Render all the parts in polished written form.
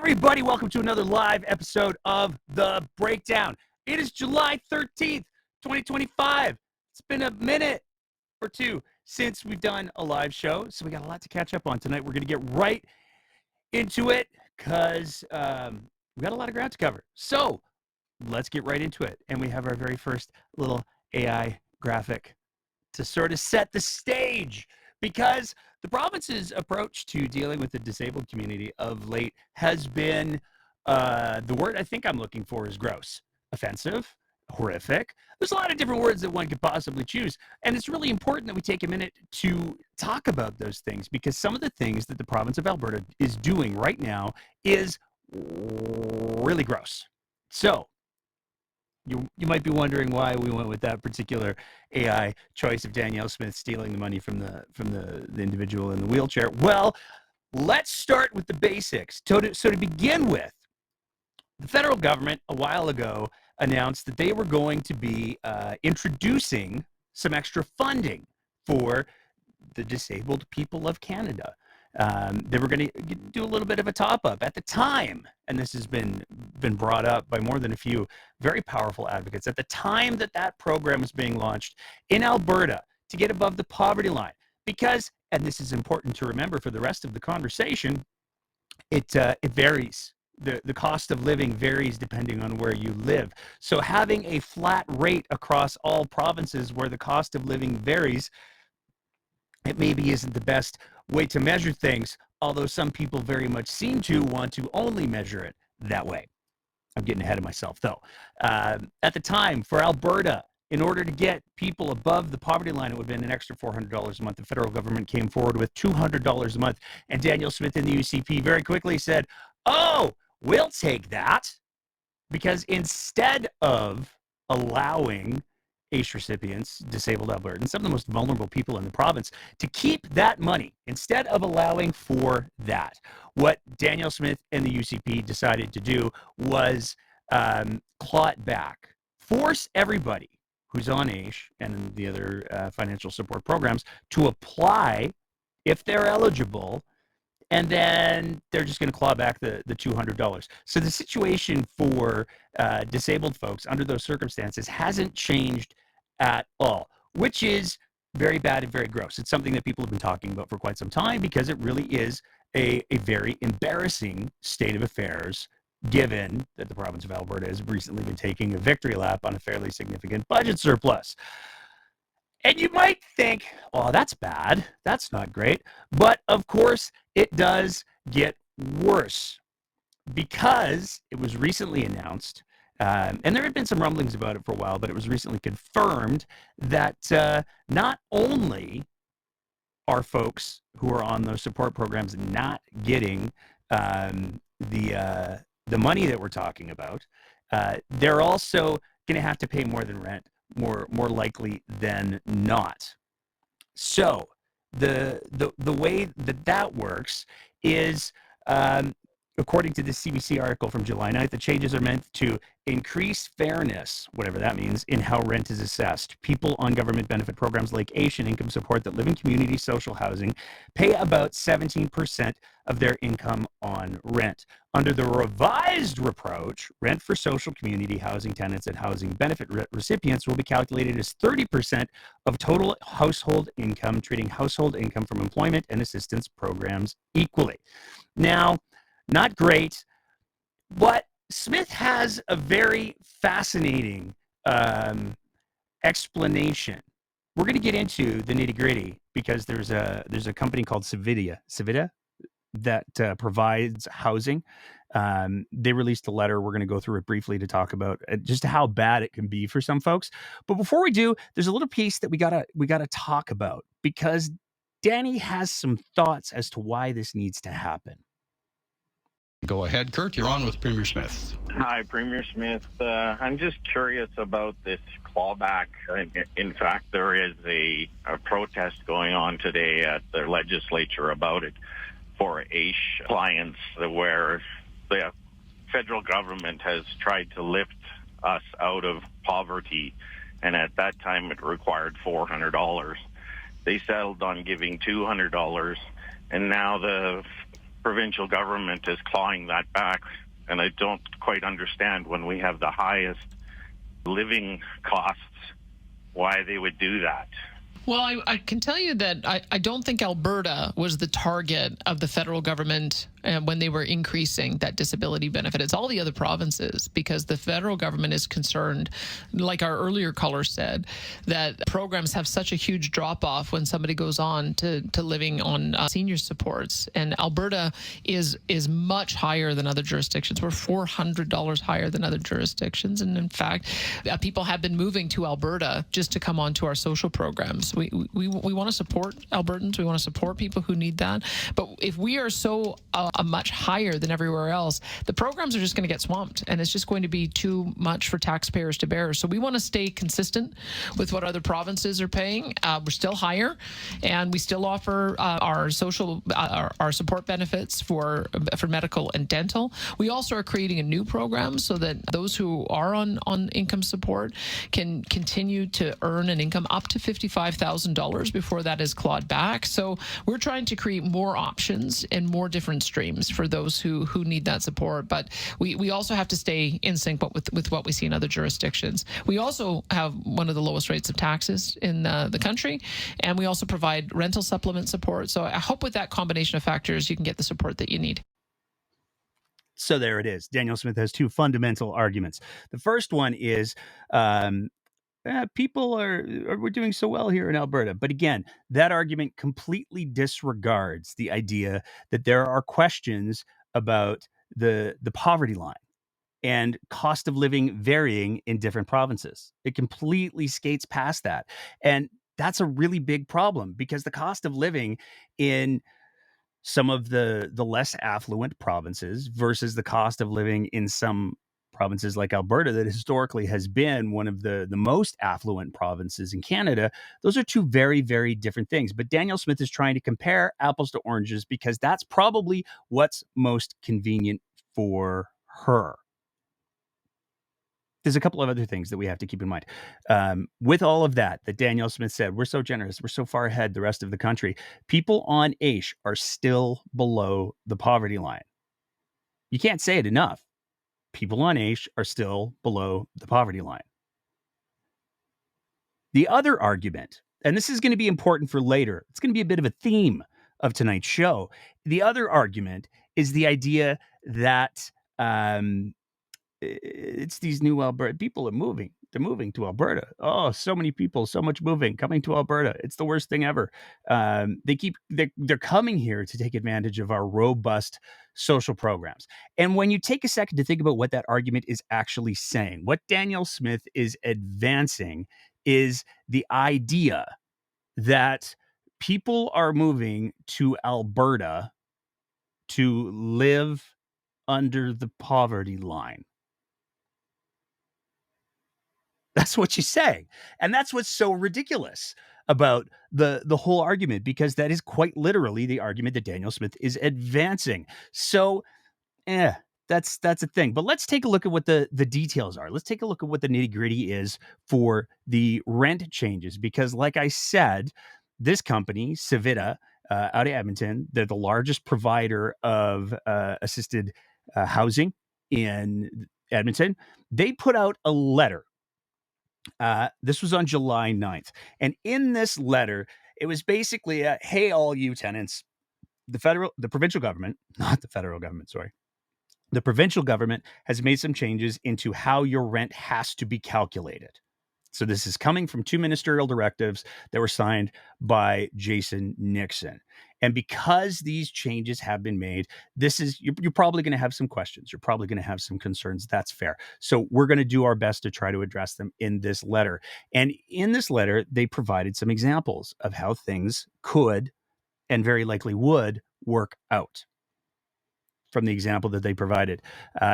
everybody. Welcome to another live episode of The Breakdown. It is July 13th, 2025. It's been a minute or two since we've done a live show, so we got a lot to catch up on tonight. We're going to get right into it because we got a lot of ground to cover. So let's get right into it. And we have our very first little AI graphic to sort of set the stage, because the province's approach to dealing with the disabled community of late has been, the word I think I'm looking for is gross, offensive, horrific. There's a lot of different words that one could possibly choose. And it's really important that we take a minute to talk about those things, because some of the things that the province of Alberta is doing right now is really gross. So you might be wondering why we went with that particular AI choice of Danielle Smith stealing the money from the individual in the wheelchair. Well, let's start with the basics. So to begin with, the federal government a while ago announced that they were going to be introducing some extra funding for the disabled people of Canada. They were going to do a little bit of a top-up at the time, and this has been brought up by more than a few very powerful advocates. At the time that program was being launched in Alberta to get above the poverty line, because, and this is important to remember for the rest of the conversation, it varies. The cost of living varies depending on where you live. So having a flat rate across all provinces where the cost of living varies, it maybe isn't the best way to measure things, although some people very much seem to want to only measure it that way. I'm getting ahead of myself, though. At the time, for Alberta, in order to get people above the poverty line, it would have been an extra $400 a month. The federal government came forward with $200 a month, and Danielle Smith in the UCP very quickly said, "Oh, we'll take that," because instead of allowing AISH recipients, disabled Albertans, some of the most vulnerable people in the province, to keep that money, instead of allowing for that, what Danielle Smith and the UCP decided to do was claw it back, force everybody who's on AISH and the other financial support programs to apply if they're eligible, and then they're just going to claw back the $200. So the situation for disabled folks under those circumstances hasn't changed at all, which is very bad and very gross. It's something that people have been talking about for quite some time, because it really is a very embarrassing state of affairs, given that the province of Alberta has recently been taking a victory lap on a fairly significant budget surplus. And you might think, oh, that's bad. That's not great. But of course, it does get worse, because it was recently announced, and there had been some rumblings about it for a while, but it was recently confirmed that not only are folks who are on those support programs not getting the money that we're talking about, they're also going to have to pay more than rent, more likely than not. So the way that works is, according to the CBC article from July 9th, the changes are meant to increase fairness, whatever that means, in how rent is assessed. People on government benefit programs like AISH and income support that live in community social housing pay about 17% of their income on rent. Under the revised approach, rent for social community housing tenants and housing benefit recipients will be calculated as 30% of total household income, treating household income from employment and assistance programs equally. Now, not great, but Smith has a very fascinating explanation. We're going to get into the nitty-gritty, because there's a company called Civita that provides housing. They released a letter. We're going to go through it briefly to talk about just how bad it can be for some folks. But before we do, there's a little piece that we gotta talk about, because Danny has some thoughts as to why this needs to happen. Go ahead, Kurt. You're on with Premier Smith. Hi, Premier Smith. I'm just curious about this clawback. In fact, there is a protest going on today at the legislature about it for AISH clients, where the federal government has tried to lift us out of poverty, and at that time it required $400. They settled on giving $200, and now the provincial government is clawing that back. And I don't quite understand, when we have the highest living costs, why they would do that. Well, I can tell you that I don't think Alberta was the target of the federal government when they were increasing that disability benefit. It's all the other provinces, because the federal government is concerned, like our earlier caller said, that programs have such a huge drop-off when somebody goes on to living on senior supports. And Alberta is much higher than other jurisdictions. We're $400 higher than other jurisdictions. And in fact, people have been moving to Alberta just to come on to our social programs. We want to support Albertans. We want to support people who need that. But if we are so much higher than everywhere else, the programs are just going to get swamped, and it's just going to be too much for taxpayers to bear. So we want to stay consistent with what other provinces are paying. We're still higher, and we still offer our social our support benefits for medical and dental. We also are creating a new program so that those who are on income support can continue to earn an income up to $55,000 before that is clawed back. So we're trying to create more options and more different streams for those who need that support. But we also have to stay in sync with what we see in other jurisdictions. We also have one of the lowest rates of taxes in the country, and we also provide rental supplement support. So I hope with that combination of factors, you can get the support that you need. So there it is. Danielle Smith has two fundamental arguments. The first one is we're doing so well here in Alberta. But again, that argument completely disregards the idea that there are questions about the poverty line and cost of living varying in different provinces. It completely skates past that. And that's a really big problem, because the cost of living in some of the less affluent provinces versus the cost of living in some provinces like Alberta, that historically has been one of the most affluent provinces in Canada, those are two very, very different things. But Danielle Smith is trying to compare apples to oranges, because that's probably what's most convenient for her. There's a couple of other things that we have to keep in mind. With all of that Danielle Smith said, we're so generous, we're so far ahead the rest of the country. People on AISH are still below the poverty line. You can't say it enough. People on AISH are still below the poverty line. The other argument, and this is going to be important for later, it's going to be a bit of a theme of tonight's show. The other argument is the idea that it's these new Alberta people are moving. They're moving to Alberta. Oh, so many people, so much moving, coming to Alberta. It's the worst thing ever. They're coming here to take advantage of our robust social programs. And when you take a second to think about what that argument is actually saying, what Danielle Smith is advancing is the idea that people are moving to Alberta to live under the poverty line. That's what she's saying. And that's what's so ridiculous about the whole argument, because that is quite literally the argument that Danielle Smith is advancing. So, that's a thing. But let's take a look at what the details are. Let's take a look at what the nitty-gritty is for the rent changes, because like I said, this company, Civita, out of Edmonton, they're the largest provider of assisted housing in Edmonton. They put out a letter. This was on July 9th. And in this letter, it was basically, hey, all you tenants, the provincial government has made some changes into how your rent has to be calculated. So this is coming from two ministerial directives that were signed by Jason Nixon. And because these changes have been made, you're probably going to have some questions. You're probably going to have some concerns. That's fair. So we're going to do our best to try to address them in this letter. And in this letter, they provided some examples of how things could and very likely would work out. From the example that they provided.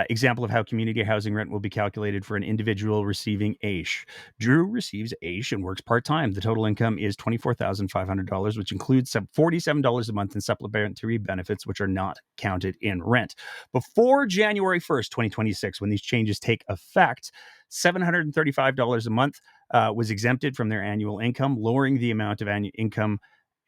Example of how community housing rent will be calculated for an individual receiving AISH. Drew receives AISH and works part-time. The total income is $24,500, which includes $47 a month in supplementary benefits, which are not counted in rent. Before January 1st, 2026, when these changes take effect, $735 a month was exempted from their annual income, lowering the amount of annual income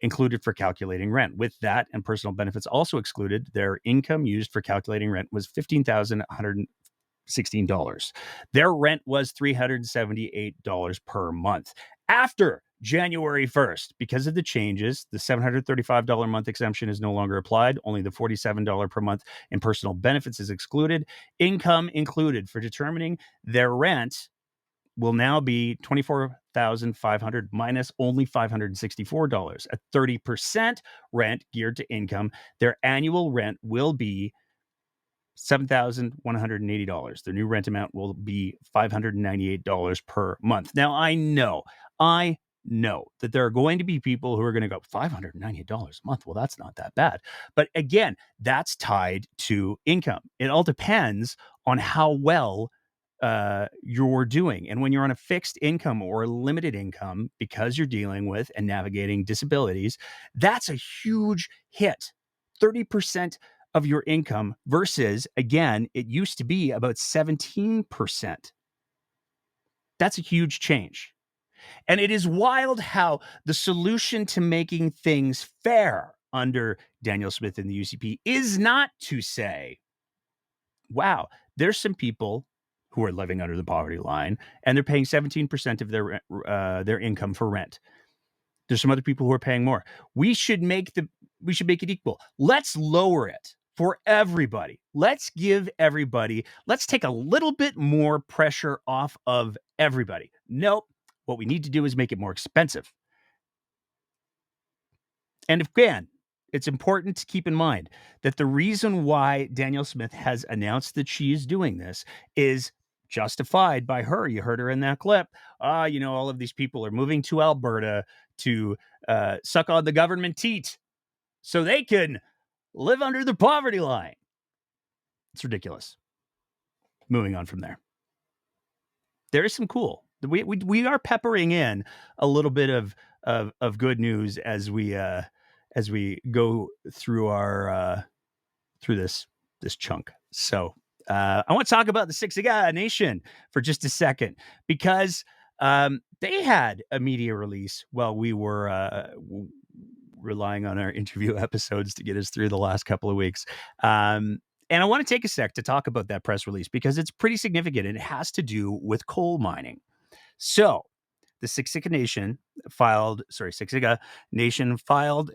included for calculating rent. With that and personal benefits also excluded, their income used for calculating rent was $15,116. Their rent was $378 per month. After January 1st, because of the changes, the $735 a month exemption is no longer applied. Only the $47 per month in personal benefits is excluded. Income included for determining their rent will now be $24,500 minus only $564. At 30% rent geared to income, their annual rent will be $7,180. Their new rent amount will be $598 per month. Now, I know that there are going to be people who are going to go, $598 a month. Well, that's not that bad. But again, that's tied to income. It all depends on how well you're doing. And when you're on a fixed income or a limited income, because you're dealing with and navigating disabilities, that's a huge hit. 30% of your income versus, again, it used to be about 17%. That's a huge change. And it is wild how the solution to making things fair under Danielle Smith and the UCP is not to say, wow, there's some people who are living under the poverty line and they're paying 17% of their income for rent. There's some other people who are paying more. We should make it equal. Let's lower it for everybody. Let's take a little bit more pressure off of everybody. Nope. What we need to do is make it more expensive. And again, it's important to keep in mind that the reason why Danielle Smith has announced that she is doing this is justified by her. You heard her in that clip. All of these people are moving to Alberta to suck on the government teat so they can live under the poverty line. It's ridiculous. Moving on from there. There is some cool. We are peppering in a little bit of good news as we go through our through this chunk. So I want to talk about the Siksika Nation for just a second, because they had a media release while we were relying on our interview episodes to get us through the last couple of weeks. And I want to take a sec to talk about that press release because it's pretty significant and it has to do with coal mining. So the Siksika Nation filed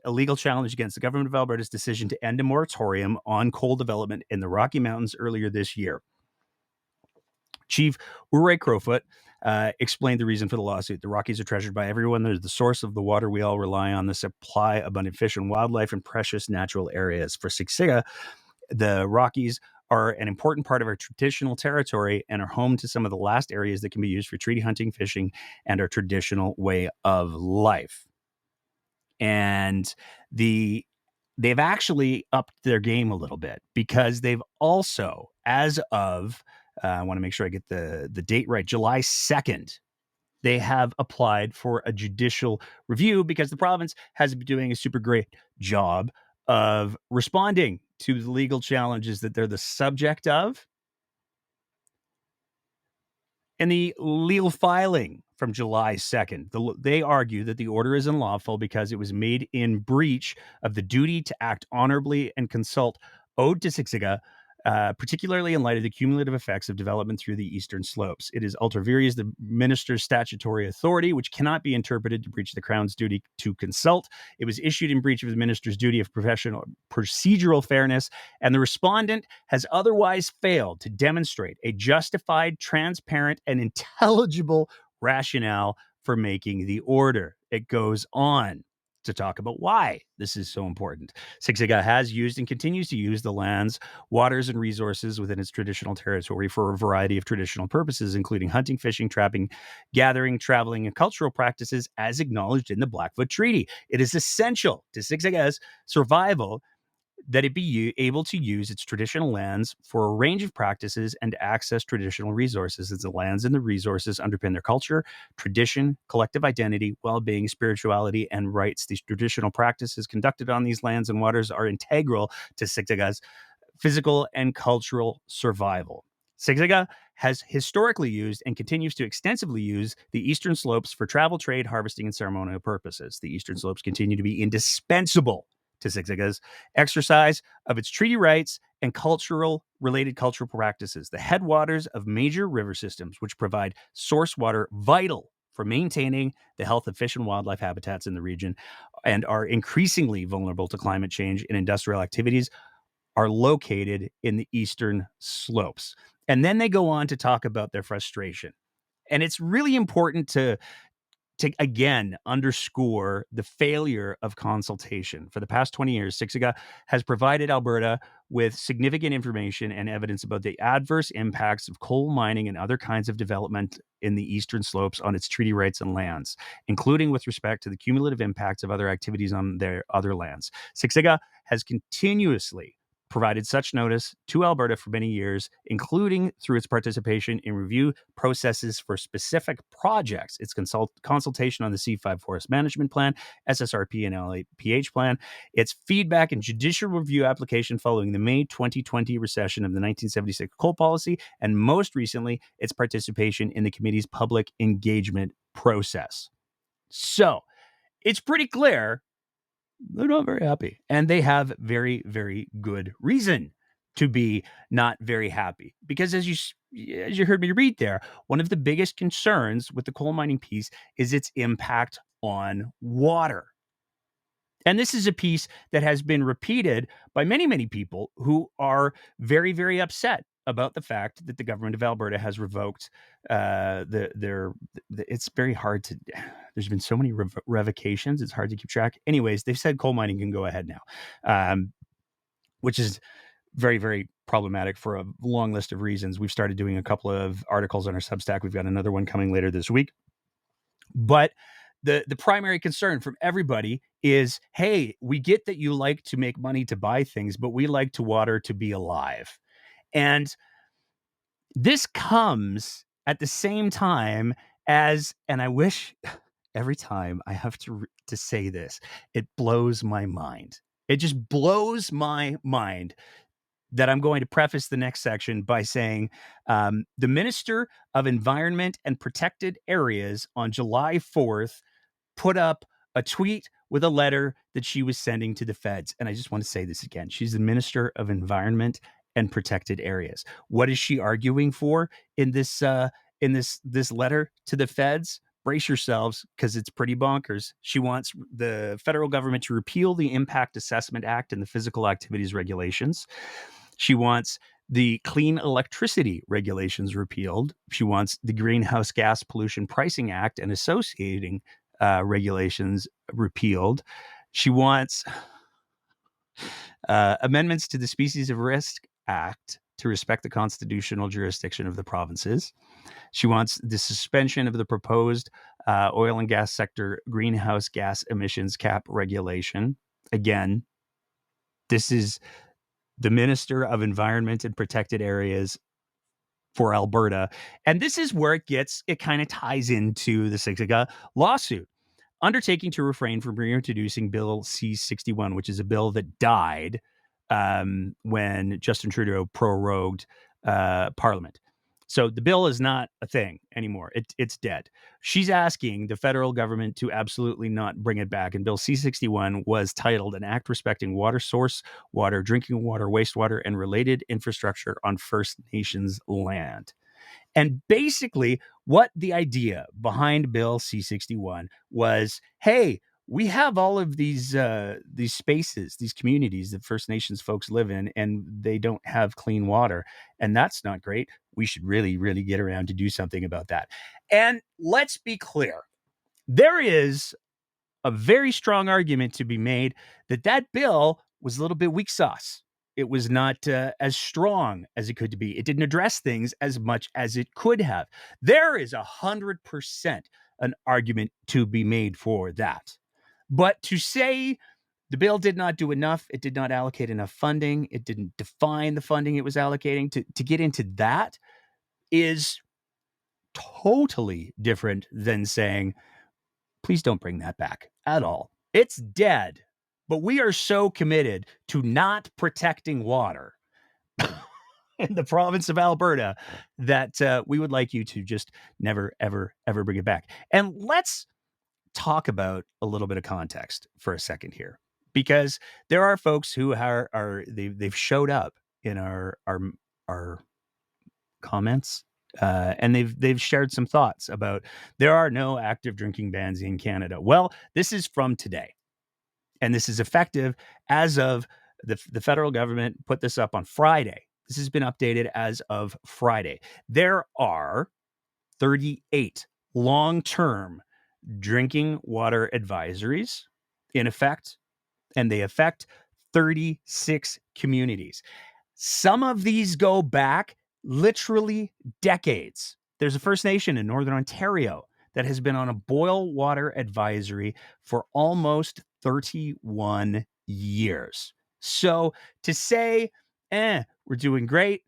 a legal challenge against the government of Alberta's decision to end a moratorium on coal development in the Rocky Mountains earlier this year. Chief Ure Crowfoot explained the reason for the lawsuit. The Rockies are treasured by everyone. They're the source of the water we all rely on, the supply abundant fish and wildlife and precious natural areas. For Siksika, the Rockies are an important part of our traditional territory and are home to some of the last areas that can be used for treaty hunting, fishing, and our traditional way of life. And they've actually upped their game a little bit, because they've also, as of, I want to make sure I get the date right, July 2nd, they have applied for a judicial review because the province has been doing a super great job of responding to the legal challenges that they're the subject of. In the legal filing from July 2nd, they argue that the order is unlawful because it was made in breach of the duty to act honorably and consult owed to Siksika, particularly in light of the cumulative effects of development through the eastern slopes. It is ultra vires the minister's statutory authority, which cannot be interpreted to breach the Crown's duty to consult. It was issued in breach of the minister's duty of professional procedural fairness, and the respondent has otherwise failed to demonstrate a justified, transparent, and intelligible rationale for making the order. It goes on to talk about why this is so important. Siksika has used and continues to use the lands, waters, and resources within its traditional territory for a variety of traditional purposes, including hunting, fishing, trapping, gathering, traveling, and cultural practices as acknowledged in the Blackfoot Treaty. It is essential to Siksika's survival that it be able to use its traditional lands for a range of practices and access traditional resources, as the lands and the resources underpin their culture, tradition, collective identity, well-being, spirituality, and rights. These traditional practices conducted on these lands and waters are integral to Siksika's physical and cultural survival. Siksika has historically used and continues to extensively use the eastern slopes for travel, trade, harvesting, and ceremonial purposes. The eastern slopes continue to be indispensable to Siksika's exercise of its treaty rights and related cultural practices, the headwaters of major river systems, which provide source water vital for maintaining the health of fish and wildlife habitats in the region and are increasingly vulnerable to climate change and industrial activities, are located in the eastern slopes. And then they go on to talk about their frustration. And it's really important to again underscore the failure of consultation. For the past 20 years, Siksika has provided Alberta with significant information and evidence about the adverse impacts of coal mining and other kinds of development in the eastern slopes on its treaty rights and lands, including with respect to the cumulative impacts of other activities on their other lands. Siksika has continuously provided such notice to Alberta for many years, including through its participation in review processes for specific projects, its consultation on the C5 Forest Management Plan, SSRP and LAPH Plan, its feedback and judicial review application following the May 2020 recession of the 1976 coal policy, and most recently, its participation in the committee's public engagement process. So, it's pretty clear they're not very happy. And they have very, very good reason to be not very happy. Because as you heard me read there, one of the biggest concerns with the coal mining piece is its impact on water. And this is a piece that has been repeated by many, many people who are very, very upset about the fact that the government of Alberta has revoked it's very hard to, there's been so many revocations, it's hard to keep track. Anyways, they've said coal mining can go ahead now, which is very, very problematic for a long list of reasons. We've started doing a couple of articles on our Substack. We've got another one coming later this week. But the primary concern from everybody is, hey, we get that you like to make money to buy things, but we like to water to be alive. And this comes at the same time as, and I wish every time I have to say this, it blows my mind. It just blows my mind that I'm going to preface the next section by saying the Minister of Environment and Protected Areas on July 4th put up a tweet with a letter that she was sending to the feds. And I just want to say this again. She's the Minister of Environment and Protected Areas. What is she arguing for in this letter to the feds? Brace yourselves, because it's pretty bonkers. She wants the federal government to repeal the Impact Assessment Act and the Physical Activities Regulations. She wants the Clean Electricity Regulations repealed. She wants the Greenhouse Gas Pollution Pricing Act and associating regulations repealed. She wants amendments to the Species of Risk Act to respect the constitutional jurisdiction of the provinces. She wants the suspension of the proposed oil and gas sector greenhouse gas emissions cap regulation. Again, this is the Minister of Environment and Protected Areas for Alberta. And this is where it kind of ties into the Siksika lawsuit. Undertaking to refrain from reintroducing Bill C-61, which is a bill that died when Justin Trudeau prorogued Parliament. So the bill is not a thing anymore. It's dead. She's asking the federal government to absolutely not bring it back. And Bill C-61 was titled An Act Respecting Water Source, Water, Drinking Water, Wastewater, and Related Infrastructure on First Nations Land. And basically, what the idea behind Bill C-61 was, hey, we have all of these spaces, these communities that First Nations folks live in, and they don't have clean water. And that's not great. We should really, really get around to do something about that. And let's be clear. There is a very strong argument to be made that bill was a little bit weak sauce. It was not as strong as it could be. It didn't address things as much as it could have. There is 100% an argument to be made for that. But to say the bill did not do enough, it did not allocate enough funding, it didn't define the funding it was allocating, to get into that is totally different than saying, please don't bring that back at all. It's dead. But we are so committed to not protecting water in the province of Alberta that we would like you to just never, ever, ever bring it back. And let's talk about a little bit of context for a second here, because there are folks who they've showed up in our comments, and they've shared some thoughts about there are no active drinking bans in Canada. Well, this is from today, and this is effective as of the federal government put this up on Friday. This has been updated as of Friday. There are 38 long-term drinking water advisories in effect, and they affect 36 communities. Some of these go back literally decades. There's a First Nation in Northern Ontario that has been on a boil water advisory for almost 31 years. So to say, we're doing great,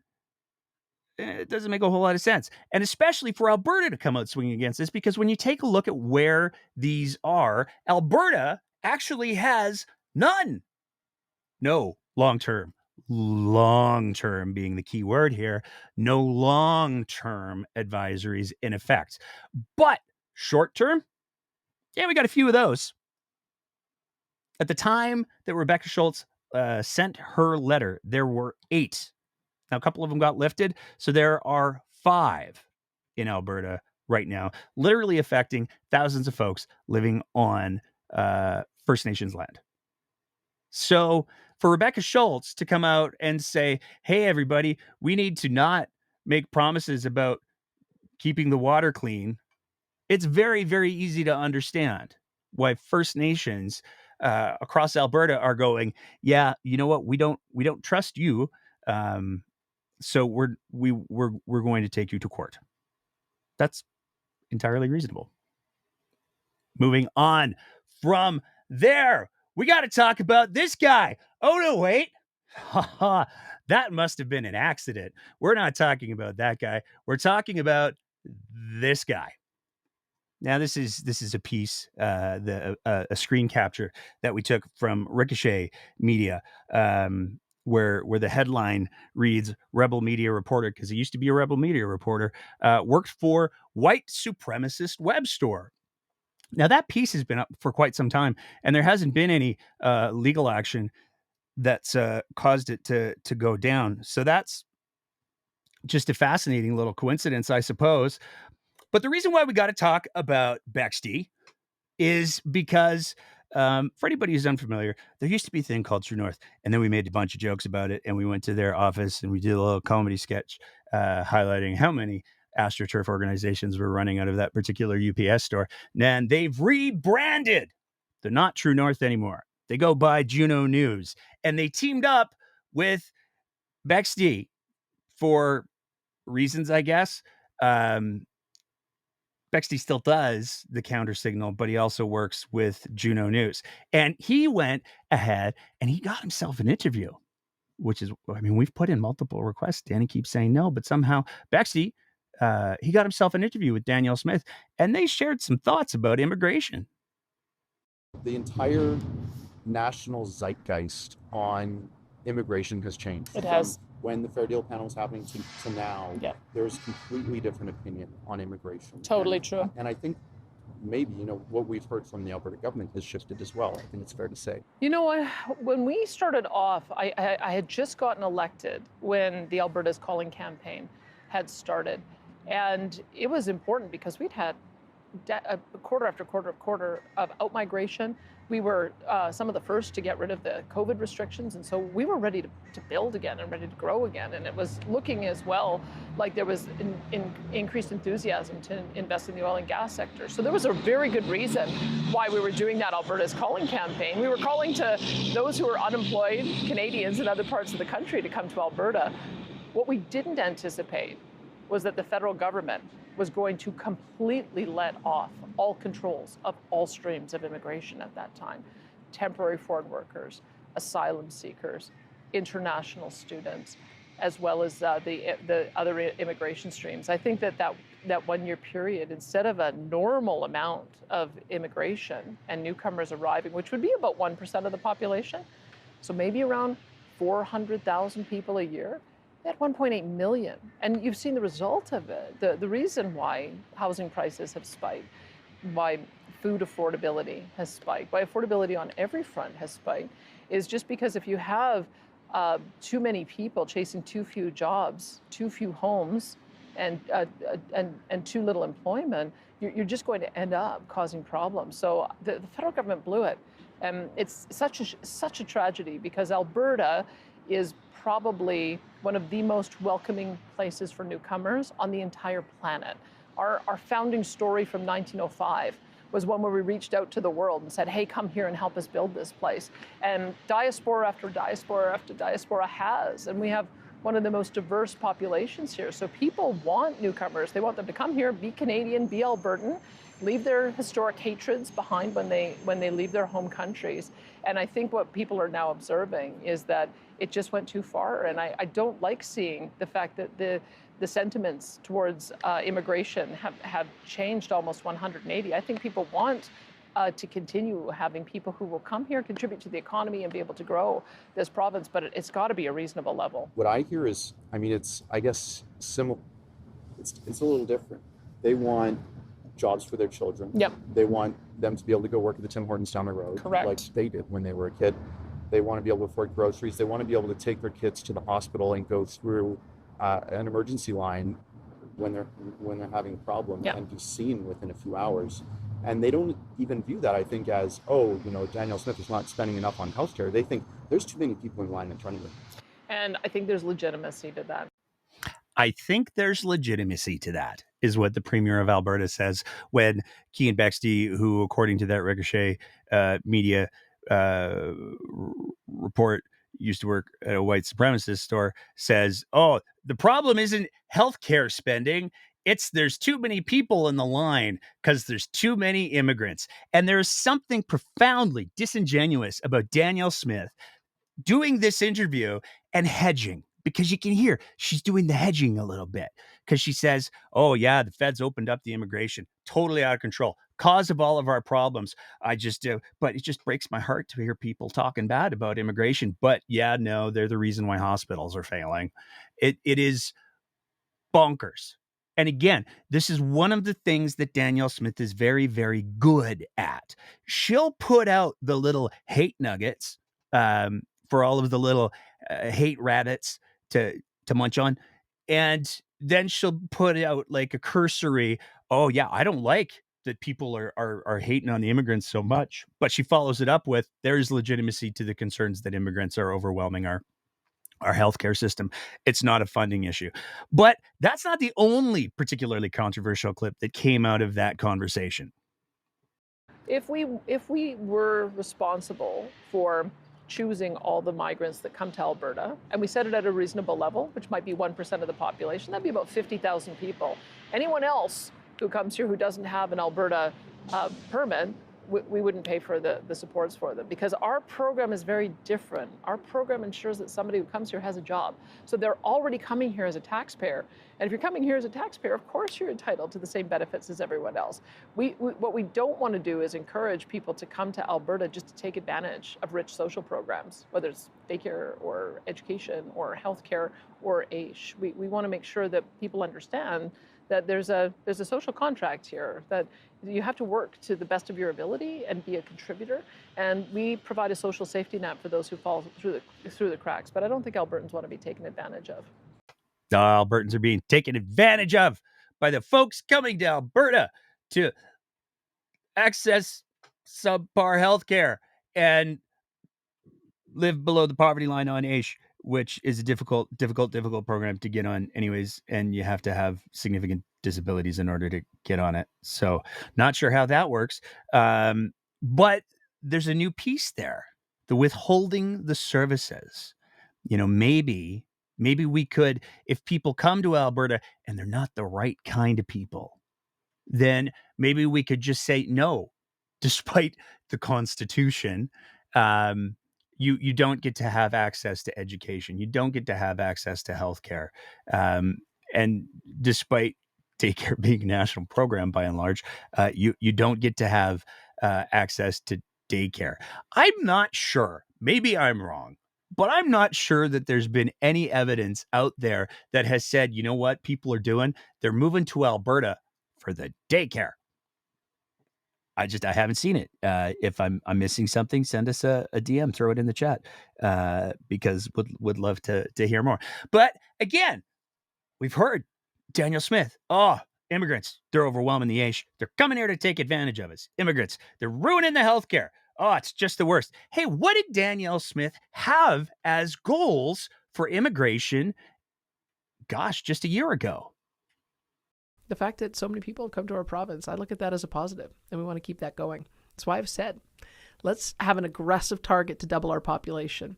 it doesn't make a whole lot of sense. And especially for Alberta to come out swinging against this, because when you take a look at where these are, Alberta actually has none. No long-term being the key word here, no long-term advisories in effect. But short-term, yeah, we got a few of those. At the time that Rebecca Schultz sent her letter, there were 8. Now, a couple of them got lifted, so there are 5 in Alberta right now, literally affecting thousands of folks living on First Nations land. So for Rebecca Schultz to come out and say, hey, everybody, we need to not make promises about keeping the water clean, it's very, very easy to understand why First Nations across Alberta are going, yeah, you know what, we don't trust you, so we're going to take you to court. That's entirely reasonable. Moving on from there, we got to talk about this guy. Oh, no, wait. That must have been an accident. We're not talking about that guy. We're talking about this guy. Now, this is a piece, a screen capture that we took from Ricochet Media, where the headline reads, Rebel Media Reporter, because he used to be a Rebel Media Reporter, worked for white supremacist web store. Now, that piece has been up for quite some time, and there hasn't been any legal action that's caused it to go down. So that's just a fascinating little coincidence, I suppose. But the reason why we got to talk about Bexty is because, for anybody who's unfamiliar, there used to be a thing called True North, and then we made a bunch of jokes about it, and we went to their office, and we did a little comedy sketch highlighting how many AstroTurf organizations were running out of that particular UPS store. And they've rebranded. They're not True North anymore. They go by Juno News, and they teamed up with Bexty for reasons, I guess. Bexty still does the counter signal, but he also works with Juno News. And he went ahead and he got himself an interview, which is, I mean, we've put in multiple requests. Danny keeps saying no, but somehow Bexty, he got himself an interview with Danielle Smith, and they shared some thoughts about immigration. The entire national zeitgeist on immigration has changed. It has. When the Fair Deal panel was happening to now, Yeah. there's completely different opinion on immigration. Totally true. And I think maybe, what we've heard from the Alberta government has shifted as well. I think it's fair to say. You know what? When we started off, I had just gotten elected when the Alberta's Calling campaign had started. And it was important because we'd had a quarter after quarter of out-migration. We were some of the first to get rid of the COVID restrictions, and so we were ready to build again and ready to grow again. And it was looking as well like there was increased enthusiasm to invest in the oil and gas sector. So there was a very good reason why we were doing that Alberta's Calling campaign. We were calling to those who were unemployed Canadians in other parts of the country to come to Alberta. What we didn't anticipate was that the federal government was going to completely let off all controls of all streams of immigration at that time. Temporary foreign workers, asylum seekers, international students, as well as the other immigration streams. I think that 1 year period, instead of a normal amount of immigration and newcomers arriving, which would be about 1% of the population, so maybe around 400,000 people a year, They had 1.8 million, and you've seen the result of it. The reason why housing prices have spiked, why food affordability has spiked, why affordability on every front has spiked, is just because if you have too many people chasing too few jobs, too few homes, and too little employment, you're just going to end up causing problems. So the federal government blew it. It's such a tragedy because Alberta is probably one of the most welcoming places for newcomers on the entire planet. Our founding story from 1905 was one where we reached out to the world and said, hey, come here and help us build this place. And diaspora after diaspora after diaspora has. And we have one of the most diverse populations here. So people want newcomers. They want them to come here, be Canadian, be Albertan, leave their historic hatreds behind when they leave their home countries. And I think what people are now observing is that it just went too far. And I don't like seeing the fact that the sentiments towards immigration have changed almost 180. I think people want to continue having people who will come here, contribute to the economy, and be able to grow this province, but it's got to be a reasonable level. What I hear is, I mean, it's, I guess, similar. It's a little different. They want jobs for their children. Yep. They want them to be able to go work at the Tim Hortons down the road, Correct. like they did when they were a kid. They want to be able to afford groceries. They want to be able to take their kids to the hospital and go through an emergency line when they're having a problem, Yep. and be seen within a few hours. And they don't even view that, I think, as, oh, you know, Danielle Smith is not spending enough on healthcare. They think there's too many people in line in front of them. And I think there's legitimacy to that. I think there's legitimacy to that, is what the Premier of Alberta says when Cian Bexty, who, according to that Ricochet media report, used to work at a white supremacist store, says, oh, the problem isn't healthcare spending. It's there's too many people in the line because there's too many immigrants. And there is something profoundly disingenuous about Danielle Smith doing this interview and hedging, because you can hear she's doing the hedging a little bit, because she says, oh yeah, the feds opened up the immigration, totally out of control, cause of all of our problems. I just do, but it just breaks my heart to hear people talking bad about immigration. But yeah, no, they're the reason why hospitals are failing. It is bonkers. And again, this is one of the things that Danielle Smith is very, very good at. She'll put out the little hate nuggets for all of the little hate rabbits to munch on. And then she'll put out like a cursory, oh yeah, I don't like that people are hating on the immigrants so much. But she follows it up with, there's legitimacy to the concerns that immigrants are overwhelming our healthcare system. It's not a funding issue. But that's not the only particularly controversial clip that came out of that conversation. If we were responsible for choosing all the migrants that come to Alberta, and we set it at a reasonable level, which might be 1% of the population, that'd be about 50,000 people. Anyone else who comes here who doesn't have an Alberta permit, we wouldn't pay for the supports for them, because our program is very different. Our program ensures that somebody who comes here has a job. So they're already coming here as a taxpayer. And if you're coming here as a taxpayer, of course you're entitled to the same benefits as everyone else. What we don't want to do is encourage people to come to Alberta just to take advantage of rich social programs, whether it's daycare or education or healthcare or AISH. We want to make sure that people understand that there's a social contract here, that you have to work to the best of your ability and be a contributor. And we provide a social safety net for those who fall through the cracks. But I don't think Albertans want to be taken advantage of. Albertans are being taken advantage of by the folks coming to Alberta to access subpar healthcare and live below the poverty line on AISH, which is a difficult program to get on anyways. And you have to have significant disabilities in order to get on it. So not sure how that works. But there's a new piece there, the withholding the services. You know, maybe we could, if people come to Alberta and they're not the right kind of people, then maybe we could just say no, despite the Constitution. You don't get to have access to education. You don't get to have access to healthcare. And despite daycare being a national program by and large, you don't get to have access to daycare. I'm not sure. Maybe I'm wrong. but I'm not sure that there's been any evidence out there that has said, you know what people are doing? They're moving to Alberta for the daycare. I haven't seen it. If I'm missing something, send us a DM, throw it in the chat, because would love to hear more. But again, we've heard Danielle Smith. Oh, immigrants, they're overwhelming the AISH. They're coming here to take advantage of us. Immigrants, they're ruining the healthcare. Oh, it's just the worst. Hey, what did Danielle Smith have as goals for immigration? Gosh, just a year ago. The fact that so many people have come to our province, I look at that as a positive, and we want to keep that going. That's why I've said, let's have an aggressive target to double our population.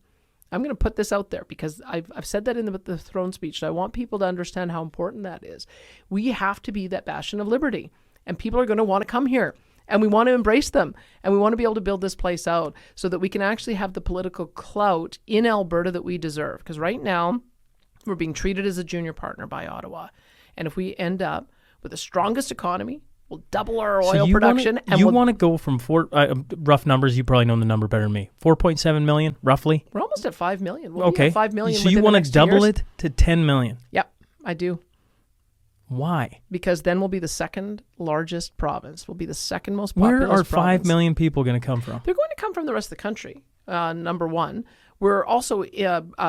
I'm going to put this out there because I've said that in the throne speech, and I want people to understand how important that is. We have to be that bastion of liberty, and people are going to want to come here, and we want to embrace them, and we want to be able to build this place out so that we can actually have the political clout in Alberta that we deserve. Because right now, we're being treated as a junior partner by Ottawa. And if we end up with the strongest economy, we'll double our oil production. You want to go from rough numbers, you probably know the number better than me, 4.7 million, roughly? We're almost at 5 million. We'll okay. be at 5 million so you want to double it to 10 million? Yep, I do. Why? Because then we'll be the second largest province. We'll be the second most populous province. Where are 5 province. million people going to come from? They're going to come from the rest of the country, number one. We're also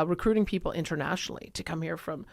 recruiting people internationally to come here from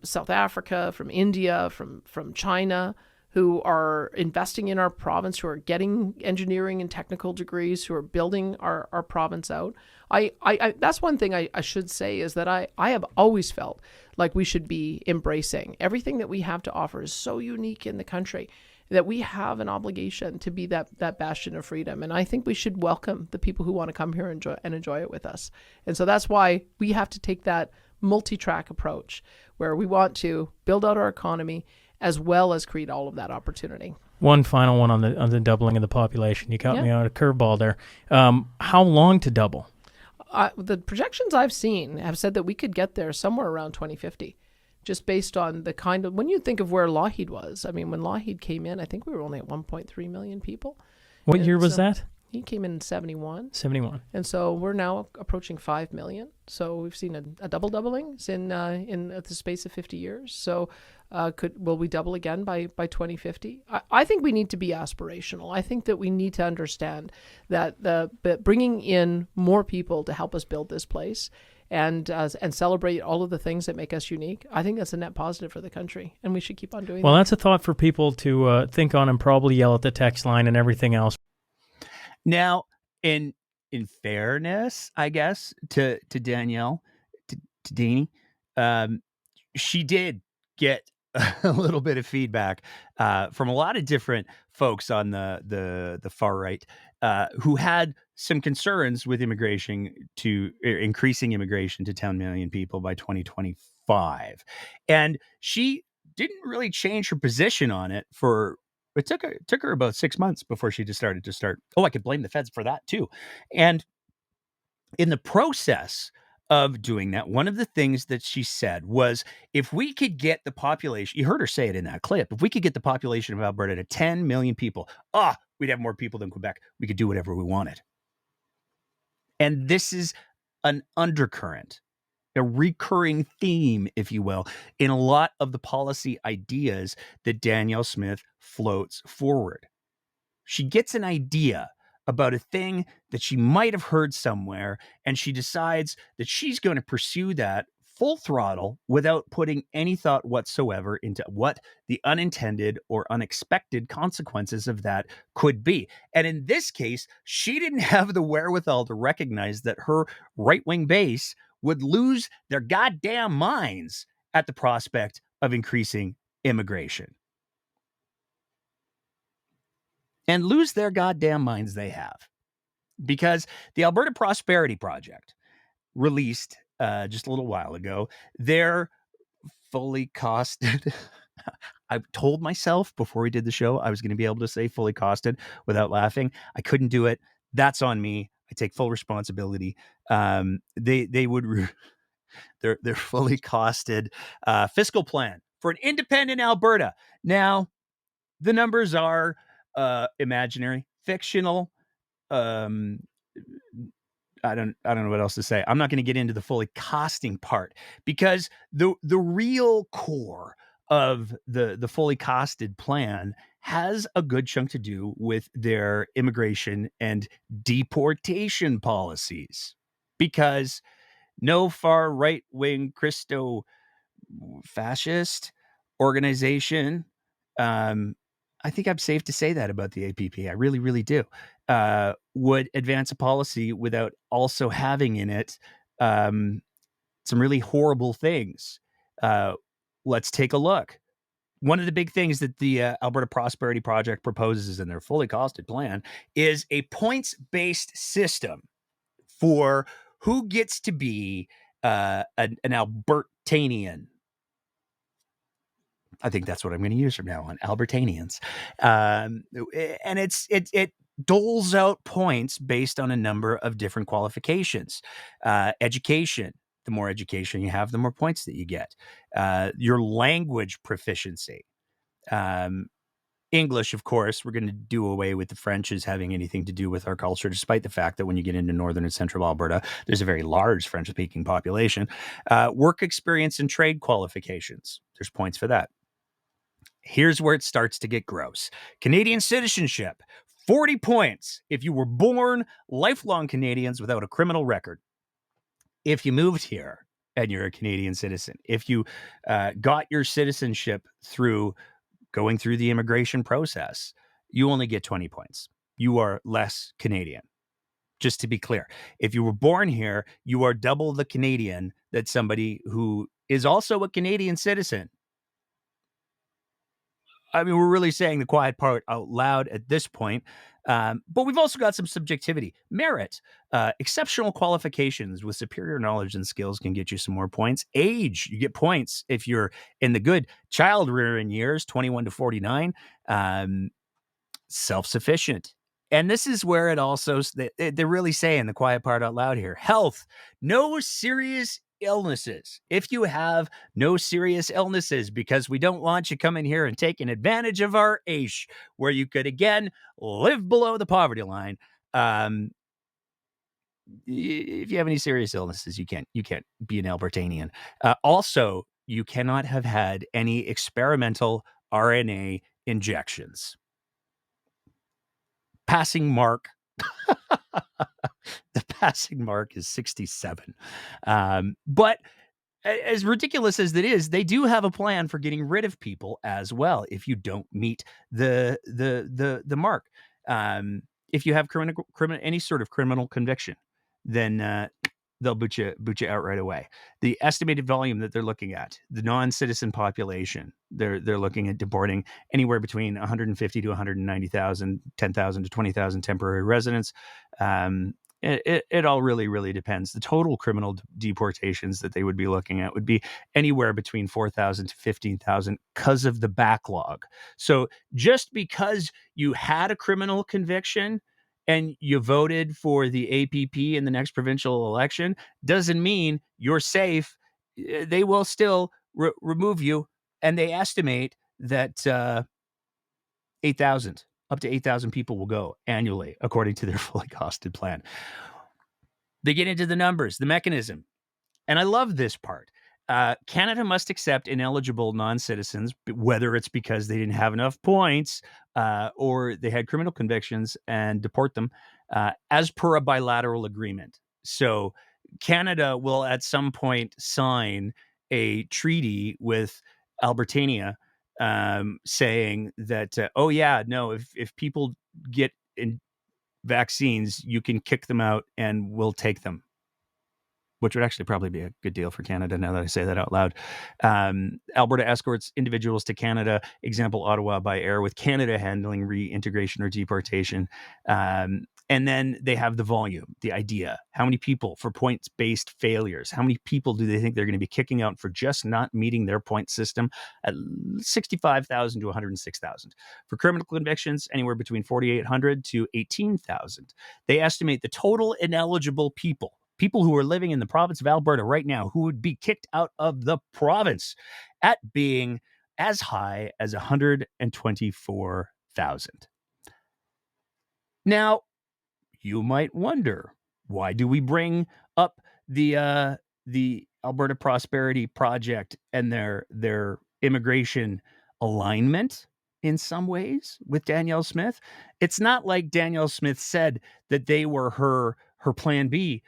South Africa, from India, from China, who are investing in our province, who are getting engineering and technical degrees, who are building our province out. I that's one thing I should say is that I have always felt like we should be embracing everything that we have to offer is so unique in the country that we have an obligation to be that bastion of freedom. And I think we should welcome the people who want to come here and enjoy it with us. And so that's why we have to take that multi-track approach where we want to build out our economy as well as create all of that opportunity. One final one on the doubling of the population. You caught me on a curveball there. How long to double? The projections I've seen have said that we could get there somewhere around 2050, just based on the kind of, when you think of where Lougheed was, I mean, when Lougheed came in, I think we were only at 1.3 million people. What year was that? He came in 71. 71. And so we're now approaching 5 million. So we've seen a doubling in the space of 50 years. So will we double again by 2050? I think we need to be aspirational. I think that we need to understand that bringing in more people to help us build this place and celebrate all of the things that make us unique, I think that's a net positive for the country, and we should keep on doing that. Well, that's a thought for people to think on and probably yell at the text line and everything else. Now, in fairness, I guess, to Danielle, to Dani, she did get a little bit of feedback from a lot of different folks on the far right who had some concerns with increasing immigration to 10 million people by 2025. And she didn't really change her position on it it took her about 6 months before she decided to start. Oh, I could blame the feds for that too. And in the process of doing that, one of the things that she said was, if we could get the population, you heard her say it in that clip, if we could get the population of Alberta to 10 million people, we'd have more people than Quebec. We could do whatever we wanted. And this is an undercurrent, a recurring theme, if you will, in a lot of the policy ideas that Danielle Smith floats forward. She gets an idea about a thing that she might have heard somewhere, and she decides that she's going to pursue that full throttle without putting any thought whatsoever into what the unintended or unexpected consequences of that could be. And in this case, she didn't have the wherewithal to recognize that her right-wing base would lose their goddamn minds at the prospect of increasing immigration. And lose their goddamn minds they have. Because the Alberta Prosperity Project released just a little while ago their fully costed... I told myself before we did the show I was going to be able to say fully costed without laughing. I couldn't do it. That's on me. I take full responsibility. They would... Their fully costed fiscal plan for an independent Alberta. Now, the numbers are imaginary, fictional. I don't know what else to say. I'm not going to get into the fully costing part, because the real core of the fully costed plan has a good chunk to do with their immigration and deportation policies, because no far right wing Christo fascist organization, I think I'm safe to say that about the APP. I really, really do. Would advance a policy without also having in it some really horrible things. Let's take a look. One of the big things that the Alberta Prosperity Project proposes in their fully costed plan is a points-based system for who gets to be an Albertanian. I think that's what I'm going to use from now on, Albertanians. And it doles out points based on a number of different qualifications. Education. The more education you have, the more points that you get. Your language proficiency. English, of course, we're going to do away with the French as having anything to do with our culture, despite the fact that when you get into northern and central Alberta, there's a very large French-speaking population. Work experience and trade qualifications. There's points for that. Here's where it starts to get gross. Canadian citizenship, 40 points if you were born lifelong Canadians without a criminal record. If you moved here and you're a Canadian citizen, if you got your citizenship through going through the immigration process, you only get 20 points. You are less Canadian. Just to be clear, if you were born here, you are double the Canadian that somebody who is also a Canadian citizen. I mean, we're really saying the quiet part out loud at this point. But we've also got some subjectivity. Merit, exceptional qualifications with superior knowledge and skills can get you some more points. Age, you get points if you're in the good child rearing years, 21 to 49. Self-sufficient. And this is where it also, they're really saying the quiet part out loud here. Health, no serious illnesses. If you have no serious illnesses, because we don't want you coming here and taking advantage of our AISH, where you could, again, live below the poverty line. If you have any serious illnesses, you can't be an Albertanian. Also, you cannot have had any experimental RNA injections. Passing mark. The passing mark is 67. But as ridiculous as it is, they do have a plan for getting rid of people as well if you don't meet the mark. If you have any sort of criminal conviction, then they'll boot you out right away. The estimated volume that they're looking at, the non-citizen population, they're looking at deporting anywhere between 150 to 190,000, 10,000 to 20,000 temporary residents. It all really, really depends. The total criminal deportations that they would be looking at would be anywhere between 4,000 to 15,000 because of the backlog. So just because you had a criminal conviction and you voted for the APP in the next provincial election doesn't mean you're safe. They will still remove you, and they estimate that 8,000, up to 8,000 people will go annually, according to their fully costed plan. They get into the numbers, the mechanism, and I love this part. Canada must accept ineligible non-citizens, whether it's because they didn't have enough points or they had criminal convictions, and deport them as per a bilateral agreement. So Canada will at some point sign a treaty with Albertania saying that, if people get in vaccines, you can kick them out and we'll take them. Which would actually probably be a good deal for Canada now that I say that out loud. Alberta escorts individuals to Canada, example, Ottawa by air, with Canada handling reintegration or deportation. And then they have the volume, the idea. How many people for points-based failures? How many people do they think they're going to be kicking out for just not meeting their point system? At 65,000 to 106,000. For criminal convictions, anywhere between 4,800 to 18,000. They estimate the total ineligible people who are living in the province of Alberta right now who would be kicked out of the province at being as high as 124,000. Now, you might wonder, Why do we bring up the Alberta Prosperity Project and their immigration alignment in some ways with Danielle Smith? It's not like Danielle Smith said that they were her plan B.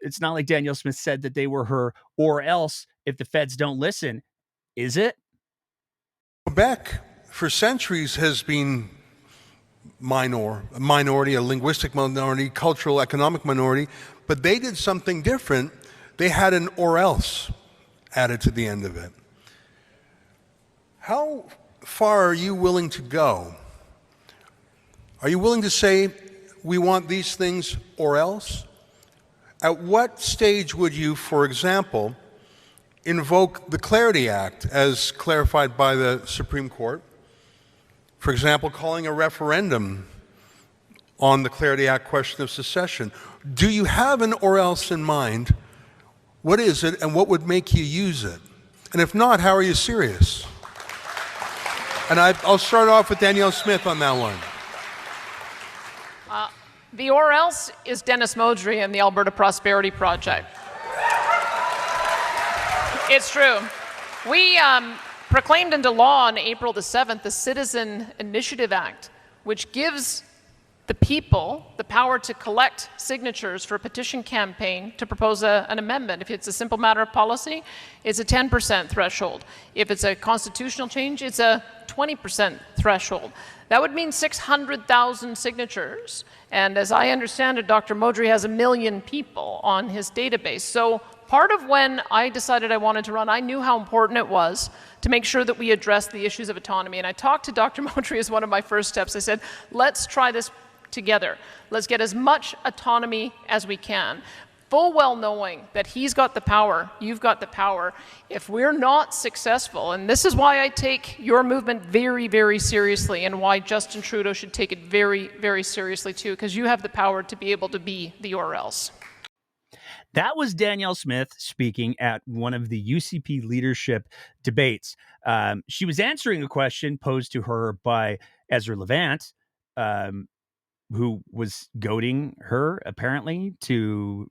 It's not like Danielle Smith said that they were her or else if the feds don't listen, is it? Quebec, for centuries, has been a minority, a linguistic minority, cultural, economic minority, but they did something different. They had an or else added to the end of it. How far are you willing to go? Are you willing to say, we want these things or else? At what stage would you, for example, invoke the Clarity Act as clarified by the Supreme Court? For example, calling a referendum on the Clarity Act question of secession. Do you have an or else in mind? What is it and what would make you use it? And if not, how are you serious? And I'll start off with Danielle Smith on that one. The or else is Dennis Modry and the Alberta Prosperity Project. It's true. We proclaimed into law on April the 7th the Citizen Initiative Act, which gives the people the power to collect signatures for a petition campaign to propose an amendment. If it's a simple matter of policy, it's a 10% threshold. If it's a constitutional change, it's a 20% threshold. That would mean 600,000 signatures. And as I understand it, Dr. Modry has 1 million people on his database. So part of when I decided I wanted to run, I knew how important it was to make sure that we addressed the issues of autonomy. And I talked to Dr. Modry as one of my first steps. I said, let's try this together. Let's get as much autonomy as we can. Full well knowing that he's got the power, you've got the power. If we're not successful, and this is why I take your movement very, very seriously and why Justin Trudeau should take it very, very seriously too, because you have the power to be able to be the or else. That was Danielle Smith speaking at one of the UCP leadership debates. She was answering a question posed to her by Ezra Levant, who was goading her, apparently, to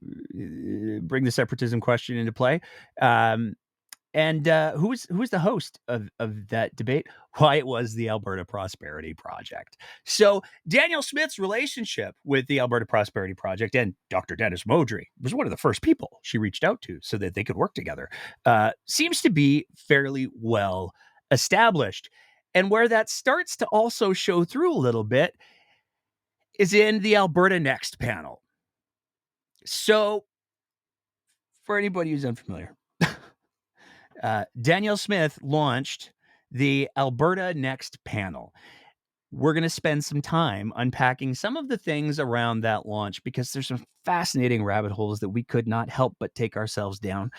bring the separatism question into play. Who was the host of that debate? Why, it was the Alberta Prosperity Project. So Danielle Smith's relationship with the Alberta Prosperity Project and Dr. Dennis Modry was one of the first people she reached out to so that they could work together. Seems to be fairly well established. And where that starts to also show through a little bit is in the Alberta Next Panel. So for anybody who's unfamiliar, Danielle Smith launched the Alberta Next Panel. We're going to spend some time unpacking some of the things around that launch because there's some fascinating rabbit holes that we could not help but take ourselves down.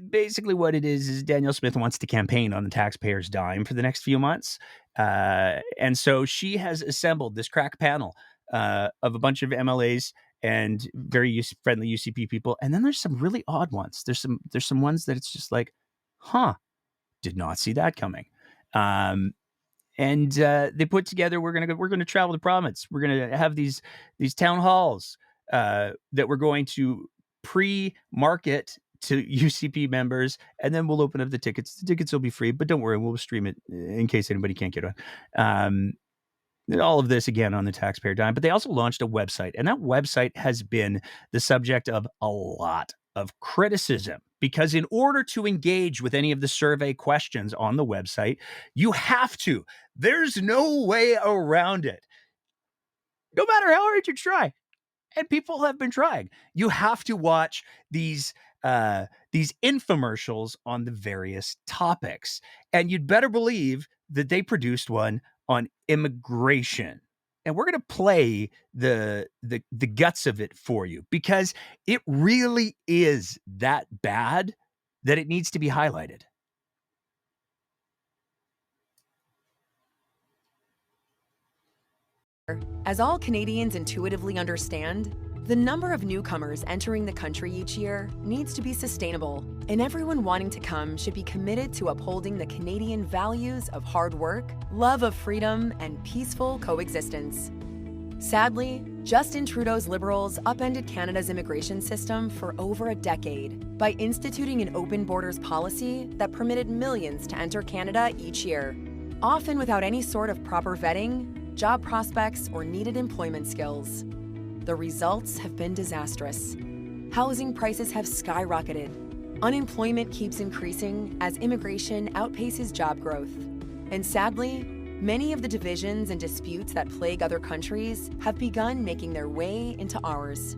Basically what it is Danielle Smith wants to campaign on the taxpayer's dime for the next few months. And so she has assembled this crack panel of a bunch of MLAs and very friendly UCP people. And then there's some really odd ones. There's some ones that it's just like, did not see that coming. They put together, we're going to travel the province. We're going to have these town halls that we're going to pre-market to UCP members, and then we'll open up the tickets. The tickets will be free, but don't worry, we'll stream it in case anybody can't get on. All of this, again, on the taxpayer dime. But they also launched a website, and that website has been the subject of a lot of criticism because in order to engage with any of the survey questions on the website, you have to. There's no way around it. No matter how hard you try. And people have been trying. You have to watch these infomercials on the various topics. And you'd better believe that they produced one on immigration. And we're going to play the guts of it for you because it really is that bad that it needs to be highlighted. As all Canadians intuitively understand, the number of newcomers entering the country each year needs to be sustainable, and everyone wanting to come should be committed to upholding the Canadian values of hard work, love of freedom, and peaceful coexistence. Sadly, Justin Trudeau's Liberals upended Canada's immigration system for over a decade by instituting an open borders policy that permitted millions to enter Canada each year, often without any sort of proper vetting, job prospects, or needed employment skills. The results have been disastrous. Housing prices have skyrocketed. Unemployment keeps increasing as immigration outpaces job growth. And sadly, many of the divisions and disputes that plague other countries have begun making their way into ours.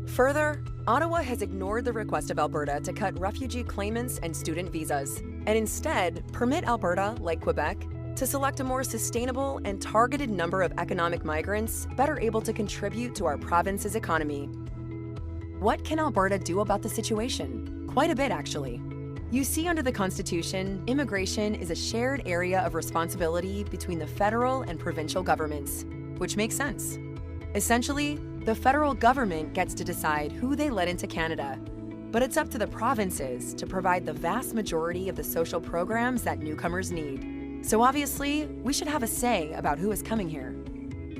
Further, Ottawa has ignored the request of Alberta to cut refugee claimants and student visas, and instead permit Alberta, like Quebec, to select a more sustainable and targeted number of economic migrants better able to contribute to our province's economy. What can Alberta do about the situation? Quite a bit, actually. You see, under the Constitution, immigration is a shared area of responsibility between the federal and provincial governments, which makes sense. Essentially, the federal government gets to decide who they let into Canada, but it's up to the provinces to provide the vast majority of the social programs that newcomers need. So obviously, we should have a say about who is coming here.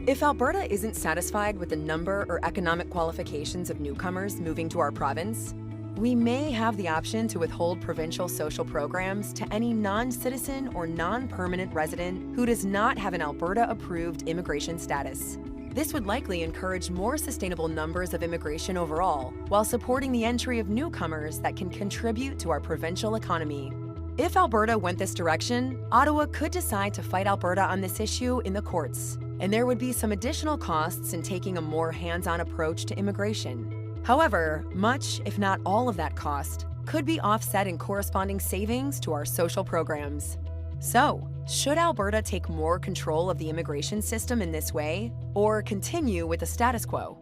If Alberta isn't satisfied with the number or economic qualifications of newcomers moving to our province, we may have the option to withhold provincial social programs to any non-citizen or non-permanent resident who does not have an Alberta-approved immigration status. This would likely encourage more sustainable numbers of immigration overall, while supporting the entry of newcomers that can contribute to our provincial economy. If Alberta went this direction, Ottawa could decide to fight Alberta on this issue in the courts, and there would be some additional costs in taking a more hands-on approach to immigration. However, much, if not all of that cost, could be offset in corresponding savings to our social programs. So, should Alberta take more control of the immigration system in this way, or continue with the status quo?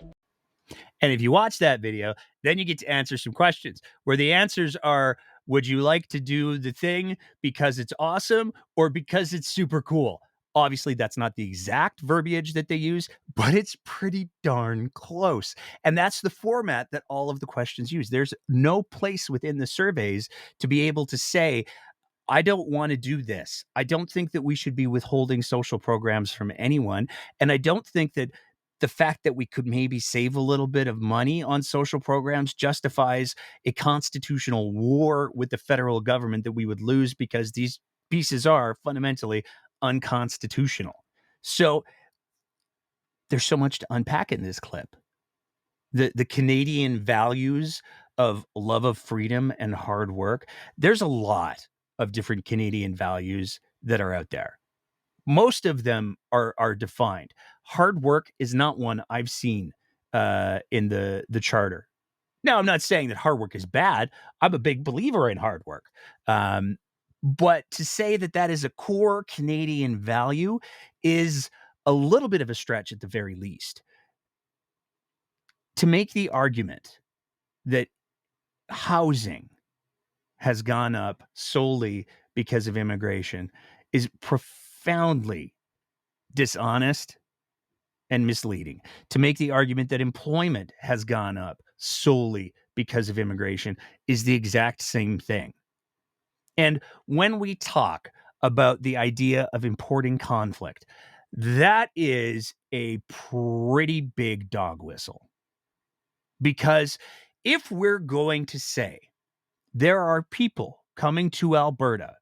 And if you watch that video, then you get to answer some questions where the answers are, would you like to do the thing because it's awesome or because it's super cool? Obviously, that's not the exact verbiage that they use, but it's pretty darn close. And that's the format that all of the questions use. There's no place within the surveys to be able to say, I don't want to do this. I don't think that we should be withholding social programs from anyone. And I don't think that the fact that we could maybe save a little bit of money on social programs justifies a constitutional war with the federal government that we would lose because these pieces are fundamentally unconstitutional. So there's so much to unpack in this clip. The Canadian values of love of freedom and hard work. There's a lot of different Canadian values that are out there. Most of them are defined. Hard work is not one I've seen in the charter. Now, I'm not saying that hard work is bad. I'm a big believer in hard work. But to say that that is a core Canadian value is a little bit of a stretch at the very least. To make the argument that housing has gone up solely because of immigration is profoundly dishonest and misleading. To make the argument that employment has gone up solely because of immigration is the exact same thing. And when we talk about the idea of importing conflict, that is a pretty big dog whistle. Because if we're going to say there are people coming to Alberta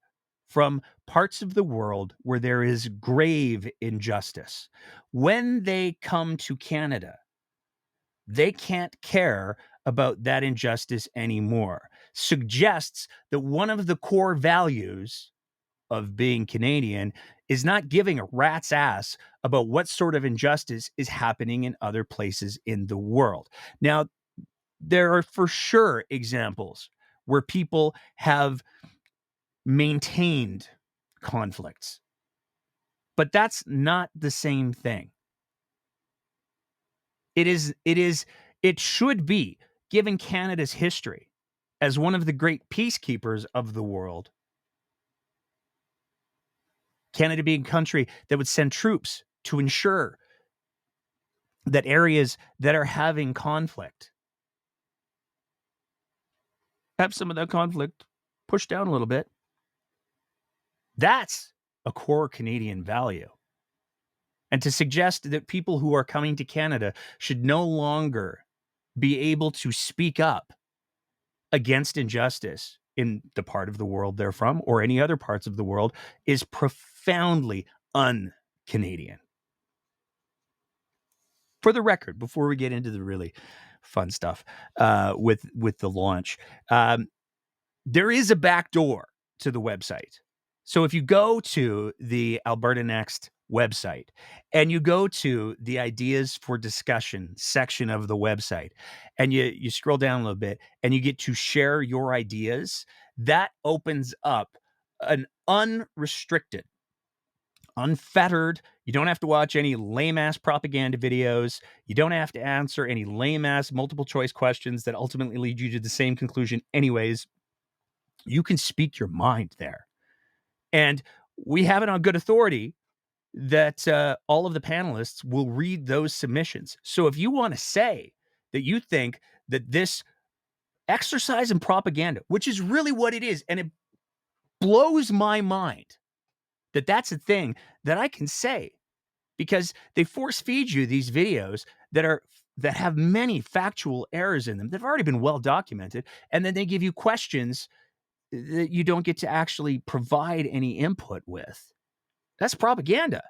from parts of the world where there is grave injustice, when they come to Canada, they can't care about that injustice anymore, suggests that one of the core values of being Canadian is not giving a rat's ass about what sort of injustice is happening in other places in the world. Now, there are for sure examples where people have maintained conflicts, but that's not the same thing. It should be, given Canada's history as one of the great peacekeepers of the world, Canada being a country that would send troops to ensure that areas that are having conflict have some of that conflict pushed down a little bit. That's a core Canadian value. and to suggest that people who are coming to Canada should no longer be able to speak up against injustice in the part of the world they're from or any other parts of the world is profoundly un-Canadian. For the record, before we get into the really fun stuff with the launch, there is a back door to the website. So if you go to the Alberta Next website and you go to the ideas for discussion section of the website and you scroll down a little bit and you get to share your ideas, that opens up an unrestricted, unfettered, you don't have to watch any lame-ass propaganda videos. You don't have to answer any lame-ass multiple choice questions that ultimately lead you to the same conclusion anyways. You can speak your mind there. And we have it on good authority that all of the panelists will read those submissions. So if you want to say that you think that this exercise in propaganda, which is really what it is, and it blows my mind that that's a thing that I can say, because they force feed you these videos that have many factual errors in them that have already been well documented, and then they give you questions that you don't get to actually provide any input with. That's propaganda.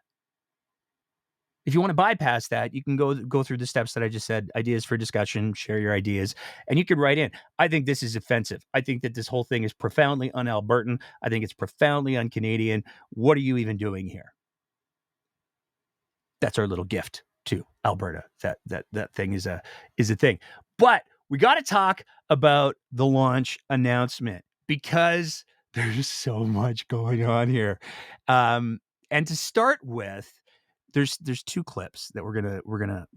If you want to bypass that, you can go through the steps that I just said, ideas for discussion, share your ideas, and you can write in. I think this is offensive. I think that this whole thing is profoundly un-Albertan. I think it's profoundly un-Canadian. What are you even doing here? That's our little gift to Alberta. That thing is a thing. But we got to talk about the launch announcement because there's so much going on here. And to start with, there's two clips that we're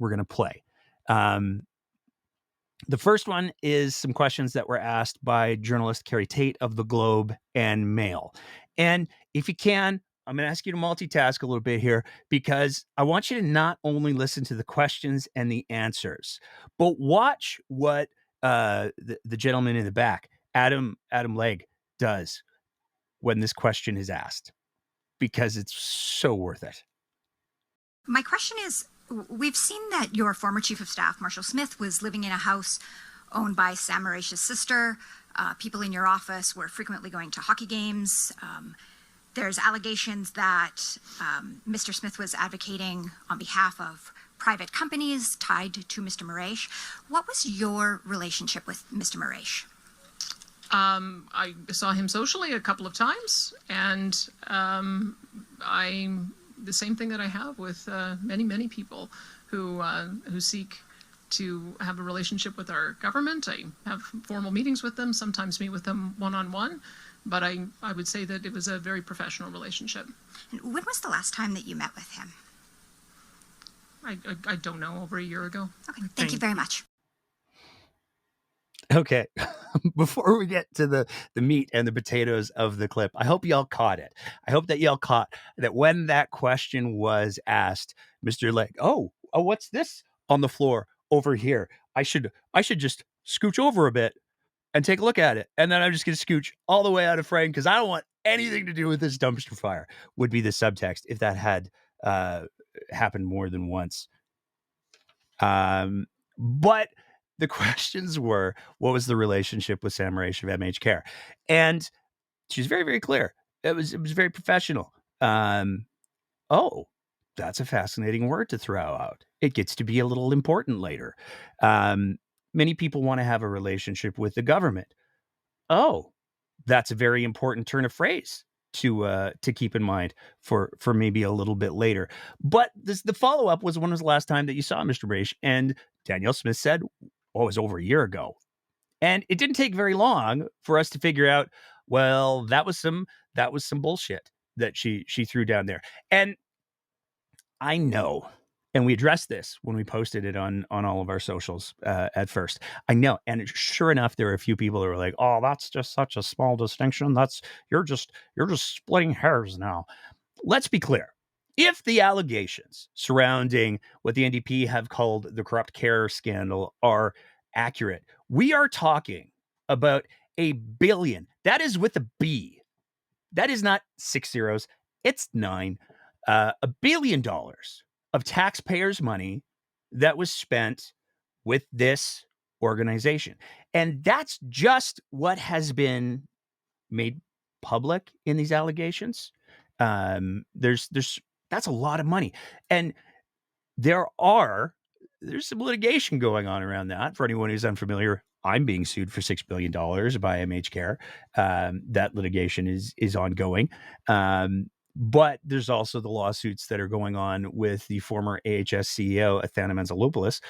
gonna play. The first one is some questions that were asked by journalist Carrie Tate of the Globe and Mail. And if you can, I'm going to ask you to multitask a little bit here because I want you to not only listen to the questions and the answers, but watch what the gentleman in the back, Adam Legg, does when this question is asked, because it's so worth it. My question is, we've seen that your former Chief of Staff, Marshall Smith, was living in a house owned by Sam Mraiche's sister. People in your office were frequently going to hockey games. There's allegations that Mr. Smith was advocating on behalf of private companies tied to Mr. Mraiche. What was your relationship with Mr. Mraiche? I saw him socially a couple of times, and the same thing that I have with many people who seek to have a relationship with our government. I have formal meetings with them, sometimes meet with them one-on-one, but I would say that it was a very professional relationship. And when was the last time that you met with him? I don't know, over a year ago. Okay, thank you very much. Okay, before we get to the meat and the potatoes of the clip, I hope y'all caught it. I hope that y'all caught that when that question was asked, Mr. Legg, oh, what's this on the floor over here? I should just scooch over a bit and take a look at it. And then I'm just going to scooch all the way out of frame because I don't want anything to do with this dumpster fire, would be the subtext if that had happened more than once. But the questions were, what was the relationship with Sam Mraiche of MH Care? And she's very, very clear. It was very professional. Oh, that's a fascinating word to throw out. It gets to be a little important later. Many people want to have a relationship with the government. Oh, that's a very important turn of phrase to keep in mind for maybe a little bit later. But the follow-up was, when was the last time that you saw Mr. Mraiche? And Danielle Smith said, it was over a year ago. And it didn't take very long for us to figure out, well, that was some bullshit that she threw down there. And I know, and we addressed this when we posted it on all of our socials at first. I know, and sure enough, there are a few people that were like, "Oh, that's just such a small distinction. You're just splitting hairs now." Let's be clear. If the allegations surrounding what the NDP have called the corrupt care scandal are accurate, we are talking about $1 billion. That is with a B. That is not 6 zeros. It's 9. $1 billion of taxpayers' money that was spent with this organization. And that's just what has been made public in these allegations. That's a lot of money. And there's some litigation going on around that. For anyone who's unfamiliar, I'm being sued for $6 billion by MHCare. That litigation is ongoing. But there's also the lawsuits that are going on with the former AHS CEO, Athana Mantzalopoulos,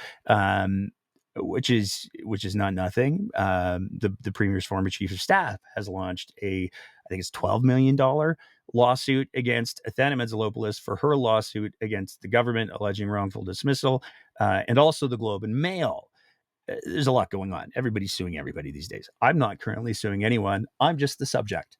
which is not nothing. The Premier's former chief of staff has launched I think it's $12 million lawsuit against Athana Mantzalopoulos for her lawsuit against the government alleging wrongful dismissal, and also the Globe and Mail. There's a lot going on. Everybody's suing everybody these days. I'm not currently suing anyone. I'm just the subject.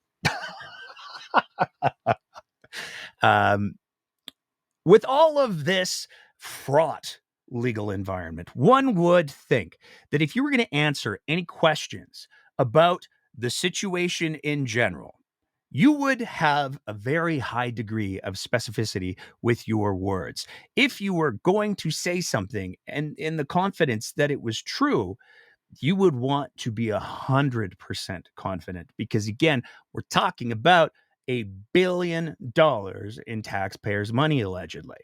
With all of this fraught legal environment, one would think that if you were going to answer any questions about the situation in general, you would have a very high degree of specificity with your words. If you were going to say something and in the confidence that it was true, you would want to be 100% confident, because again, we're talking about $1 billion in taxpayers' money, allegedly.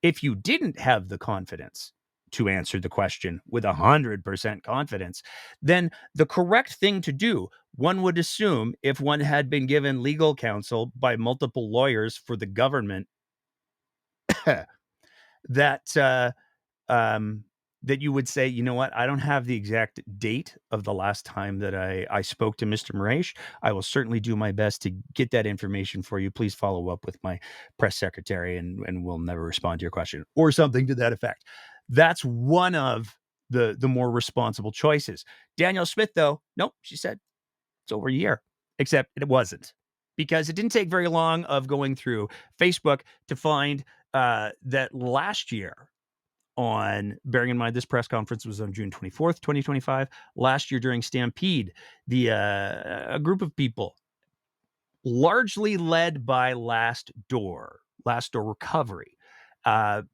If you didn't have the confidence to answer the question with 100% confidence, then the correct thing to do, one would assume, if one had been given legal counsel by multiple lawyers for the government, that you would say, you know what, I don't have the exact date of the last time that I spoke to Mr. Mraiche. I will certainly do my best to get that information for you. Please follow up with my press secretary and we'll never respond to your question, or something to that effect. That's one of the more responsible choices. Danielle Smith, though, nope, she said it's over a year, except it wasn't, because it didn't take very long of going through Facebook to find that last year, bearing in mind this press conference was on June 24th, 2025. Last year during Stampede, a group of people, largely led by Last Door Recovery,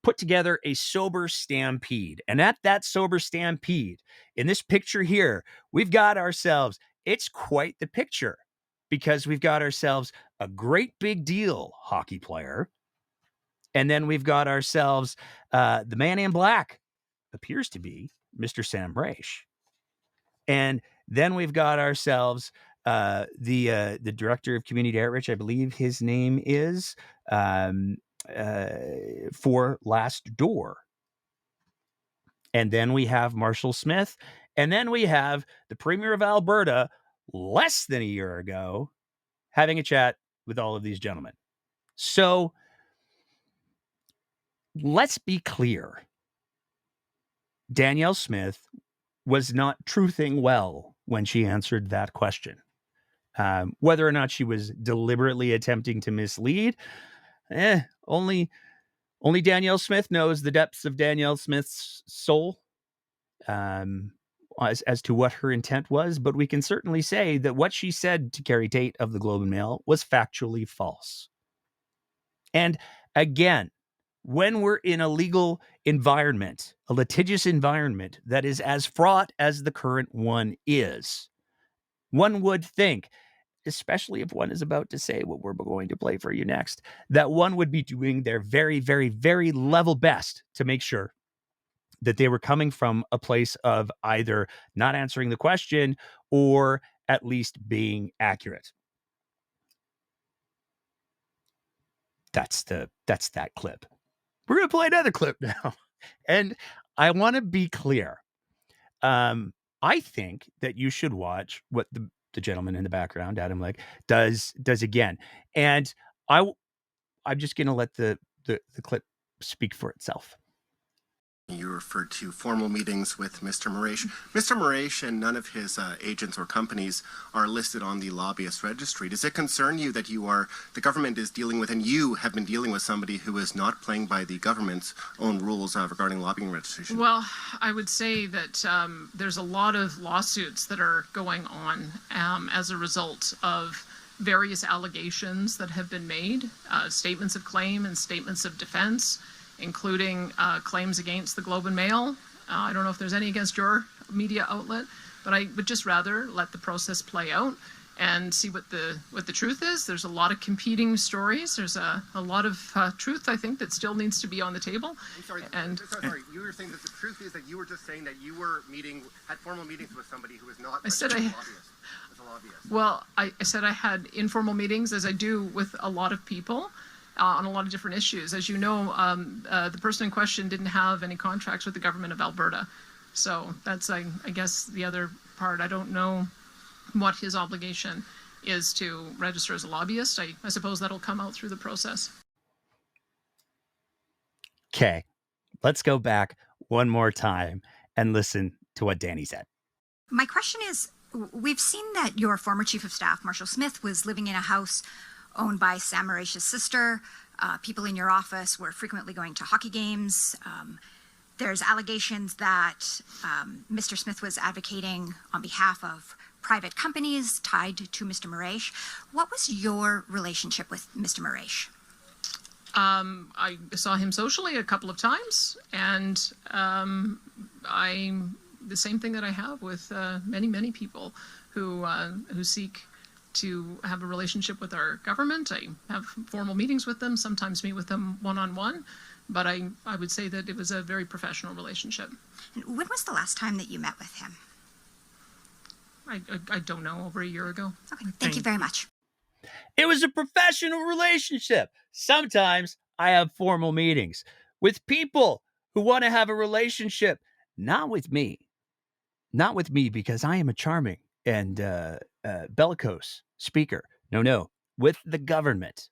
put together a sober stampede. And at that sober stampede, in this picture here, we've got ourselves, it's quite the picture, because we've got ourselves a great big deal hockey player. And then we've got ourselves the man in black, appears to be Mr. Sam Mraiche. And then we've got ourselves the director of community outreach, I believe his name is, for Last Door. And then we have Marshall Smith. And then we have the Premier of Alberta less than a year ago having a chat with all of these gentlemen. So let's be clear. Danielle Smith was not truthing well when she answered that question. Whether or not she was deliberately attempting to mislead, only Danielle Smith knows the depths of Danielle Smith's soul as to what her intent was. But we can certainly say that what she said to Carrie Tate of the Globe and Mail was factually false. And again, when we're in a legal environment, a litigious environment that is as fraught as the current one is, one would think, especially if one is about to say what we're going to play for you next, that one would be doing their very, very, very level best to make sure that they were coming from a place of either not answering the question or at least being accurate. That's that clip. We're going to play another clip now. And I want to be clear. I think that you should watch what the gentleman in the background, Adam Legg, does again. And I'm just going to let the clip speak for itself. You referred to formal meetings with Mr. Mraiche. Mr. Mraiche and none of his agents or companies are listed on the lobbyist registry. Does it concern you that the government is dealing with, and you have been dealing with somebody who is not playing by the government's own rules regarding lobbying registration? Well, I would say that there's a lot of lawsuits that are going on as a result of various allegations that have been made, statements of claim and statements of defense. including claims against the Globe and Mail. I don't know if there's any against your media outlet, but I would just rather let the process play out and see what the truth is. There's a lot of competing stories. There's a lot of truth, I think, that still needs to be on the table. I'm sorry, sorry. You were saying that the truth is that you were just saying that you were had formal meetings with somebody who is not a lobbyist. Well, I said I had informal meetings, as I do with a lot of people, on a lot of different issues. As you know, the person in question didn't have any contracts with the government of Alberta. So that's, I guess, the other part. I don't know what his obligation is to register as a lobbyist. I suppose that'll come out through the process. Okay, let's go back one more time and listen to what Danny said. My question is, we've seen that your former Chief of Staff, Marshall Smith, was living in a house owned by Sam Mraiche's sister. People in your office were frequently going to hockey games. There's allegations that Mr. Smith was advocating on behalf of private companies tied to Mr. Mraiche. What was your relationship with Mr. Mraiche? I saw him socially a couple of times, and the same thing that I have with many people who seek to have a relationship with our government. I have formal meetings with them, sometimes meet with them one-on-one, but I would say that it was a very professional relationship. And when was the last time that you met with him? I don't know, over a year ago. Okay, thank you very much. It was a professional relationship. Sometimes I have formal meetings with people who want to have a relationship, not with me. Not with me, because I am a charming and bellicose speaker. No, with the government.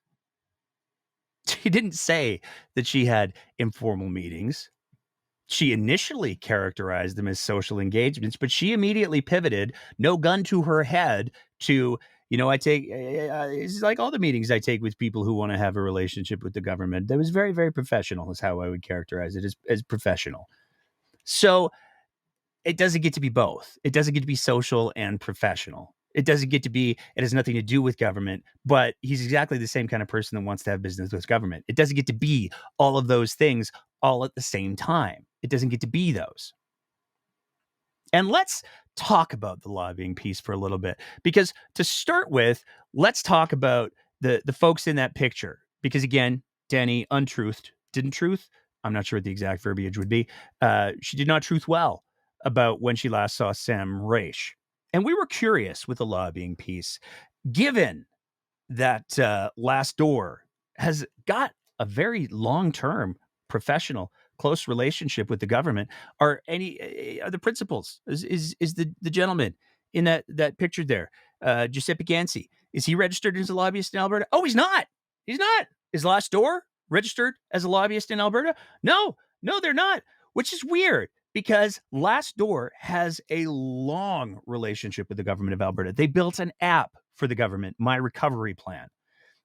She didn't say that she had informal meetings. She initially characterized them as social engagements, but she immediately pivoted, no gun to her head, to, I take, it's like all the meetings I take with people who want to have a relationship with the government. That was very, very professional, is how I would characterize it, as professional. So it doesn't get to be both. It doesn't get to be social and professional. It doesn't get to be, it has nothing to do with government, but he's exactly the same kind of person that wants to have business with government. It doesn't get to be all of those things all at the same time. It doesn't get to be those. And let's talk about the lobbying piece for a little bit, because to start with, let's talk about the folks in that picture. Because again, Danny didn't truth. I'm not sure what the exact verbiage would be. She did not truth well about when she last saw Sam Mraiche. And we were curious with the lobbying piece, given that Last Door has got a very long-term, professional, close relationship with the government. Are the principals? Is the gentleman in that picture there, Giuseppe Ganci, is he registered as a lobbyist in Alberta? Oh, he's not. He's not. Is Last Door registered as a lobbyist in Alberta? No, they're not, which is weird, because Last Door has a long relationship with the government of Alberta. They built an app for the government, My Recovery Plan,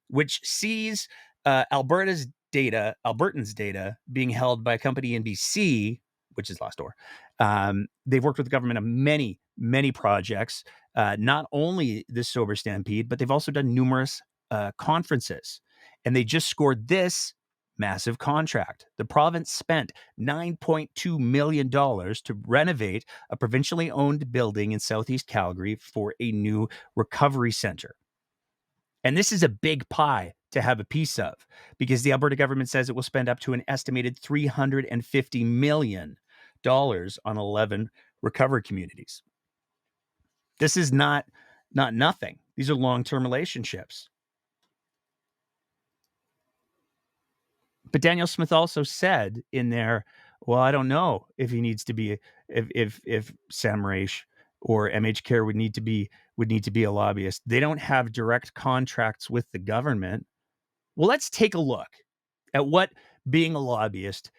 which sees Albertans' data being held by a company in BC, which is Last Door. They've worked with the government on many projects, not only the Sober Stampede, but they've also done numerous conferences. And they just scored this massive contract. The province spent $9.2 million to renovate a provincially owned building in Southeast Calgary for a new recovery center. And this is a big pie to have a piece of, because the Alberta government says it will spend up to an estimated $350 million on 11 recovery communities. This is not nothing. These are long-term relationships. But Danielle Smith also said in there, well, I don't know if he needs to be, if Sam Mraiche or MHCare would need to be a lobbyist. They don't have direct contracts with the government. Well, let's take a look at what being a lobbyist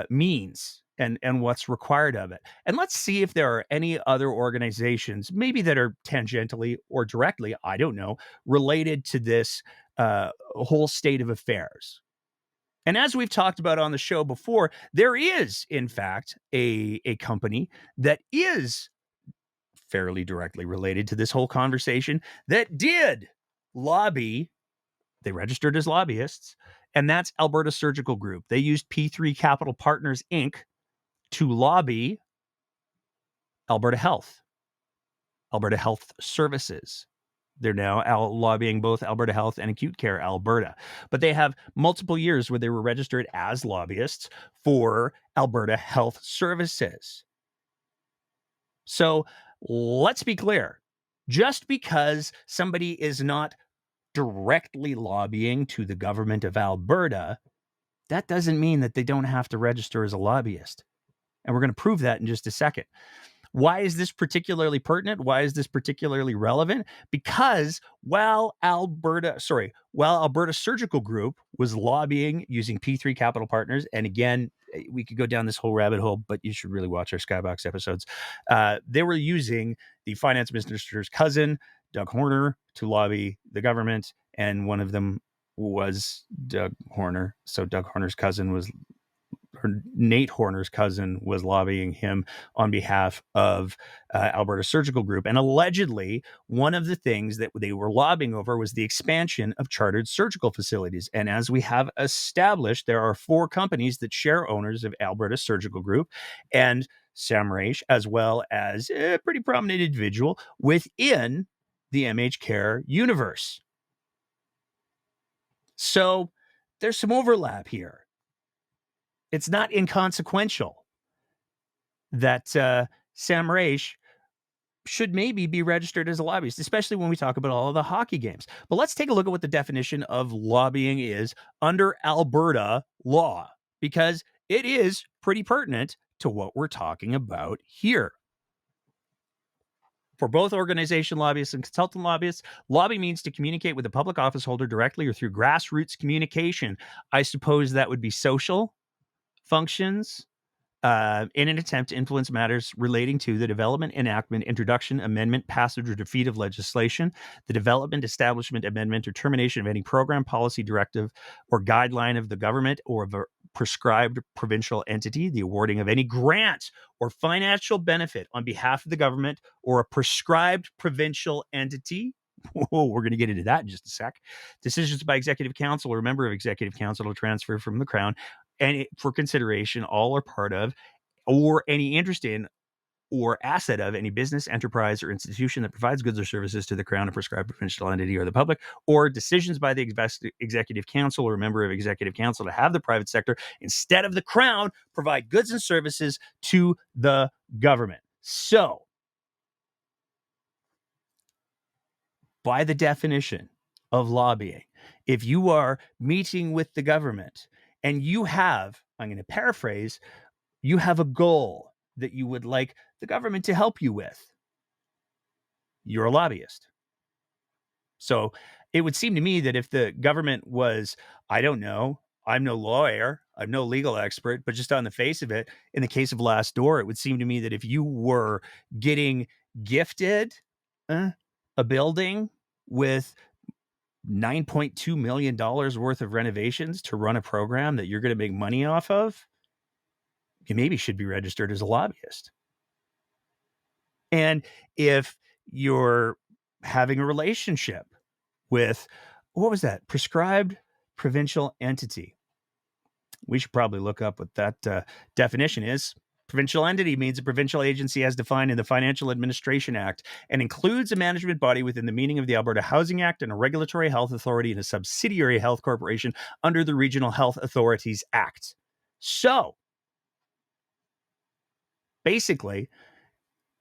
means and what's required of it. And let's see if there are any other organizations, maybe that are tangentially or directly, I don't know, related to this whole state of affairs. And as we've talked about on the show before, there is, in fact, a company that is fairly directly related to this whole conversation that did lobby. They registered as lobbyists and that's Alberta Surgical Group. They used P3 Capital Partners, Inc. to lobby Alberta Health Services. They're now lobbying both Alberta Health and Acute Care Alberta. But they have multiple years where they were registered as lobbyists for Alberta Health Services. So let's be clear. Just because somebody is not directly lobbying to the government of Alberta, that doesn't mean that they don't have to register as a lobbyist. And we're going to prove that in just a second. Why is this particularly pertinent? Why is this particularly relevant? Because while Alberta Surgical Group was lobbying using P3 Capital Partners, and again, we could go down this whole rabbit hole, but you should really watch our Skybox episodes. They were using the finance minister's cousin, Doug Horner, to lobby the government, and one of them was Doug Horner. So Doug Horner's cousin was Nate Horner's cousin was lobbying him on behalf of Alberta Surgical Group. And allegedly, one of the things that they were lobbying over was the expansion of chartered surgical facilities. And as we have established, there are 4 companies that share owners of Alberta Surgical Group, and Sam Mraiche, as well as a pretty prominent individual within the MH Care universe. So there's some overlap here. It's not inconsequential that Sam Mraiche should maybe be registered as a lobbyist, especially when we talk about all of the hockey games. But let's take a look at what the definition of lobbying is under Alberta law, because it is pretty pertinent to what we're talking about here. For both organization lobbyists and consultant lobbyists, lobby means to communicate with a public office holder directly or through grassroots communication. I suppose that would be social functions in an attempt to influence matters relating to the development, enactment, introduction, amendment, passage, or defeat of legislation, the development, establishment, amendment, or termination of any program, policy, directive, or guideline of the government or of a prescribed provincial entity, the awarding of any grant or financial benefit on behalf of the government or a prescribed provincial entity. Whoa, we're going to get into that in just a sec. Decisions by executive council or a member of executive council to transfer from the crown and for consideration, all or part of, or any interest in, or asset of any business, enterprise, or institution that provides goods or services to the Crown, a prescribed provincial entity, or the public, or decisions by the executive council or a member of executive council to have the private sector, instead of the Crown, provide goods and services to the government. So, by the definition of lobbying, if you are meeting with the government and you have, I'm going to paraphrase, you have a goal that you would like the government to help you with, you're a lobbyist. So it would seem to me that if the government was, I don't know, I'm no lawyer, I'm no legal expert, but just on the face of it, in the case of Last Door, it would seem to me that if you were getting gifted a building with $9.2 million worth of renovations to run a program that you're going to make money off of, you maybe should be registered as a lobbyist. And if you're having a relationship with, what was that? Prescribed provincial entity. We should probably look up what that definition is. Provincial entity means a provincial agency as defined in the Financial Administration Act and includes a management body within the meaning of the Alberta Housing Act and a regulatory health authority and a subsidiary health corporation under the Regional Health Authorities Act. So, basically,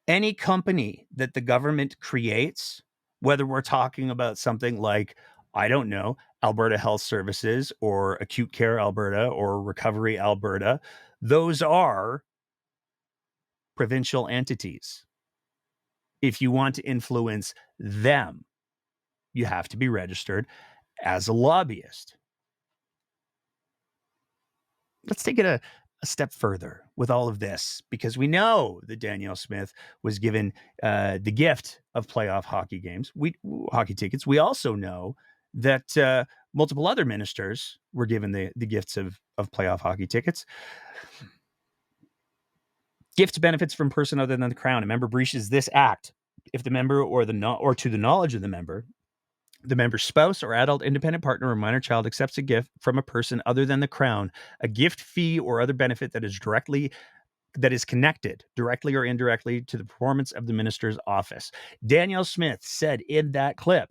any company that the government creates, whether we're talking about something like, I don't know, Alberta Health Services or Acute Care Alberta or Recovery Alberta, those are provincial entities. If you want to influence them, you have to be registered as a lobbyist. Let's take it a step further with all of this, because we know that Danielle Smith was given the gift of playoff hockey games, hockey tickets. We also know that multiple other ministers were given the gifts of playoff hockey tickets. Gift benefits from person other than the Crown. A member breaches this act if the member or to the knowledge of the member the member's spouse or adult independent partner or minor child accepts a gift from a person other than the Crown, a gift, fee, or other benefit that is connected directly or indirectly to the performance of the minister's office. Danielle Smith said in that clip,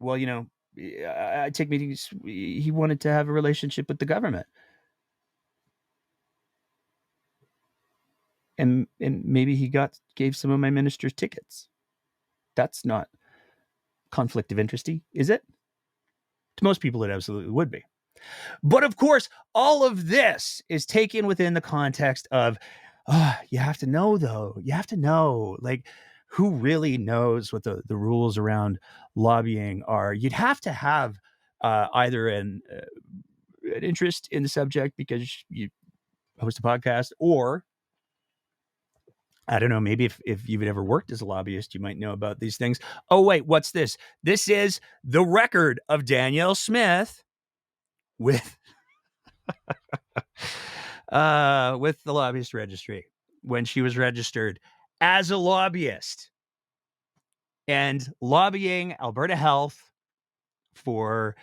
well, I take meetings. He wanted to have a relationship with the government. And maybe he gave some of my ministers tickets. That's not conflict of interest, is it? To most people, it absolutely would be. But of course, all of this is taken within the context of, you have to know, though. You have to know, like, who really knows what the rules around lobbying are. You'd have to have either an interest in the subject because you host a podcast, or I don't know, maybe if you've ever worked as a lobbyist, you might know about these things. Oh, wait, what's this? This is the record of Danielle Smith with with the lobbyist registry when she was registered as a lobbyist and lobbying Alberta Health for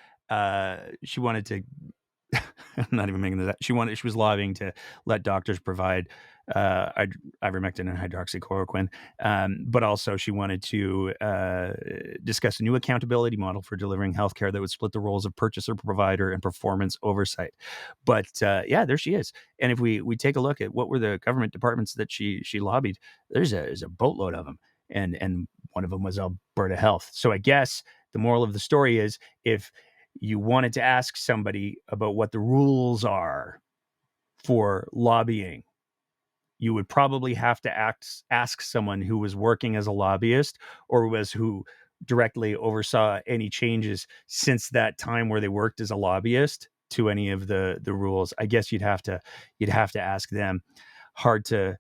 she wanted to I'm not even making this up. She was lobbying to let doctors provide ivermectin and hydroxychloroquine, but also she wanted to discuss a new accountability model for delivering healthcare that would split the roles of purchaser, provider, and performance oversight. But there she is. And if we take a look at what were the government departments that she lobbied, there's a boatload of them, and one of them was Alberta Health. So I guess the moral of the story is, if you wanted to ask somebody about what the rules are for lobbying, you would probably have to ask someone who was working as a lobbyist or who directly oversaw any changes since that time where they worked as a lobbyist to any of the rules. I guess you'd have to ask them. Hard to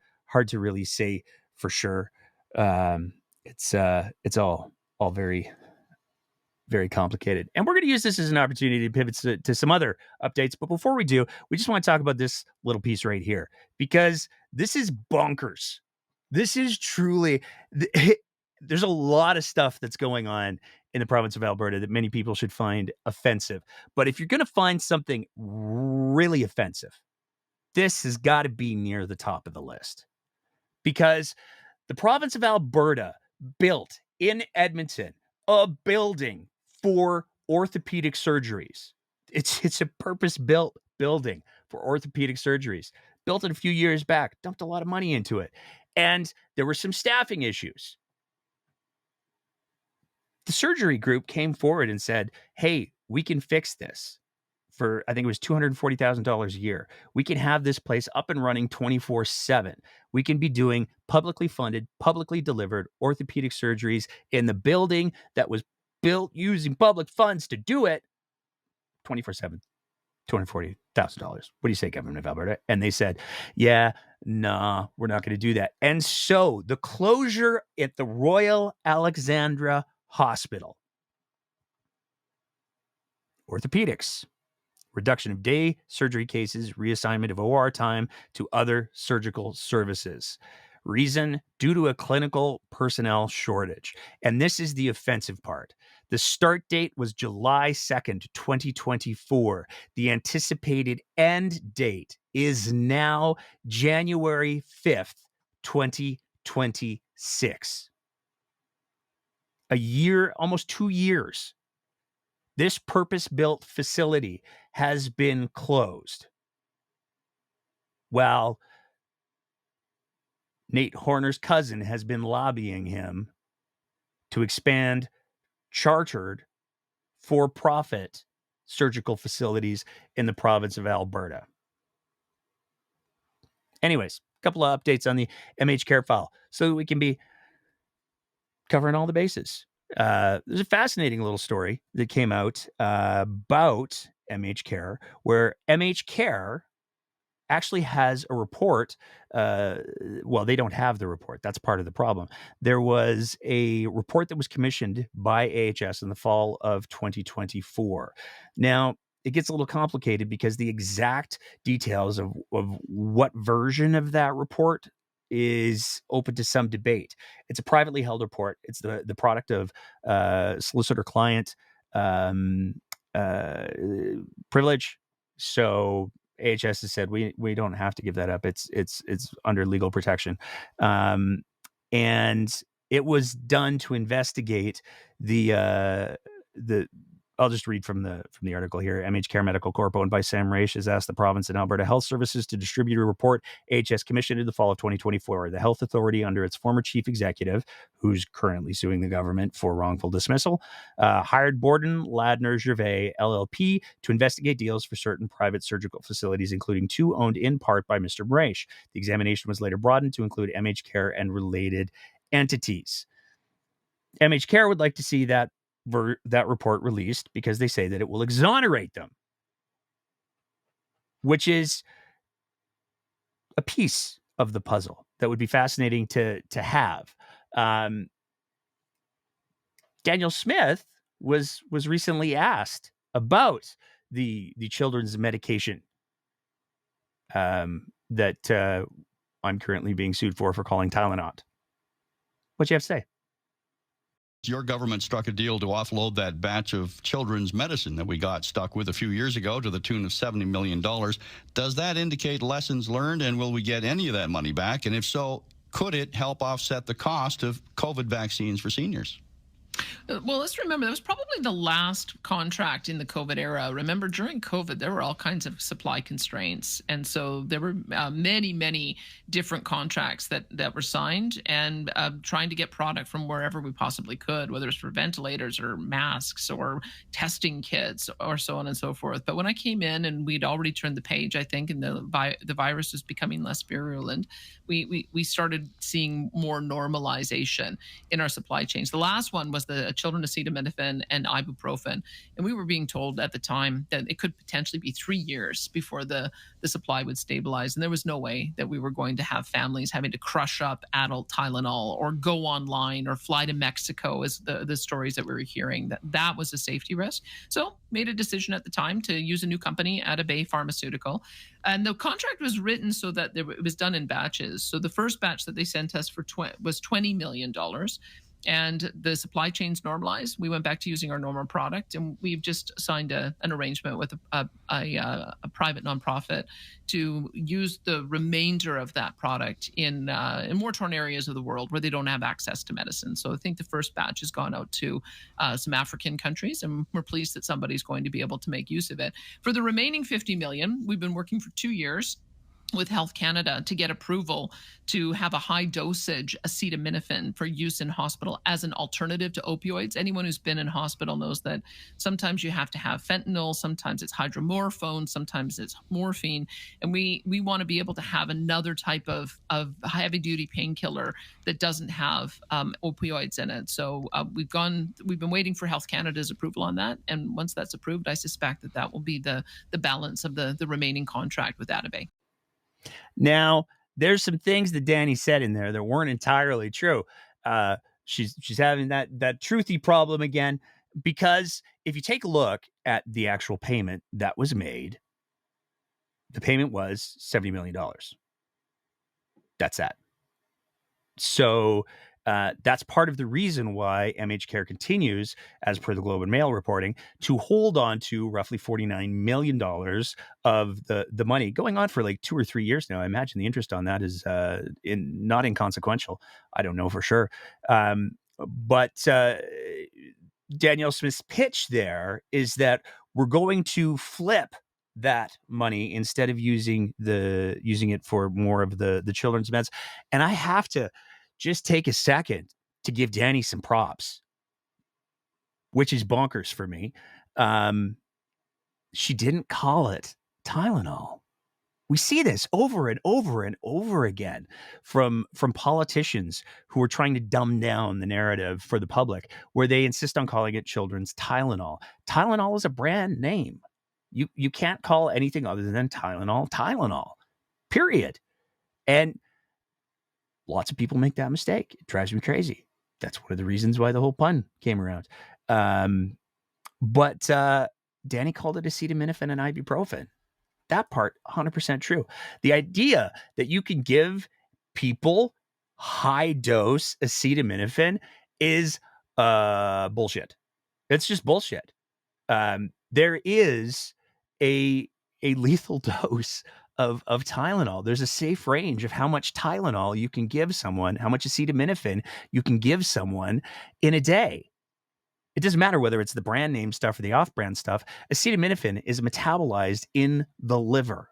really say for sure. It's all very, very complicated. And we're going to use this as an opportunity to pivot to some other updates. But before we do, we just want to talk about this little piece right here, because this is bonkers. This is truly, there's a lot of stuff that's going on in the province of Alberta that many people should find offensive. But if you're going to find something really offensive, this has got to be near the top of the list, because the province of Alberta built in Edmonton a building for orthopedic surgeries. It's a purpose-built building for orthopedic surgeries. Built it a few years back, dumped a lot of money into it. And there were some staffing issues. The surgery group came forward and said, hey, we can fix this for, I think it was $240,000 a year. We can have this place up and running 24/7. We can be doing publicly funded, publicly delivered orthopedic surgeries in the building that was built using public funds to do it 24/7. $240,000. What do you say, government of Alberta? And they said, yeah, nah, we're not going to do that. And so the closure at the Royal Alexandra Hospital, orthopedics, reduction of day surgery cases, reassignment of OR time to other surgical services. Reason, due to a clinical personnel shortage. And this is the offensive part. The start date was July 2nd, 2024. The anticipated end date is now January 5th, 2026. A year, almost 2 years. This purpose-built facility has been closed. Well, Nate Horner's cousin has been lobbying him to expand chartered for-profit surgical facilities in the province of Alberta. Anyways, a couple of updates on the MH Care file so that we can be covering all the bases. There's a fascinating little story that came out about MH Care, where MH Care actually has a report. Well, they don't have the report. That's part of the problem. There was a report that was commissioned by AISH in the fall of 2024. Now, it gets a little complicated because the exact details of what version of that report is open to some debate. It's a privately held report. It's the product of solicitor-client privilege. So AHS has said we don't have to give that up. It's under legal protection, and it was done to investigate the. I'll just read from the article here. MH Care Medical Corp, owned by Sam Mraiche, has asked the province and Alberta Health Services to distribute a report AHS commissioned in the fall of 2024. The health authority, under its former chief executive, who's currently suing the government for wrongful dismissal, hired Borden Ladner Gervais LLP to investigate deals for certain private surgical facilities, including 2 owned in part by Mr. Mraiche. The examination was later broadened to include MH Care and related entities. MH Care would like to see that report released because they say that it will exonerate them, which is a piece of the puzzle that would be fascinating to have. Danielle Smith was recently asked about the children's medication that I'm currently being sued for calling Tylenot. What'd you have to say? Your government struck a deal to offload that batch of children's medicine that we got stuck with a few years ago to the tune of $70 million. Does that indicate lessons learned, and will we get any of that money back? And if so, could it help offset the cost of COVID vaccines for seniors? Well, let's remember that was probably the last contract in the COVID era. Remember, during COVID, there were all kinds of supply constraints. And so there were many, many different contracts that were signed, and trying to get product from wherever we possibly could, whether it's for ventilators or masks or testing kits or so on and so forth. But when I came in and we'd already turned the page, I think, and the virus was becoming less virulent, we started seeing more normalization in our supply chains. The last one was the children acetaminophen and ibuprofen. And we were being told at the time that it could potentially be 3 years before the supply would stabilize. And there was no way that we were going to have families having to crush up adult Tylenol or go online or fly to Mexico, as the stories that we were hearing. That was a safety risk. So made a decision at the time to use a new company, Atabay Pharmaceutical. And the contract was written so that it was done in batches. So the first batch that they sent us was $20 million. And the supply chains normalized. We went back to using our normal product, and we've just signed an arrangement with a private nonprofit to use the remainder of that product in war-torn areas of the world where they don't have access to medicine. So I think the first batch has gone out to some African countries, and we're pleased that somebody's going to be able to make use of it. For the remaining 50 million, we've been working for 2 years with Health Canada to get approval to have a high dosage acetaminophen for use in hospital as an alternative to opioids. Anyone who's been in hospital knows that sometimes you have to have fentanyl, sometimes it's hydromorphone, sometimes it's morphine. And we want to be able to have another type of heavy duty painkiller that doesn't have opioids in it. So we've been waiting for Health Canada's approval on that. And once that's approved, I suspect that will be the balance of the remaining contract with Atabay. Now, there's some things that Danny said in there that weren't entirely true. She's having that truthy problem again, because if you take a look at the actual payment that was made, the payment was $70 million. That's that. So that's part of the reason why MH Care continues, as per the Globe and Mail reporting, to hold on to roughly $49 million of the money, going on for like 2 or 3 years now. I imagine the interest on that is not inconsequential. I don't know for sure. But Danielle Smith's pitch there is that we're going to flip that money instead of using it for more of the children's meds. And I have to just take a second to give Danny some props, which is bonkers for me. She didn't call it Tylenol. We see this over and over and over again from politicians who are trying to dumb down the narrative for the public, where they insist on calling it children's Tylenol. Tylenol is a brand name. You can't call anything other than Tylenol, period. And lots of people make that mistake. It drives me crazy. That's one of the reasons why the whole pun came around. But Danny called it acetaminophen and ibuprofen. That part, 100% true. The idea that you can give people high dose acetaminophen is bullshit. It's just bullshit. There is a lethal dose of Tylenol. There's a safe range of how much Tylenol you can give someone, how much acetaminophen you can give someone in a day. It doesn't matter whether it's the brand name stuff or the off-brand stuff. Acetaminophen is metabolized in the liver.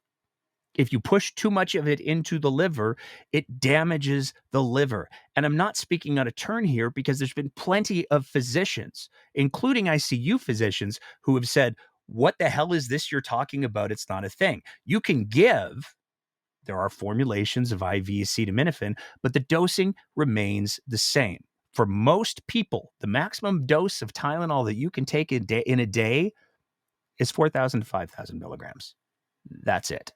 If you push too much of it into the liver, it damages the liver. And I'm not speaking out of turn here because there's been plenty of physicians, including ICU physicians, who have said, what the hell is this you're talking about? It's not a thing. You can give, there are formulations of IV acetaminophen, but the dosing remains the same. For most people, the maximum dose of Tylenol that you can take in a day is 4,000 to 5,000 milligrams. That's it.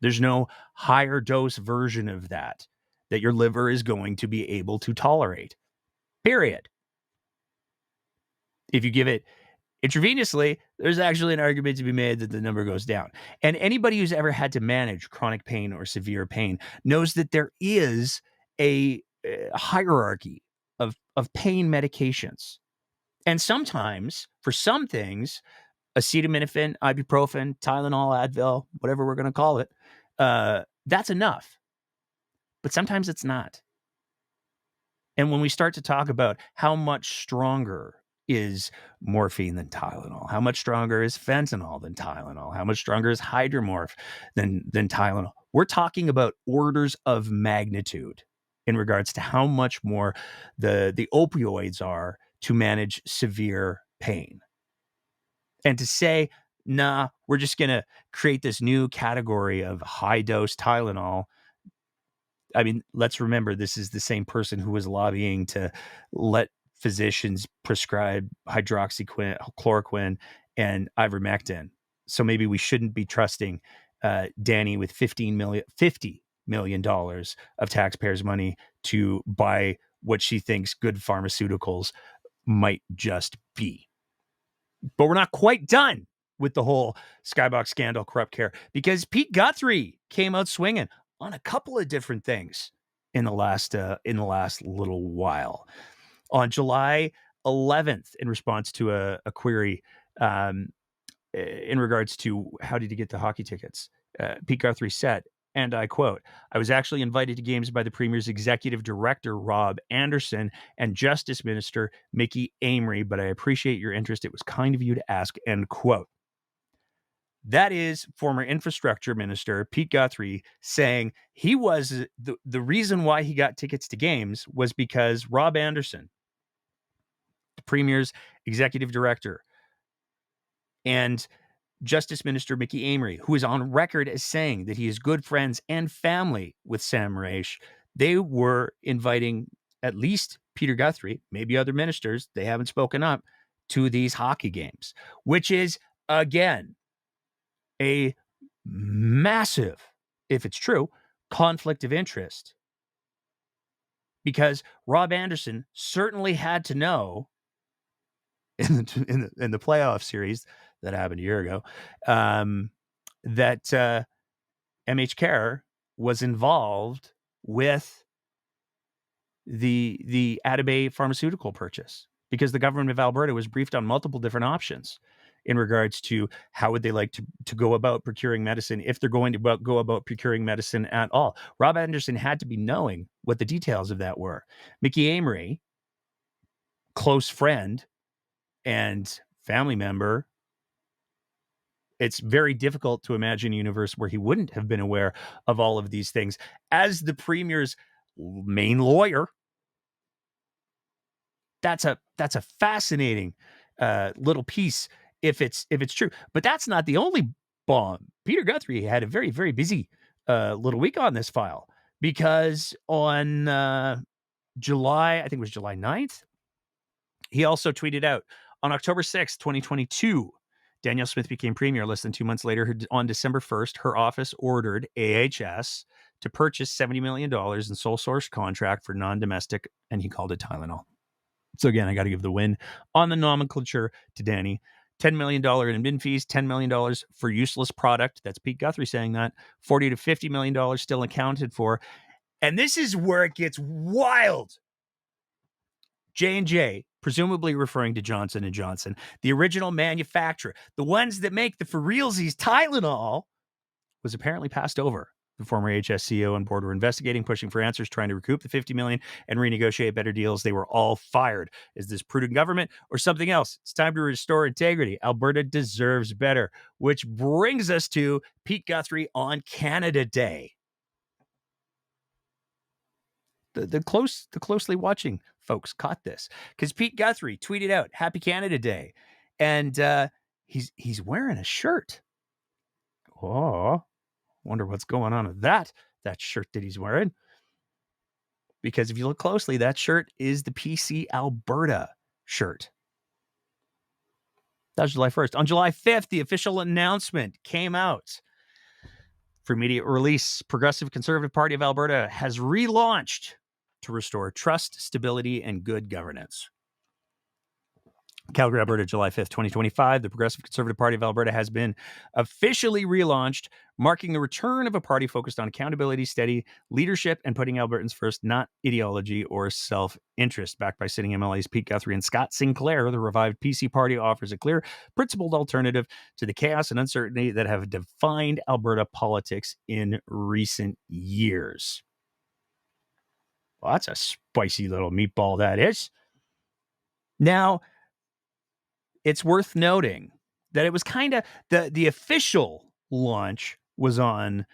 There's no higher dose version of that your liver is going to be able to tolerate. Period. If you give it intravenously, there's actually an argument to be made that the number goes down. And anybody who's ever had to manage chronic pain or severe pain knows that there is a hierarchy of pain medications. And sometimes, for some things, acetaminophen, ibuprofen, Tylenol, Advil, whatever we're going to call it, that's enough. But sometimes it's not. And when we start to talk about how much stronger is morphine than Tylenol, how much stronger is fentanyl than Tylenol, how much stronger is hydromorph than Tylenol, we're talking about orders of magnitude in regards to how much more the opioids are to manage severe pain. And to say, nah, we're just going to create this new category of high-dose Tylenol. I mean, let's remember, this is the same person who was lobbying to let physicians prescribe hydroxychloroquine and ivermectin. So maybe we shouldn't be trusting Danny with $50 million of taxpayers' money to buy what she thinks good pharmaceuticals might just be. But we're not quite done with the whole skybox scandal, corrupt care, because Pete Guthrie came out swinging on a couple of different things in the last little while. On July 11th, in response to a query in regards to how did he get the hockey tickets, Pete Guthrie said, and I quote, "I was actually invited to games by the Premier's executive director, Rob Anderson, and Justice Minister Mickey Amery, but I appreciate your interest. It was kind of you to ask," end quote. That is former infrastructure minister Pete Guthrie saying he was the reason why he got tickets to games was because Rob Anderson, the Premier's executive director, and Justice Minister Mickey Amery, who is on record as saying that he is good friends and family with Sam Mraiche, they were inviting at least Peter Guthrie, maybe other ministers, they haven't spoken up, to these hockey games, which is, again, a massive, if it's true, conflict of interest. Because Rob Anderson certainly had to know in the playoff series that happened a year ago, that MH Care was involved with the Atabay pharmaceutical purchase, because the government of Alberta was briefed on multiple different options in regards to how would they like to go about procuring medicine, if they're going to go about procuring medicine at all. Rob Anderson had to be knowing what the details of that were. Mickey Amery, close friend and family member, it's very difficult to imagine a universe where he wouldn't have been aware of all of these things. As the Premier's main lawyer, that's a fascinating little piece if it's true. But that's not the only bomb. Peter Guthrie had a very, very busy little week on this file, because on July 9th, he also tweeted out, on October 6th, 2022, Danielle Smith became Premier. Less than 2 months later, on December 1st, her office ordered AISH to purchase $70 million in sole source contract for non-domestic, and he called it Tylenol. So again, I got to give the win on the nomenclature to Danny. $10 million in admin fees, $10 million for useless product. That's Pete Guthrie saying that. $40 to $50 million still accounted for. And this is where it gets wild. J&J, presumably referring to Johnson & Johnson, the original manufacturer, the ones that make the for realsies Tylenol, was apparently passed over. The former AISH CEO and board were investigating, pushing for answers, trying to recoup the $50 million and renegotiate better deals. They were all fired. Is this prudent government or something else? It's time to restore integrity. Alberta deserves better. Which brings us to Pete Guthrie on Canada Day. The closely watching folks caught this because Pete Guthrie tweeted out Happy Canada Day, and he's wearing a shirt. Oh, wonder what's going on with that shirt that he's wearing. Because if you look closely, that shirt is the PC Alberta shirt. That was July 1st. On July 5th, the official announcement came out. For immediate release, Progressive Conservative Party of Alberta has relaunched to restore trust, stability, and good governance. Calgary, Alberta, July 5th, 2025. The Progressive Conservative Party of Alberta has been officially relaunched, marking the return of a party focused on accountability, steady leadership, and putting Albertans first, not ideology or self-interest. Backed by sitting MLAs Pete Guthrie and Scott Sinclair, the revived PC party offers a clear, principled alternative to the chaos and uncertainty that have defined Alberta politics in recent years. Well, that's a spicy little meatball, that is. Now, it's worth noting that it was kind of the official launch was on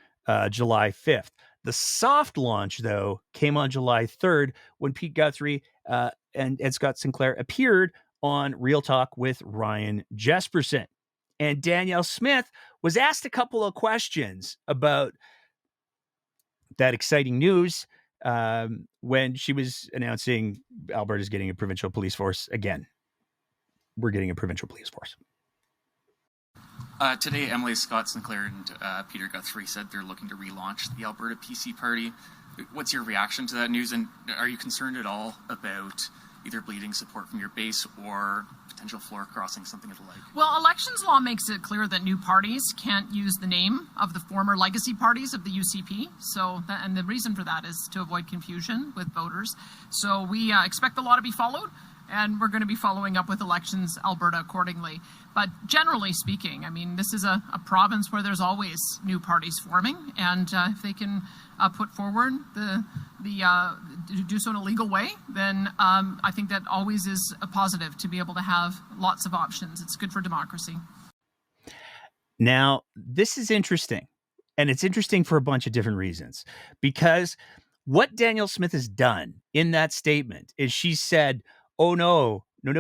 July 5th. The soft launch, though, came on July 3rd when Pete Guthrie and Scott Sinclair appeared on Real Talk with Ryan Jesperson. And Danielle Smith was asked a couple of questions about that exciting news when she was announcing Alberta's getting a provincial police force again. We're getting a provincial police force. Today, Emily Scott Sinclair and Peter Guthrie said they're looking to relaunch the Alberta PC Party. What's your reaction to that news, and are you concerned at all about either bleeding support from your base or potential floor crossing, something of the like? Well, elections law makes it clear that new parties can't use the name of the former legacy parties of the UCP. And the reason for that is to avoid confusion with voters. So we expect the law to be followed, and we're going to be following up with Elections Alberta accordingly. But generally speaking, I mean, this is a province where there's always new parties forming, and if they can put forward to do so in a legal way, then I think that always is a positive to be able to have lots of options. It's good for democracy. Now, this is interesting, and it's interesting for a bunch of different reasons, because what Danielle Smith has done in that statement is she said, oh, no. They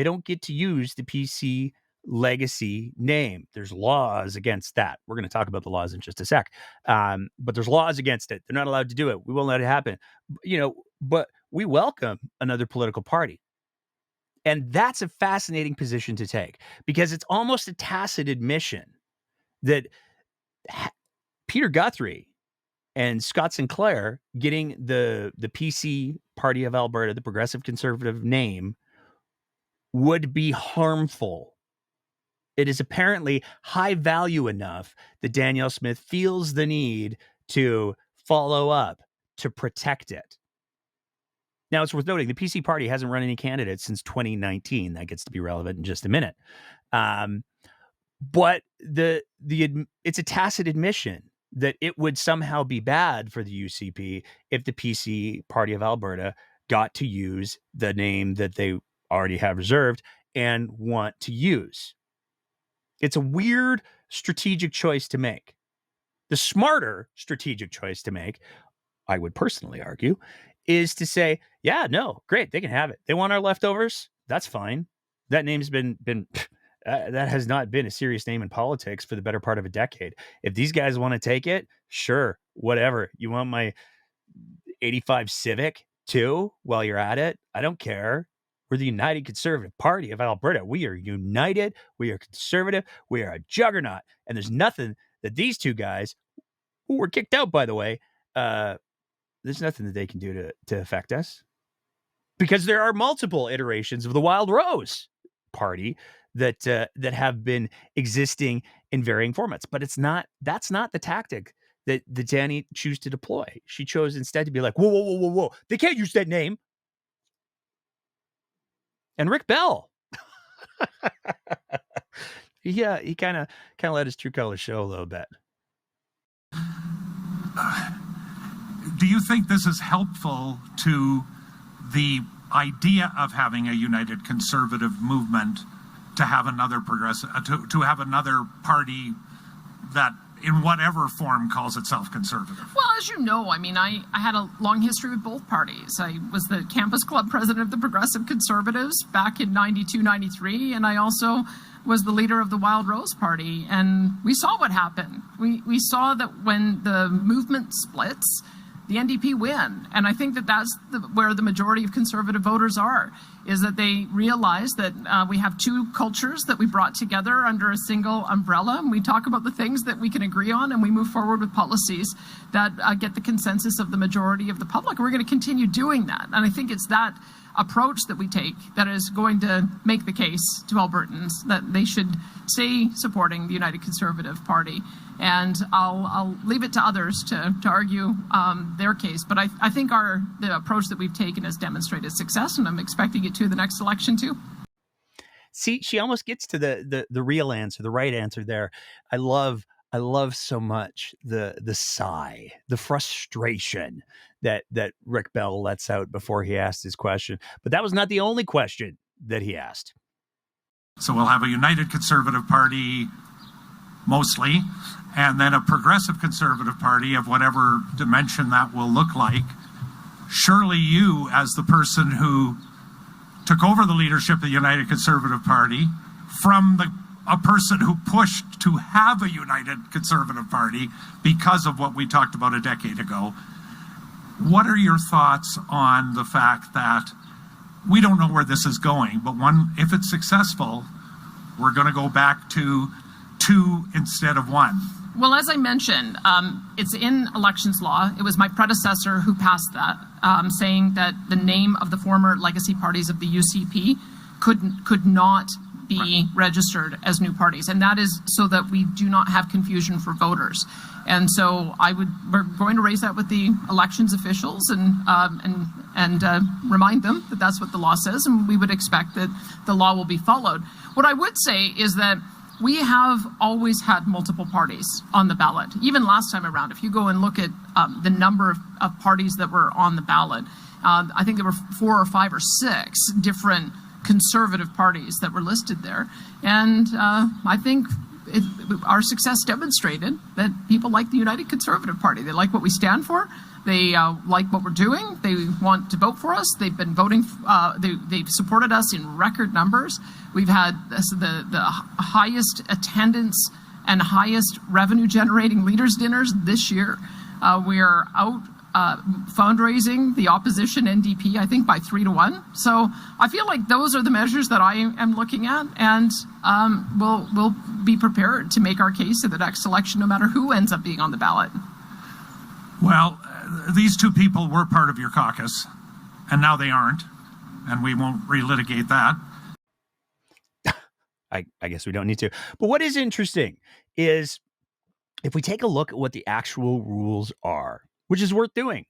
don't get to use the PC legacy name. There's laws against that. We're going to talk about the laws in just a sec. But there's laws against it. They're not allowed to do it. We won't let it happen. But we welcome another political party. And that's a fascinating position to take because it's almost a tacit admission that Peter Guthrie and Scott Sinclair getting the PC Party of Alberta, the Progressive Conservative name, would be harmful. It is apparently high value enough that Danielle Smith feels the need to follow up, to protect it. Now, it's worth noting the PC Party hasn't run any candidates since 2019. That gets to be relevant in just a minute. But it's a tacit admission that it would somehow be bad for the UCP if the PC Party of Alberta got to use the name that they already have reserved and want to use. It's a weird strategic choice to make. The smarter strategic choice to make, I would personally argue, is to say, yeah, no, great, they can have it. They want our leftovers. That's fine. That name's been that has not been a serious name in politics for the better part of a decade. If these guys want to take it, sure, whatever. You want my 85 Civic too while you're at it? I don't care. We're the United Conservative Party of Alberta. We are united. We are conservative. We are a juggernaut. And there's nothing that these two guys, who were kicked out, by the way, there's nothing that they can do to affect us. Because there are multiple iterations of the Wild Rose Party that have been existing in varying formats. But that's not the tactic that Danny chose to deploy. She chose instead to be like, whoa. They can't use that name. And Rick Bell, he kind of let his true colors show a little bit. Do you think this is helpful to the idea of having a united conservative movement, to have another progressive, to have another party that in whatever form calls itself conservative? Well, as you know, I mean, I had a long history with both parties. I was the campus club president of the Progressive Conservatives back in 92, 93, and I also was the leader of the Wild Rose Party. And we saw what happened. We saw that when the movement splits, the NDP win. And I think that that's where the majority of conservative voters are, is that they realize that we have two cultures that we brought together under a single umbrella. And we talk about the things that we can agree on, and we move forward with policies that get the consensus of the majority of the public. We're going to continue doing that. And I think it's that approach that we take that is going to make the case to Albertans that they should stay supporting the United Conservative Party. And I'll leave it to others to argue their case. But I think the approach that we've taken has demonstrated success, and I'm expecting it to the next election too. See, she almost gets to the real answer, the right answer there. I love so much the sigh, the frustration that Rick Bell lets out before he asked his question. But that was not the only question that he asked. So we'll have a united Conservative Party, mostly, and then a progressive Conservative Party of whatever dimension that will look like. Surely you, as the person who took over the leadership of the United Conservative Party from a person who pushed to have a united Conservative Party because of what we talked about a decade ago, what are your thoughts on the fact that we don't know where this is going, but if it's successful, we're going to go back to 2 instead of 1? Well, as I mentioned, it's in elections law. It was my predecessor who passed that, saying that the name of the former legacy parties of the UCP could not be registered as new parties, and that is so that we do not have confusion for voters. And so we're going to raise that with the elections officials and remind them that that's what the law says, and we would expect that the law will be followed. What I would say is that we have always had multiple parties on the ballot. Even last time around, if you go and look at the number of parties that were on the ballot, I think there were 4 or 5 or 6 different conservative parties that were listed there. And I think our success demonstrated that people like the United Conservative Party. They like what we stand for. They like what we're doing. They want to vote for us. They've been voting. They've supported us in record numbers. We've had the highest attendance and highest revenue-generating leaders' dinners this year. We are out fundraising the opposition NDP, I think, by 3 to 1. So I feel like those are the measures that I am looking at, and we'll be prepared to make our case in the next election, no matter who ends up being on the ballot. Well, these 2 people were part of your caucus, and now they aren't, and we won't relitigate that. I guess we don't need to. But what is interesting is if we take a look at what the actual rules are, which is worth doing,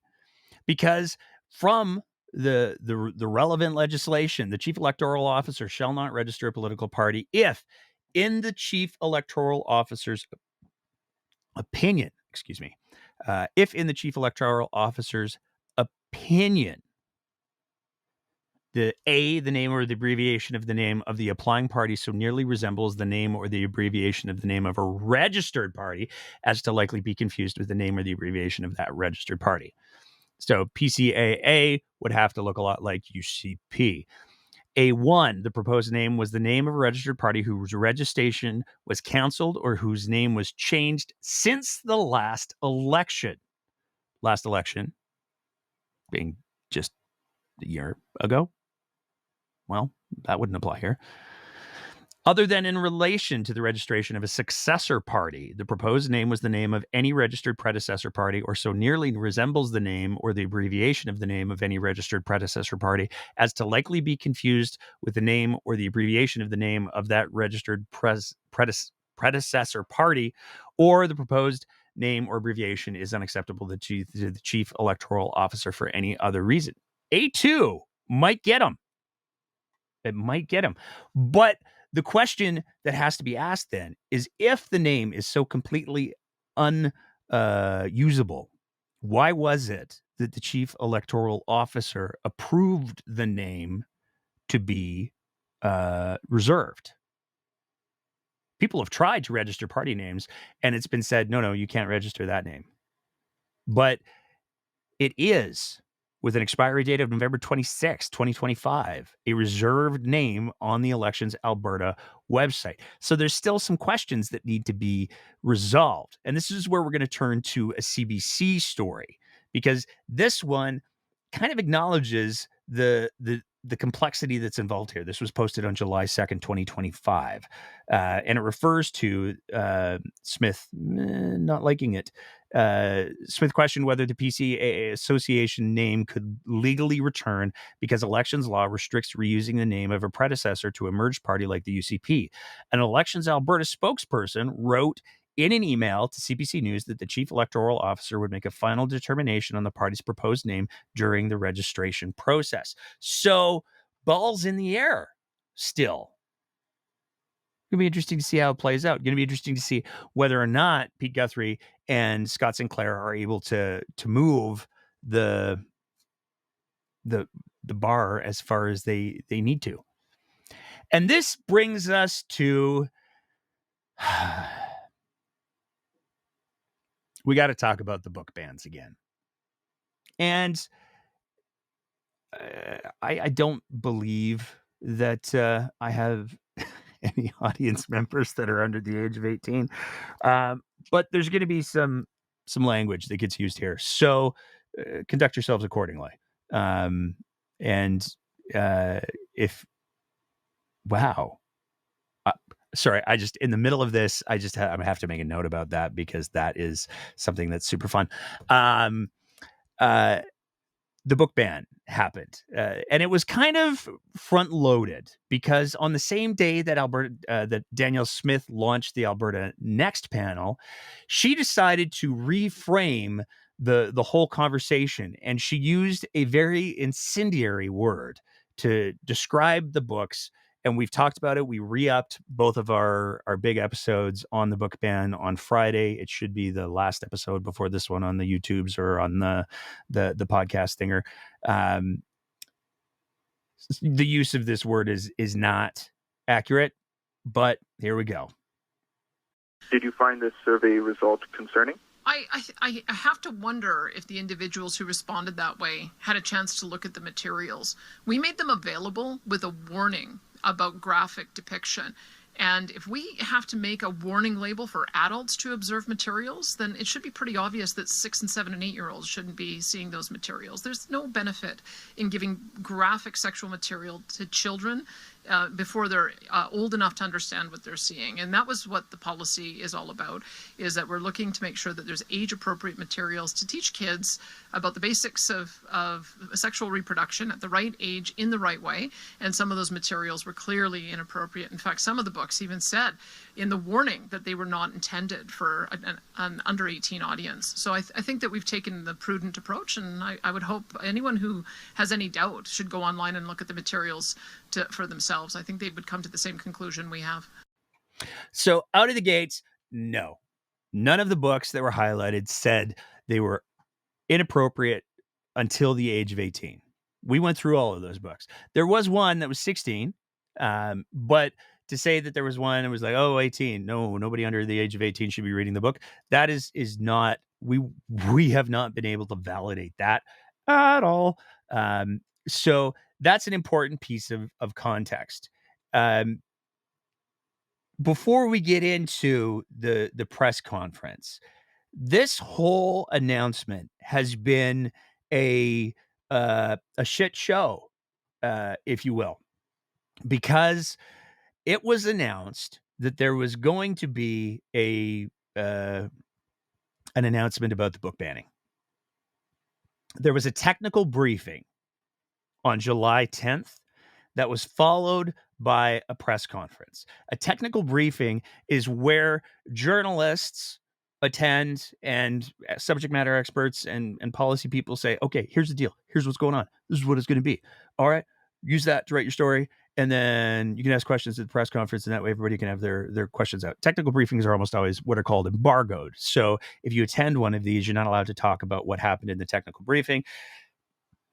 because from the relevant legislation, the chief electoral officer shall not register a political party if in the chief electoral officer's opinion, if in the chief electoral officer's opinion, the name or the abbreviation of the name of the applying party so nearly resembles the name or the abbreviation of the name of a registered party as to likely be confused with the name or the abbreviation of that registered party. So PCAA would have to look a lot like UCP. A1, the proposed name was the name of a registered party whose registration was canceled or whose name was changed since the last election. Last election being just a year ago. Well, that wouldn't apply here. Other than in relation to the registration of a successor party, the proposed name was the name of any registered predecessor party or so nearly resembles the name or the abbreviation of the name of any registered predecessor party as to likely be confused with the name or the abbreviation of the name of that registered predecessor party, or the proposed name or abbreviation is unacceptable to the chief electoral officer for any other reason. A2 might get him. It might get him. But the question that has to be asked then is, if the name is so completely unusable, why was it that the chief electoral officer approved the name to be reserved? People have tried to register party names, and it's been said, no, you can't register that name. But it is, with an expiry date of November 26, 2025, a reserved name on the Elections Alberta website. So there's still some questions that need to be resolved. And this is where we're going to turn to a CBC story, because this one kind of acknowledges the complexity that's involved here. This was posted on July 2nd, 2025. And it refers to Smith not liking it. Smith questioned whether the PC Association name could legally return because elections law restricts reusing the name of a predecessor to a merged party like the UCP. An Elections Alberta spokesperson wrote in an email to CBC News that the chief electoral officer would make a final determination on the party's proposed name during the registration process. So, balls in the air still. Going to be interesting to see how it plays out. Going to be interesting to see whether or not Pete Guthrie and Scott Sinclair are able to move the bar as far as they need to. And this brings us to we got to talk about the book bans again. And I don't believe that I have any audience members that are under the age of 18. But there's going to be some language that gets used here. So conduct yourselves accordingly. Sorry, in the middle of this, I have to make a note about that because that is something that's super fun. The book ban happened, and it was kind of front loaded because on the same day that that Danielle Smith launched the Alberta Next Panel, she decided to reframe the whole conversation, and she used a very incendiary word to describe the books. And we've talked about it. We re-upped both of our big episodes on the book ban on Friday. It should be the last episode before this one on the YouTubes or on the podcast thinger. The use of this word is not accurate, but here we go. Did you find this survey result concerning? I have to wonder if the individuals who responded that way had a chance to look at the materials. We made them available with a warning about graphic depiction. And if we have to make a warning label for adults to observe materials, then it should be pretty obvious that 6 and 7 and 8-year-olds shouldn't be seeing those materials. There's no benefit in giving graphic sexual material to children before they're old enough to understand what they're seeing. And that was what the policy is all about, is that we're looking to make sure that there's age-appropriate materials to teach kids about the basics of sexual reproduction at the right age in the right way. And some of those materials were clearly inappropriate. In fact, some of the books even said in the warning that they were not intended for an under 18 audience. So I think that we've taken the prudent approach, and I would hope anyone who has any doubt should go online and look at the materials for themselves. I think they would come to the same conclusion we have. So out of the gates, no. None of the books that were highlighted said they were inappropriate until the age of 18. We went through all of those books. There was one that was 16, but to say that there was one that was like, 18. No, nobody under the age of 18 should be reading the book. That is not, we have not been able to validate that at all. So that's an important piece of context. Before we get into the press conference, this whole announcement has been a shit show, if you will, because it was announced that there was going to be an announcement about the book banning. There was a technical briefing on July 10th that was followed by a press conference. A technical briefing is where journalists attend and subject matter experts and policy people say, okay, here's the deal. Here's what's going on. This is what it's going to be. All right. Use that to write your story. And then you can ask questions at the press conference, and that way everybody can have their questions out. Technical briefings are almost always what are called embargoed. So if you attend one of these, you're not allowed to talk about what happened in the technical briefing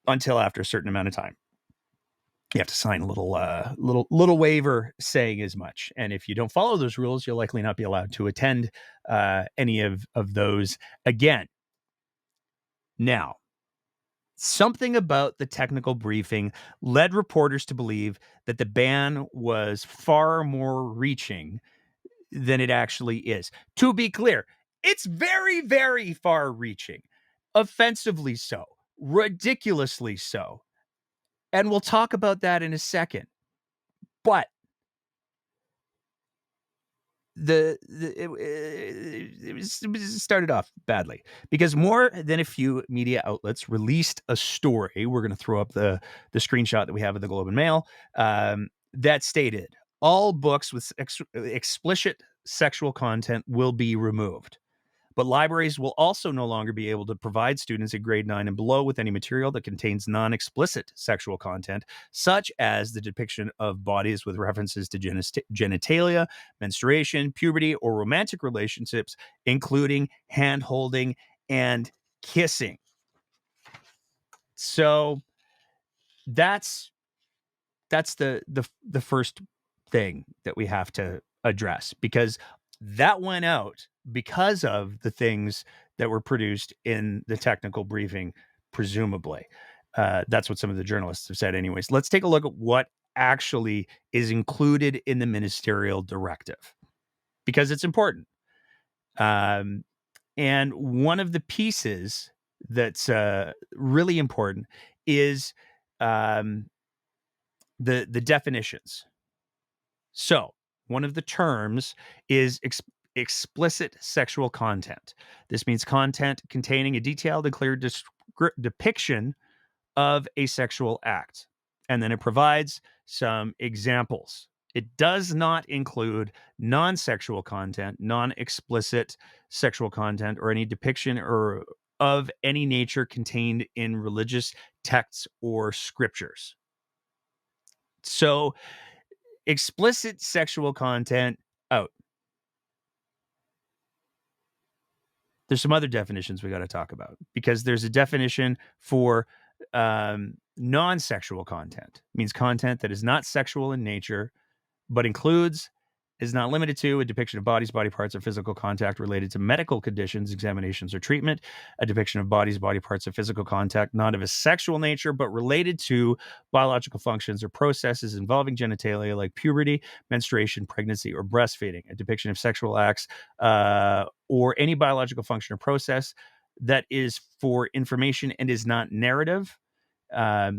until after a certain amount of time. You have to sign a little waiver saying as much. And if you don't follow those rules, you'll likely not be allowed to attend any of those again. Now, something about the technical briefing led reporters to believe that the ban was far more reaching than it actually is. To be clear, it's very, very far reaching, offensively so, ridiculously so. And we'll talk about that in a second. But it started off badly because more than a few media outlets released a story. We're going to throw up the screenshot that we have of the Globe and Mail that stated all books with explicit sexual content will be removed. But libraries will also no longer be able to provide students in grade 9 and below with any material that contains non-explicit sexual content, such as the depiction of bodies with references to genitalia, menstruation, puberty, or romantic relationships, including hand-holding and kissing. So that's the first thing that we have to address, because that went out because of the things that were produced in the technical briefing, presumably. That's what some of the journalists have said anyways. Let's take a look at what actually is included in the ministerial directive, because it's important. And one of the pieces that's really important is the definitions. So one of the terms is explicit sexual content. This means content containing a detailed and clear depiction of a sexual act. And then it provides some examples. It does not include non-sexual content, non-explicit sexual content, or any depiction or of any nature contained in religious texts or scriptures. So explicit sexual content out. There's some other definitions we got to talk about, because there's a definition for non-sexual content. It means content that is not sexual in nature, but includes, is not limited to, a depiction of bodies, body parts, or physical contact related to medical conditions, examinations, or treatment, a depiction of bodies, body parts, or physical contact not of a sexual nature, but related to biological functions or processes involving genitalia like puberty, menstruation, pregnancy, or breastfeeding, a depiction of sexual acts or any biological function or process that is for information and is not narrative,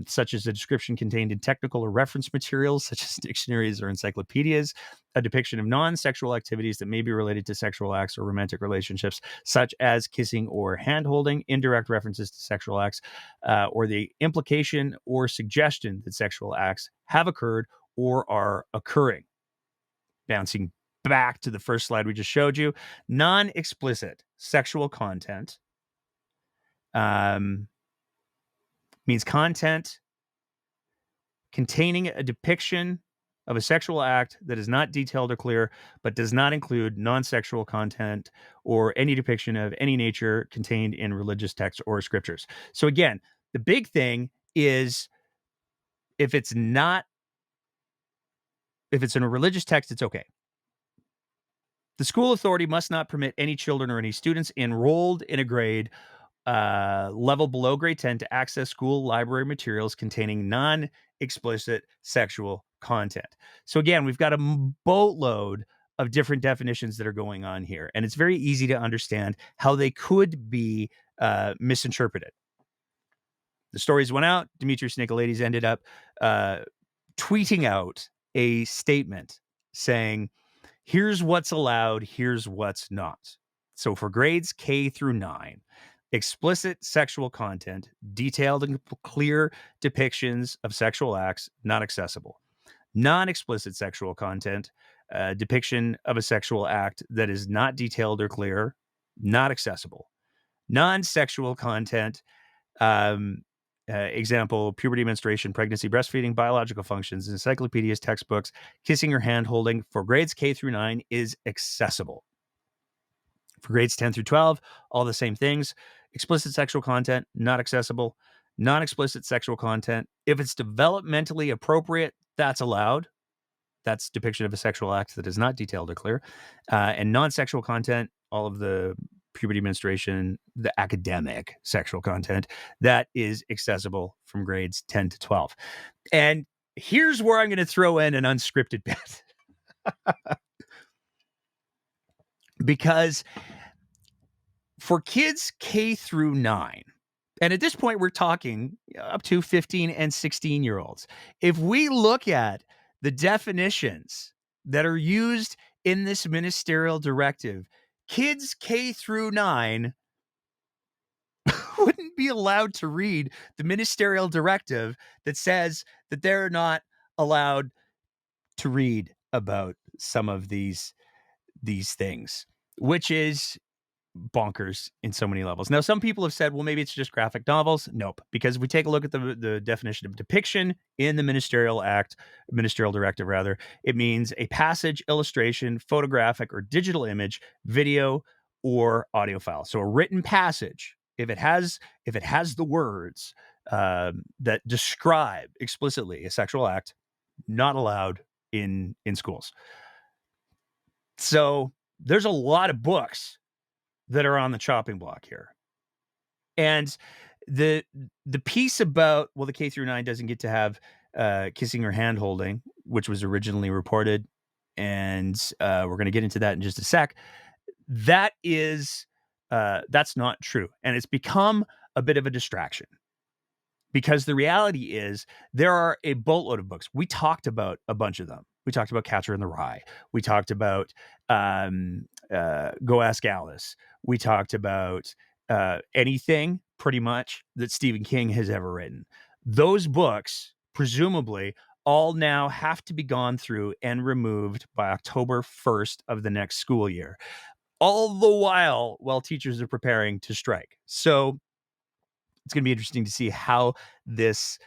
such as a description contained in technical or reference materials, such as dictionaries or encyclopedias, a depiction of non-sexual activities that may be related to sexual acts or romantic relationships, such as kissing or hand-holding, indirect references to sexual acts, or the implication or suggestion that sexual acts have occurred or are occurring. Bouncing back to the first slide we just showed you, non-explicit sexual content means content containing a depiction of a sexual act that is not detailed or clear, but does not include non-sexual content or any depiction of any nature contained in religious texts or scriptures. So again, the big thing is if it's in a religious text, it's okay. The school authority must not permit any children or any students enrolled in a grade level below grade 10 to access school library materials containing non-explicit sexual content. So again, we've got a boatload of different definitions that are going on here, and it's very easy to understand how they could be misinterpreted. The stories went out. Demetrius Nicolaides ended up tweeting out a statement saying, here's what's allowed, here's what's not. So for grades K through 9, explicit sexual content, detailed and clear depictions of sexual acts, not accessible. Non-explicit sexual content, depiction of a sexual act that is not detailed or clear, not accessible. Non-sexual content, example, puberty, menstruation, pregnancy, breastfeeding, biological functions, encyclopedias, textbooks, kissing or hand-holding for grades K through 9 is accessible. For grades 10 through 12, all the same things. Explicit sexual content, not accessible. Non-explicit sexual content, if it's developmentally appropriate, that's allowed. That's depiction of a sexual act that is not detailed or clear. And non-sexual content, all of the puberty, menstruation, the academic sexual content, that is accessible from grades 10 to 12. And here's where I'm going to throw in an unscripted bit. Because for kids K through 9, and at this point we're talking up to 15 and 16-year-olds, if we look at the definitions that are used in this ministerial directive, kids K through 9 wouldn't be allowed to read the ministerial directive that says that they're not allowed to read about some of these things, which is bonkers in so many levels. Now, some people have said, well, maybe it's just graphic novels. Nope. Because if we take a look at the definition of depiction in the ministerial directive, it means a passage, illustration, photographic or digital image, video, or audio file. So a written passage, if it has the words that describe explicitly a sexual act, not allowed in schools. So there's a lot of books that are on the chopping block here. And the piece about, well, the K through 9 doesn't get to have kissing or hand holding, which was originally reported, and we're going to get into that in just a sec. That is, that's not true. And it's become a bit of a distraction, because the reality is there are a boatload of books. We talked about a bunch of them. We talked about Catcher in the Rye. We talked about Go Ask Alice. We talked about anything pretty much that Stephen King has ever written. Those books, presumably, all now have to be gone through and removed by October 1st of the next school year. All the while teachers are preparing to strike. So it's going to be interesting to see how this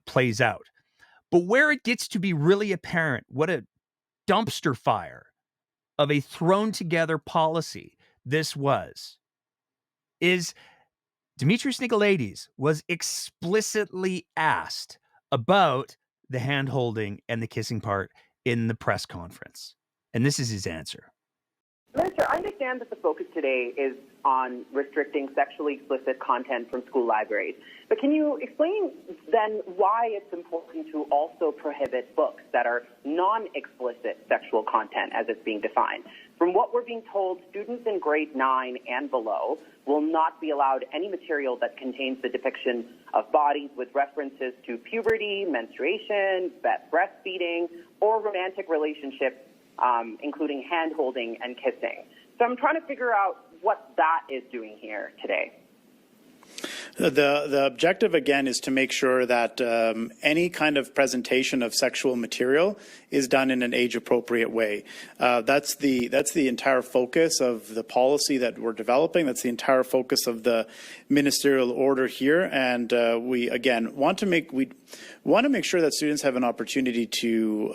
plays out. But where it gets to be really apparent what a dumpster fire of a thrown together policy this was, is Dimitris Nicolaides was explicitly asked about the hand holding and the kissing part in the press conference. And this is his answer. Minister, I understand that the focus today is on restricting sexually explicit content from school libraries. But can you explain then why it's important to also prohibit books that are non-explicit sexual content as it's being defined? From what we're being told, students in grade 9 and below will not be allowed any material that contains the depiction of bodies with references to puberty, menstruation, breastfeeding, or romantic relationships, including hand-holding and kissing. So I'm trying to figure out what that is doing here today. The objective, again, is to make sure that any kind of presentation of sexual material is done in an age-appropriate way. That's the entire focus of the policy that we're developing. That's the entire focus of the ministerial order here. And we, again, want to make sure that students have an opportunity to,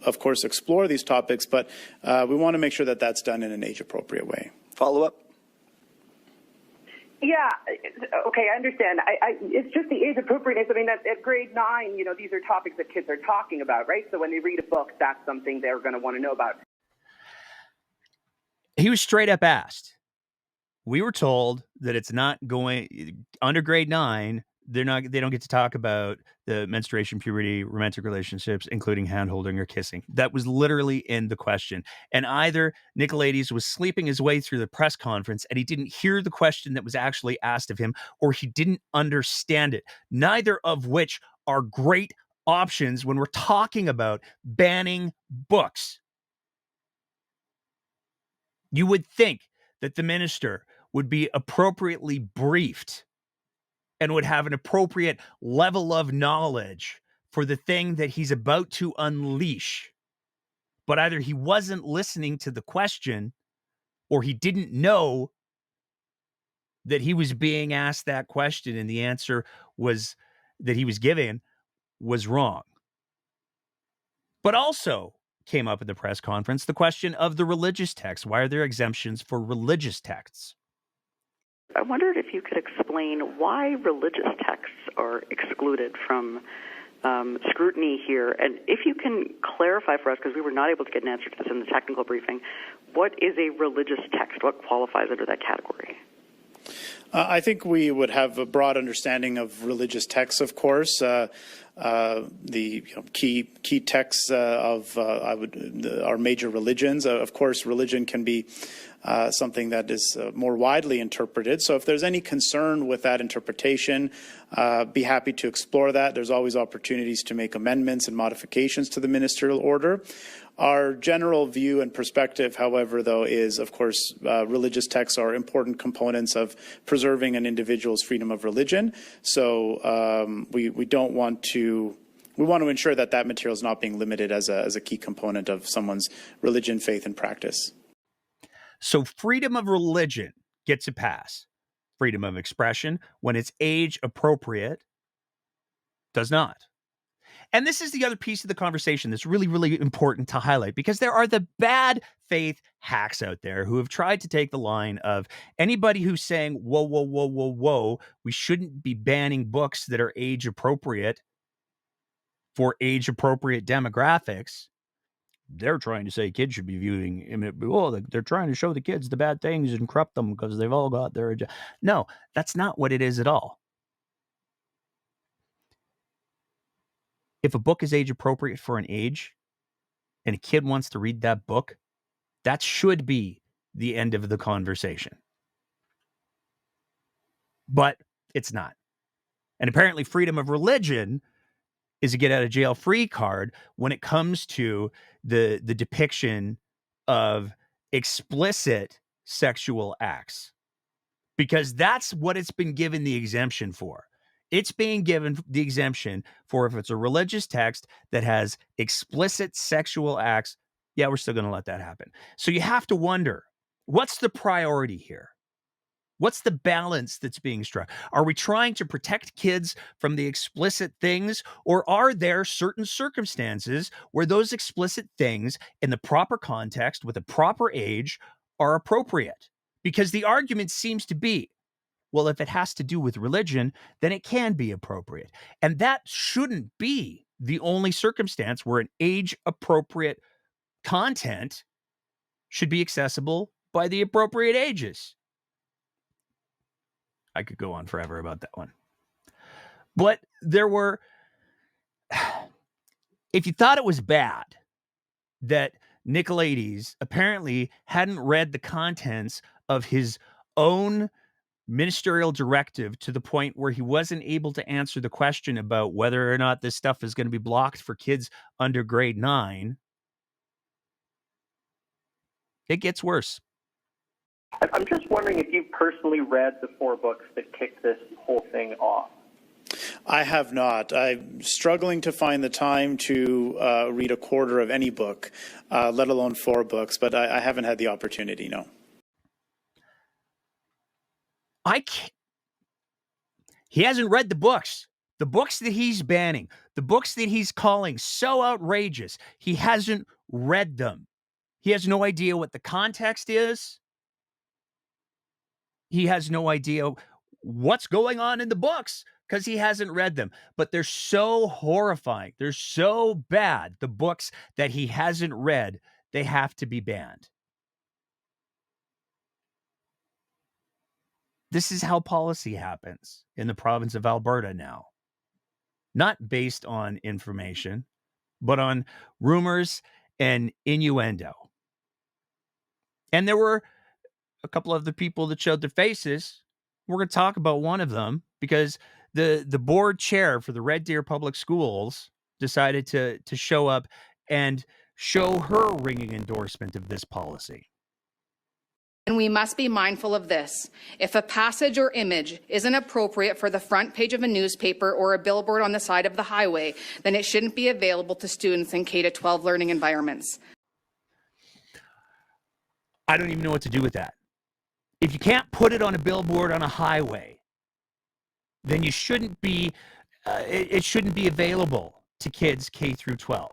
of course, explore these topics, but we want to make sure that that's done in an age-appropriate way. Follow up? Yeah, okay, I understand. It's just the age appropriateness. I mean, at grade 9, these are topics that kids are talking about, right? So when they read a book, that's something they're going to want to know about. He was straight up asked. We were told that it's not going under grade 9. They don't get to talk about the menstruation, puberty, romantic relationships, including hand holding or kissing. That was literally in the question. And either Nicolaides was sleeping his way through the press conference and he didn't hear the question that was actually asked of him, or he didn't understand it. Neither of which are great options when we're talking about banning books. You would think that the minister would be appropriately briefed and would have an appropriate level of knowledge for the thing that he's about to unleash. But either he wasn't listening to the question, or he didn't know that he was being asked that question and the answer was that he was giving was wrong. But also came up at the press conference the question of the religious texts. Why are there exemptions for religious texts? I wondered if you could explain why religious texts are excluded from scrutiny here, and if you can clarify for us, because we were not able to get an answer to this in the technical briefing, what is a religious text? What qualifies under that category? I think we would have a broad understanding of religious texts, of course. The key texts of our major religions. Of course, religion can be something that is more widely interpreted. So if there's any concern with that interpretation, be happy to explore that. There's always opportunities to make amendments and modifications to the ministerial order. Our general view and perspective, however, though, is, of course, religious texts are important components of preserving an individual's freedom of religion. So we want to ensure that that material is not being limited as a key component of someone's religion, faith, and practice. So freedom of religion gets a pass. Freedom of expression, when it's age appropriate, does not. And this is the other piece of the conversation that's really, really important to highlight, because there are the bad faith hacks out there who have tried to take the line of anybody who's saying, whoa, whoa, whoa, whoa, whoa, we shouldn't be banning books that are age appropriate for age appropriate demographics. They're trying to say kids should be viewing, well, they're trying to show the kids the bad things and corrupt them because they've all got their... No, that's not what it is at all. If a book is age appropriate for an age and a kid wants to read that book, that should be the end of the conversation. But it's not. And apparently freedom of religion is a get out of jail free card when it comes to the depiction of explicit sexual acts, because that's what it's been given the exemption for. It's being given the exemption for if it's a religious text that has explicit sexual acts. Yeah, we're still going to let that happen. So you have to wonder, what's the priority here? What's the balance that's being struck? Are we trying to protect kids from the explicit things, or are there certain circumstances where those explicit things in the proper context with a proper age are appropriate? Because the argument seems to be, well, if it has to do with religion, then it can be appropriate. And that shouldn't be the only circumstance where an age-appropriate content should be accessible by the appropriate ages. I could go on forever about that one. But there were... If you thought it was bad that Nicolaides apparently hadn't read the contents of his own ministerial directive to the point where he wasn't able to answer the question about whether or not this stuff is going to be blocked for kids under grade 9, it gets worse. I'm just wondering if you personally read the 4 books that kicked this whole thing off. I have not. I'm struggling to find the time to read a quarter of any book, let alone 4 books, but I haven't had the opportunity, no. He hasn't read the books that he's banning, the books that he's calling so outrageous. He hasn't read them. He has no idea what the context is. He has no idea what's going on in the books because he hasn't read them. But they're so horrifying. They're so bad, the books that he hasn't read, they have to be banned. This is how policy happens in the province of Alberta now. Not based on information, but on rumors and innuendo. And there were a couple of the people that showed their faces. We're going to talk about one of them because the board chair for the Red Deer Public Schools decided to show up and show her ringing endorsement of this policy. And we must be mindful of this. If a passage or image isn't appropriate for the front page of a newspaper or a billboard on the side of the highway, then it shouldn't be available to students in K-12 learning environments. I don't even know what to do with that. If you can't put it on a billboard on a highway, then you shouldn't be, it shouldn't be available to kids K through 12.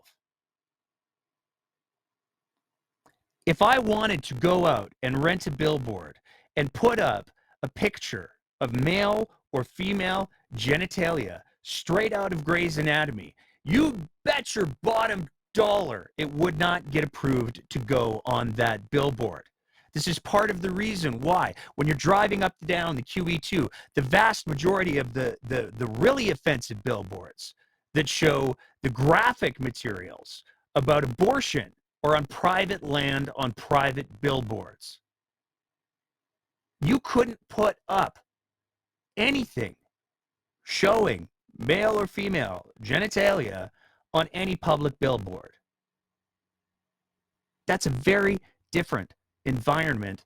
If I wanted to go out and rent a billboard and put up a picture of male or female genitalia straight out of Grey's Anatomy, you bet your bottom dollar it would not get approved to go on that billboard. This is part of the reason why, when you're driving up and down the QE2, the vast majority of the really offensive billboards that show the graphic materials about abortion are on private land on private billboards. You couldn't put up anything showing male or female genitalia on any public billboard. That's a very different environment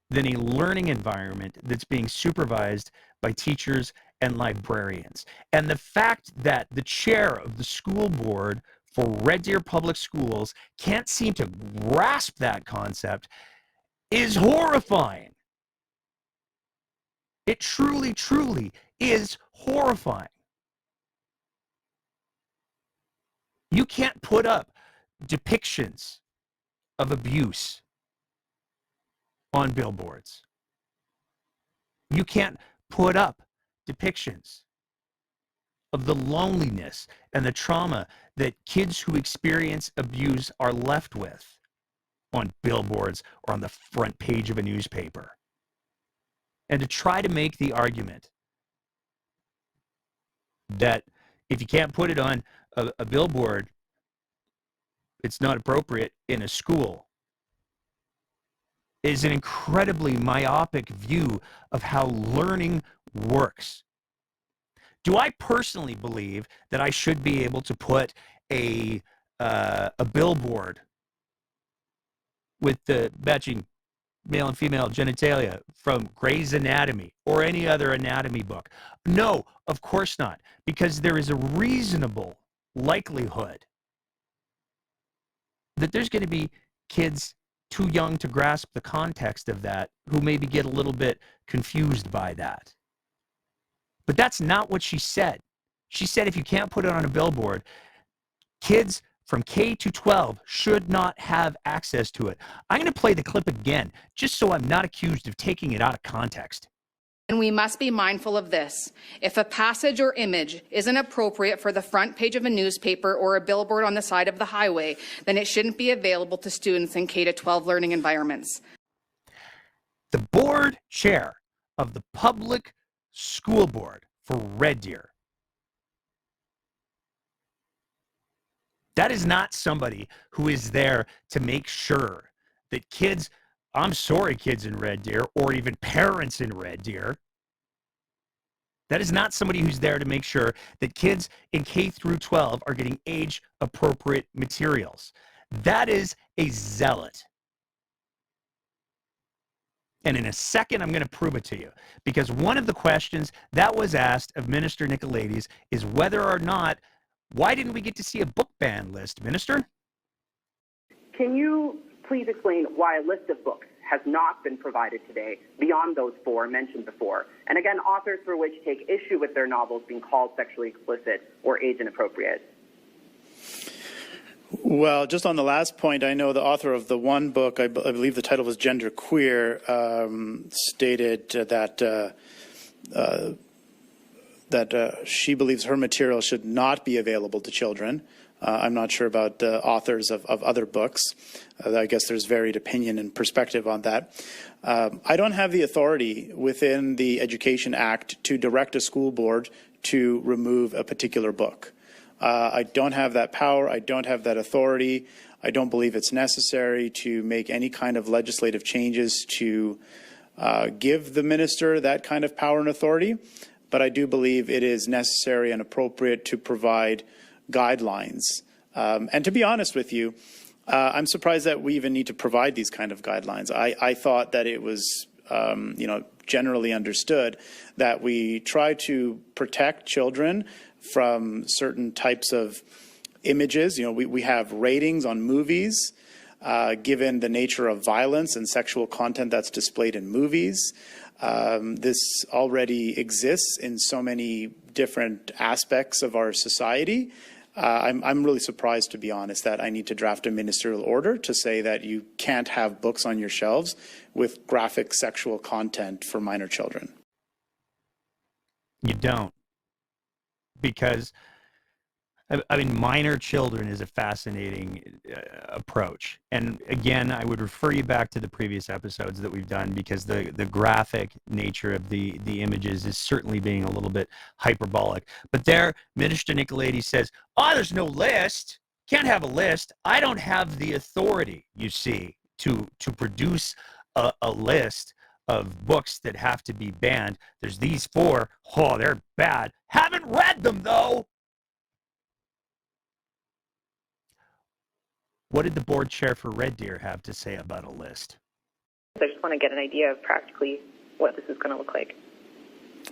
than a learning environment that's being supervised by teachers and librarians. And the fact that the chair of the school board for Red Deer Public Schools can't seem to grasp that concept is horrifying. It truly, truly is horrifying. You can't put up depictions of abuse on billboards. You can't put up depictions of the loneliness and the trauma that kids who experience abuse are left with on billboards or on the front page of a newspaper. And to try to make the argument that if you can't put it on a billboard, it's not appropriate in a school is an incredibly myopic view of how learning works. Do I personally believe that I should be able to put a billboard with the matching male and female genitalia from Grey's Anatomy or any other anatomy book? No, of course not, because there is a reasonable likelihood that there's going to be kids too young to grasp the context of that who maybe get a little bit confused by that. But that's not what she said. She said if you can't put it on a billboard, kids from K to 12 should not have access to it. I'm going to play the clip again, just so I'm not accused of taking it out of context. And we must be mindful of this. If a passage or image isn't appropriate for the front page of a newspaper or a billboard on the side of the highway, then it shouldn't be available to students in K-12 learning environments. The board chair of the public school board for Red Deer, that is not somebody who is there to make sure that kids, I'm sorry, kids in Red Deer, or even parents in Red Deer, that is not somebody who's there to make sure that kids in K through 12 are getting age-appropriate materials. That is a zealot. And in a second, I'm going to prove it to you. Because one of the questions that was asked of Minister Nicolaides is whether or not, why didn't we get to see a book ban list, Minister? Can you please explain why a list of books has not been provided today beyond those four mentioned before? And again, authors for which take issue with their novels being called sexually explicit or age inappropriate. Well, just on the last point, I know the author of the one book, I believe the title was Gender Queer, stated that she believes her material should not be available to children. I'm not sure about the authors of other books. I guess there's varied opinion and perspective on that. I don't have the authority within the Education Act to direct a school board to remove a particular book. I don't have that power. I don't have that authority. I don't believe it's necessary to make any kind of legislative changes to give the minister that kind of power and authority. But I do believe it is necessary and appropriate to provide guidelines. And to be honest with you, I'm surprised that we even need to provide these kind of guidelines. I thought that it was, generally understood that we try to protect children from certain types of images. We have ratings on movies. given the nature of violence and sexual content that's displayed in movies. This already exists in so many different aspects of our society. I'm really surprised, to be honest, that I need to draft a ministerial order to say that you can't have books on your shelves with graphic sexual content for minor children. You don't. Because, I mean, minor children is a fascinating approach. And again, I would refer you back to the previous episodes that we've done, because the graphic nature of the images is certainly being a little bit hyperbolic. But there, Minister Nicolaides says, oh, there's no list. Can't have a list. I don't have the authority, you see, to produce a list of books that have to be banned. There's these 4. Oh, they're bad. Haven't read them, though. What did the board chair for Red Deer have to say about a list? I just want to get an idea of practically what this is going to look like.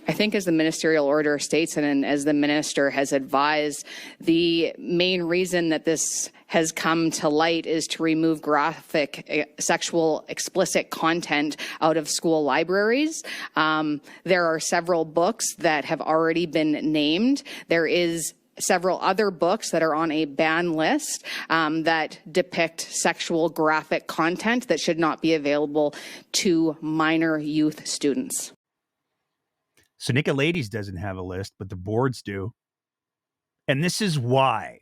I think, as the ministerial order states, and as the minister has advised, the main reason that this has come to light is to remove graphic, sexual, explicit content out of school libraries. There are several books that have already been named. There is several other books that are on a ban list that depict sexual graphic content that should not be available to minor youth students. So Nicolaides doesn't have a list, but the boards do. And this is why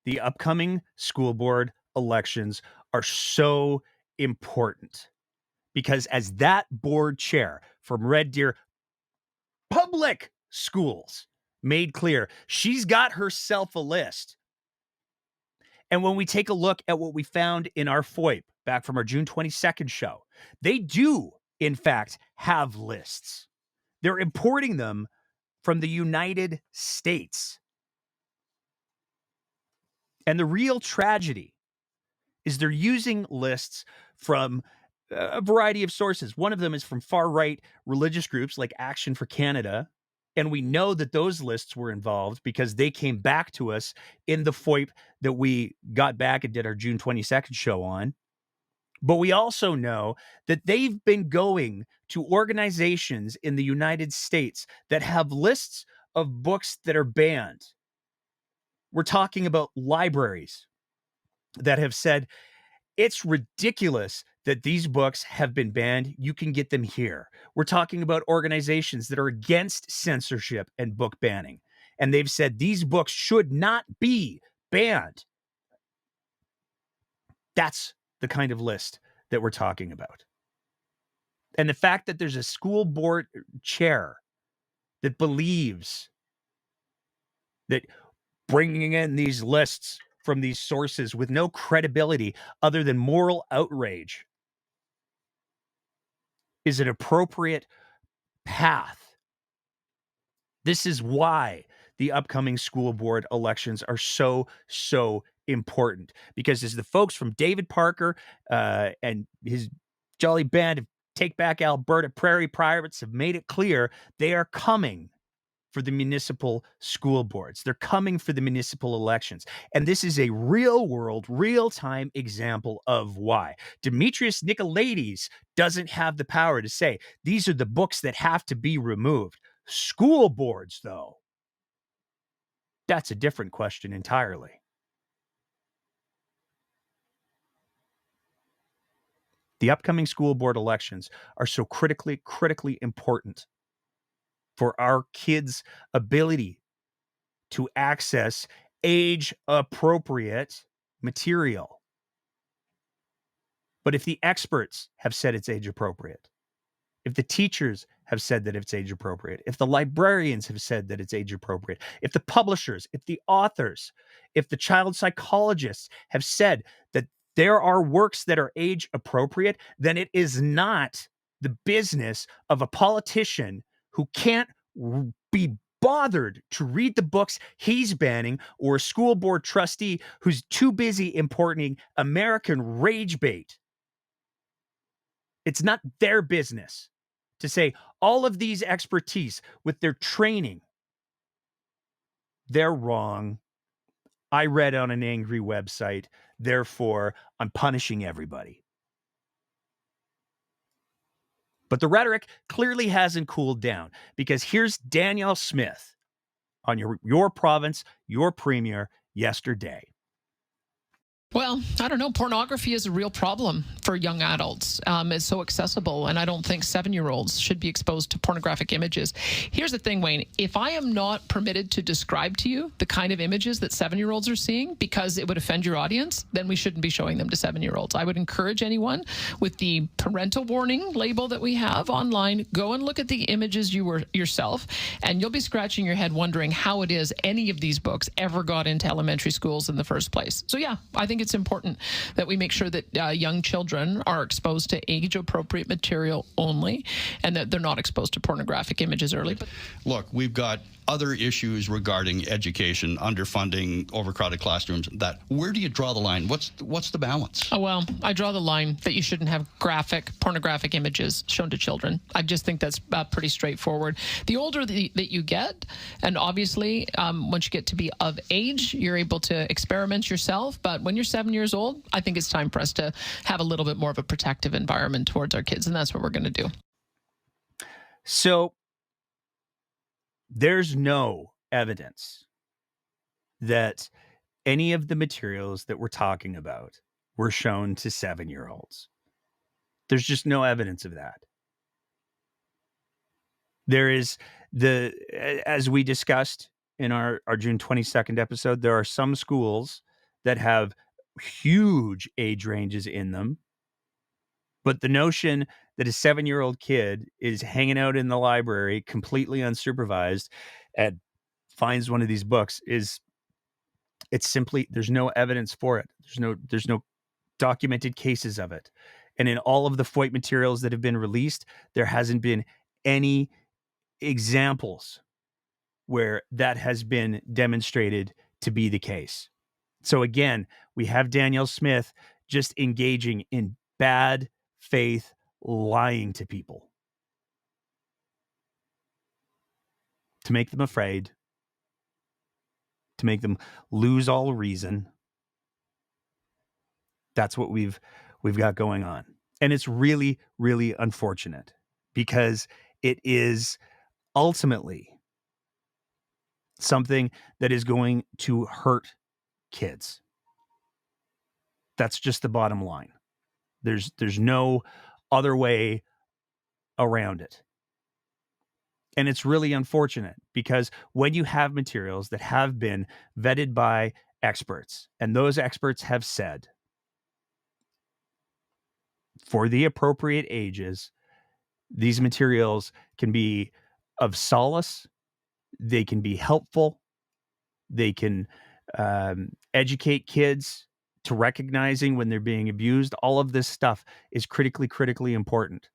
the upcoming school board elections are so important. Because as that board chair from Red Deer Public Schools made clear, she's got herself a list. And when we take a look at what we found in our FOIP back from our June 22nd show, they do, in fact, have lists. They're importing them from the United States. And the real tragedy is they're using lists from a variety of sources. One of them is from far-right religious groups like Action for Canada. And we know that those lists were involved because they came back to us in the FOIP that we got back and did our June 22nd show on. But we also know that they've been going to organizations in the United States that have lists of books that are banned. We're talking about libraries that have said, it's ridiculous that these books have been banned. You can get them here. We're talking about organizations that are against censorship and book banning. And they've said these books should not be banned. That's the kind of list that we're talking about. And the fact that there's a school board chair that believes that bringing in these lists from these sources with no credibility other than moral outrage is an appropriate path. This is why the upcoming school board elections are so important, because as the folks from David Parker and his jolly band of Take Back Alberta Prairie Pirates have made it clear, they are coming for the municipal school boards. They're coming for the municipal elections. And this is a real-world, real-time example of why. Demetrius Nicolaides doesn't have the power to say, these are the books that have to be removed. School boards, though, that's a different question entirely. The upcoming school board elections are so critically important for our kids' ability to access age-appropriate material. But if the experts have said it's age-appropriate, if the teachers have said that it's age-appropriate, if the librarians have said that it's age-appropriate, if the publishers, if the authors, if the child psychologists have said that there are works that are age-appropriate, then it is not the business of a politician who can't be bothered to read the books he's banning, or a school board trustee who's too busy importing American rage bait. It's not their business to say all of these expertise with their training, they're wrong. I read on an angry website, therefore I'm punishing everybody. But the rhetoric clearly hasn't cooled down, because here's Danielle Smith on your province, your premier yesterday. Well, I don't know. Pornography is a real problem for young adults. It's so accessible, and I don't think 7-year-olds should be exposed to pornographic images. Here's the thing, Wayne. If I am not permitted to describe to you the kind of images that 7-year-olds are seeing because it would offend your audience, then we shouldn't be showing them to 7-year-olds. I would encourage anyone with the parental warning label that we have online, go and look at the images yourself, and you'll be scratching your head wondering how it is any of these books ever got into elementary schools in the first place. So yeah, I think it's important that we make sure that young children are exposed to age-appropriate material only, and that they're not exposed to pornographic images early. But look, we've got other issues regarding education, underfunding, overcrowded classrooms. Where do you draw the line? What's the balance? Oh, well, I draw the line that you shouldn't have pornographic images shown to children. I just think that's pretty straightforward. The older that you get, and obviously once you get to be of age, you're able to experiment yourself. But when you're 7 years old, I think it's time for us to have a little bit more of a protective environment towards our kids, and that's what we're going to do. So there's no evidence that any of the materials that we're talking about were shown to 7-year-olds. There's just no evidence of that. There is as we discussed in our June 22nd episode, there are some schools that have huge age ranges in them. But the notion that a 7-year-old kid is hanging out in the library completely unsupervised and finds one of these books it's simply, there's no evidence for it. There's no documented cases of it. And in all of the FOIT materials that have been released, there hasn't been any examples where that has been demonstrated to be the case. So again, we have Danielle Smith just engaging in bad faith lying to people to make them afraid, to make them lose all reason. That's what we've got going on. And it's really, really unfortunate, because it is ultimately something that is going to hurt kids. That's just the bottom line. There's no other way around it. And it's really unfortunate, because when you have materials that have been vetted by experts, and those experts have said for the appropriate ages, these materials can be of solace, they can be helpful, they can educate kids to recognizing when they're being abused. All of this stuff is critically important.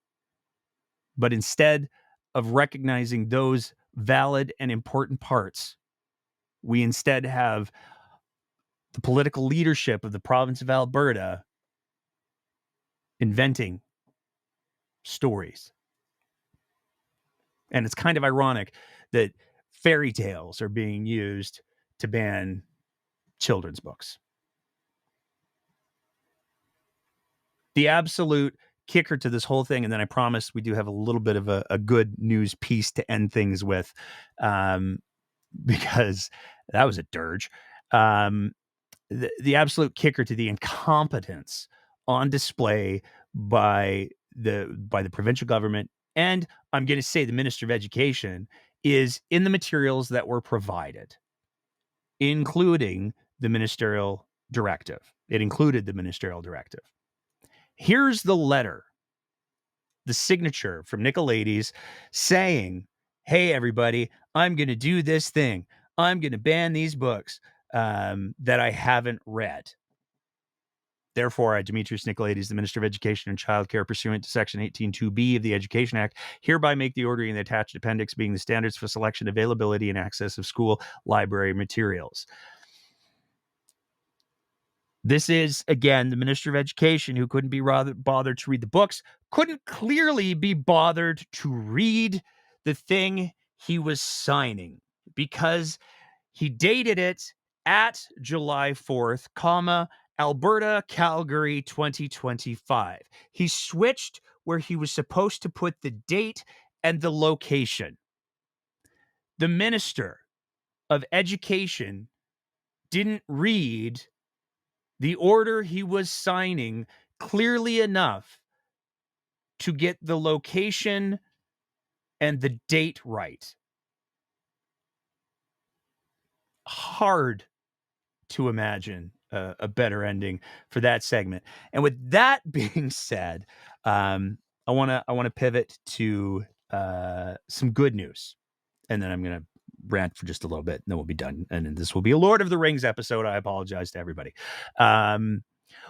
But instead of recognizing those valid and important parts, we instead have the political leadership of the province of Alberta inventing stories. And it's kind of ironic that fairy tales are being used to ban children's books. The absolute kicker to this whole thing, and then I promise we do have a little bit of a good news piece to end things with, because that was a dirge. The absolute kicker to the incompetence on display by the provincial government, and I'm going to say the Minister of Education, is in the materials that were provided, including the ministerial directive. It included the ministerial directive. Here's the letter, the signature from Nicolaides saying, hey, everybody, I'm going to do this thing. I'm going to ban these books that I haven't read. Therefore, I, Demetrius Nicolaides, the Minister of Education and Childcare, pursuant to Section 18(2)(b) of the Education Act, hereby make the ordering in the attached appendix being the standards for selection, availability, and access of school library materials. This is, again, the Minister of Education, who couldn't be bothered to read the books, couldn't clearly be bothered to read the thing he was signing, because he dated it at July 4th, comma, Alberta, Calgary 2025. He switched where he was supposed to put the date and the location. The Minister of Education didn't read the order he was signing clearly enough to get the location and the date right. Hard to imagine a better ending for that segment. And with that being said, I want to pivot to some good news, and then I'm going to rant for just a little bit, and then we'll be done. And then this will be a Lord of the Rings episode. I apologize to everybody.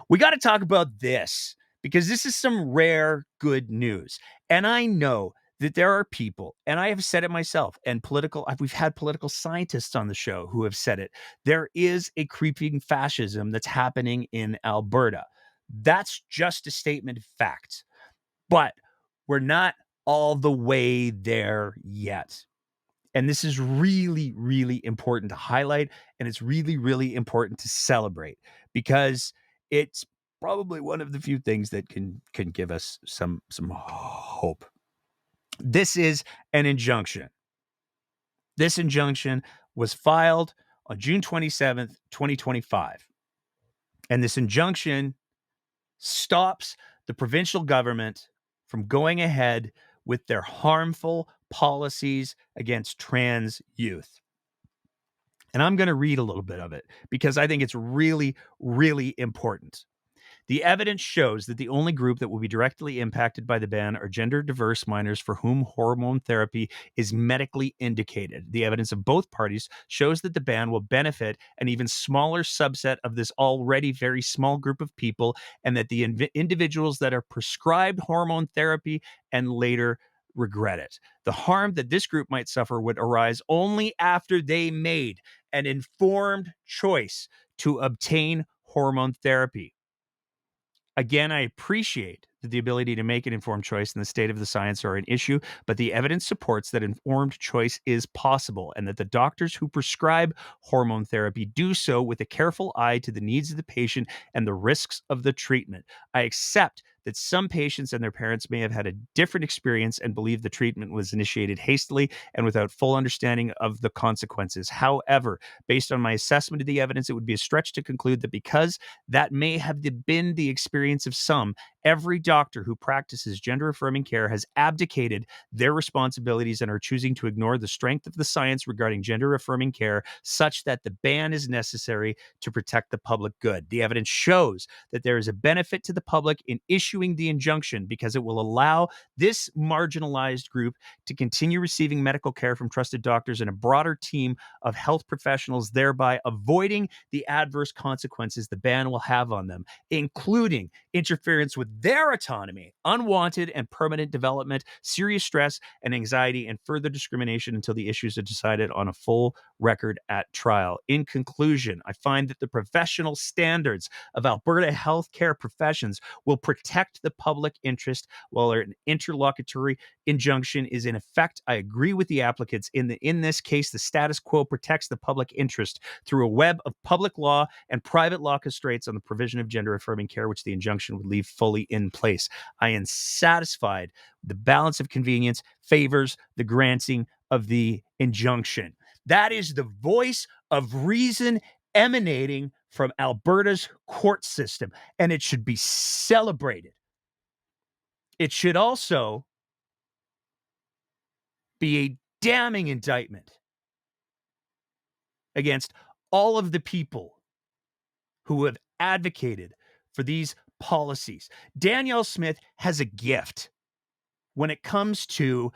We got to talk about this because this is some rare good news. And I know that there are people, and I have said it myself, and we've had political scientists on the show who have said it. There is a creeping fascism that's happening in Alberta. That's just a statement of fact. But we're not all the way there yet. And this is really, really important to highlight, and it's really, really important to celebrate because it's probably one of the few things that can give us some hope. This is an injunction. This injunction was filed on June 27th, 2025. And this injunction stops the provincial government from going ahead with their harmful policies against trans youth. And I'm going to read a little bit of it because I think it's really, really important. The evidence shows that the only group that will be directly impacted by the ban are gender-diverse minors for whom hormone therapy is medically indicated. The evidence of both parties shows that the ban will benefit an even smaller subset of this already very small group of people, and that the individuals that are prescribed hormone therapy and later regret it. The harm that this group might suffer would arise only after they made an informed choice to obtain hormone therapy. Again, I appreciate that the ability to make an informed choice and the state of the science are an issue, but the evidence supports that informed choice is possible and that the doctors who prescribe hormone therapy do so with a careful eye to the needs of the patient and the risks of the treatment. I accept that some patients and their parents may have had a different experience and believe the treatment was initiated hastily and without full understanding of the consequences. However, based on my assessment of the evidence, it would be a stretch to conclude that because that may have been the experience of some, every doctor who practices gender-affirming care has abdicated their responsibilities and are choosing to ignore the strength of the science regarding gender-affirming care such that the ban is necessary to protect the public good. The evidence shows that there is a benefit to the public in issuing the injunction because it will allow this marginalized group to continue receiving medical care from trusted doctors and a broader team of health professionals, thereby avoiding the adverse consequences the ban will have on them, including interference with their autonomy, unwanted and permanent development, serious stress and anxiety, and further discrimination until the issues are decided on a full record at trial. In conclusion, I find that the professional standards of Alberta healthcare professions will protect the public interest while an interlocutory injunction is in effect. I agree with the applicants in this case. The status quo protects the public interest through a web of public law and private law constraints on the provision of gender-affirming care, which the injunction would leave fully in place. I am satisfied the balance of convenience favors the granting of the injunction. That is the voice of reason emanating from Alberta's court system, and it should be celebrated. It should also be a damning indictment against all of the people who have advocated for these policies. Danielle Smith has a gift when it comes to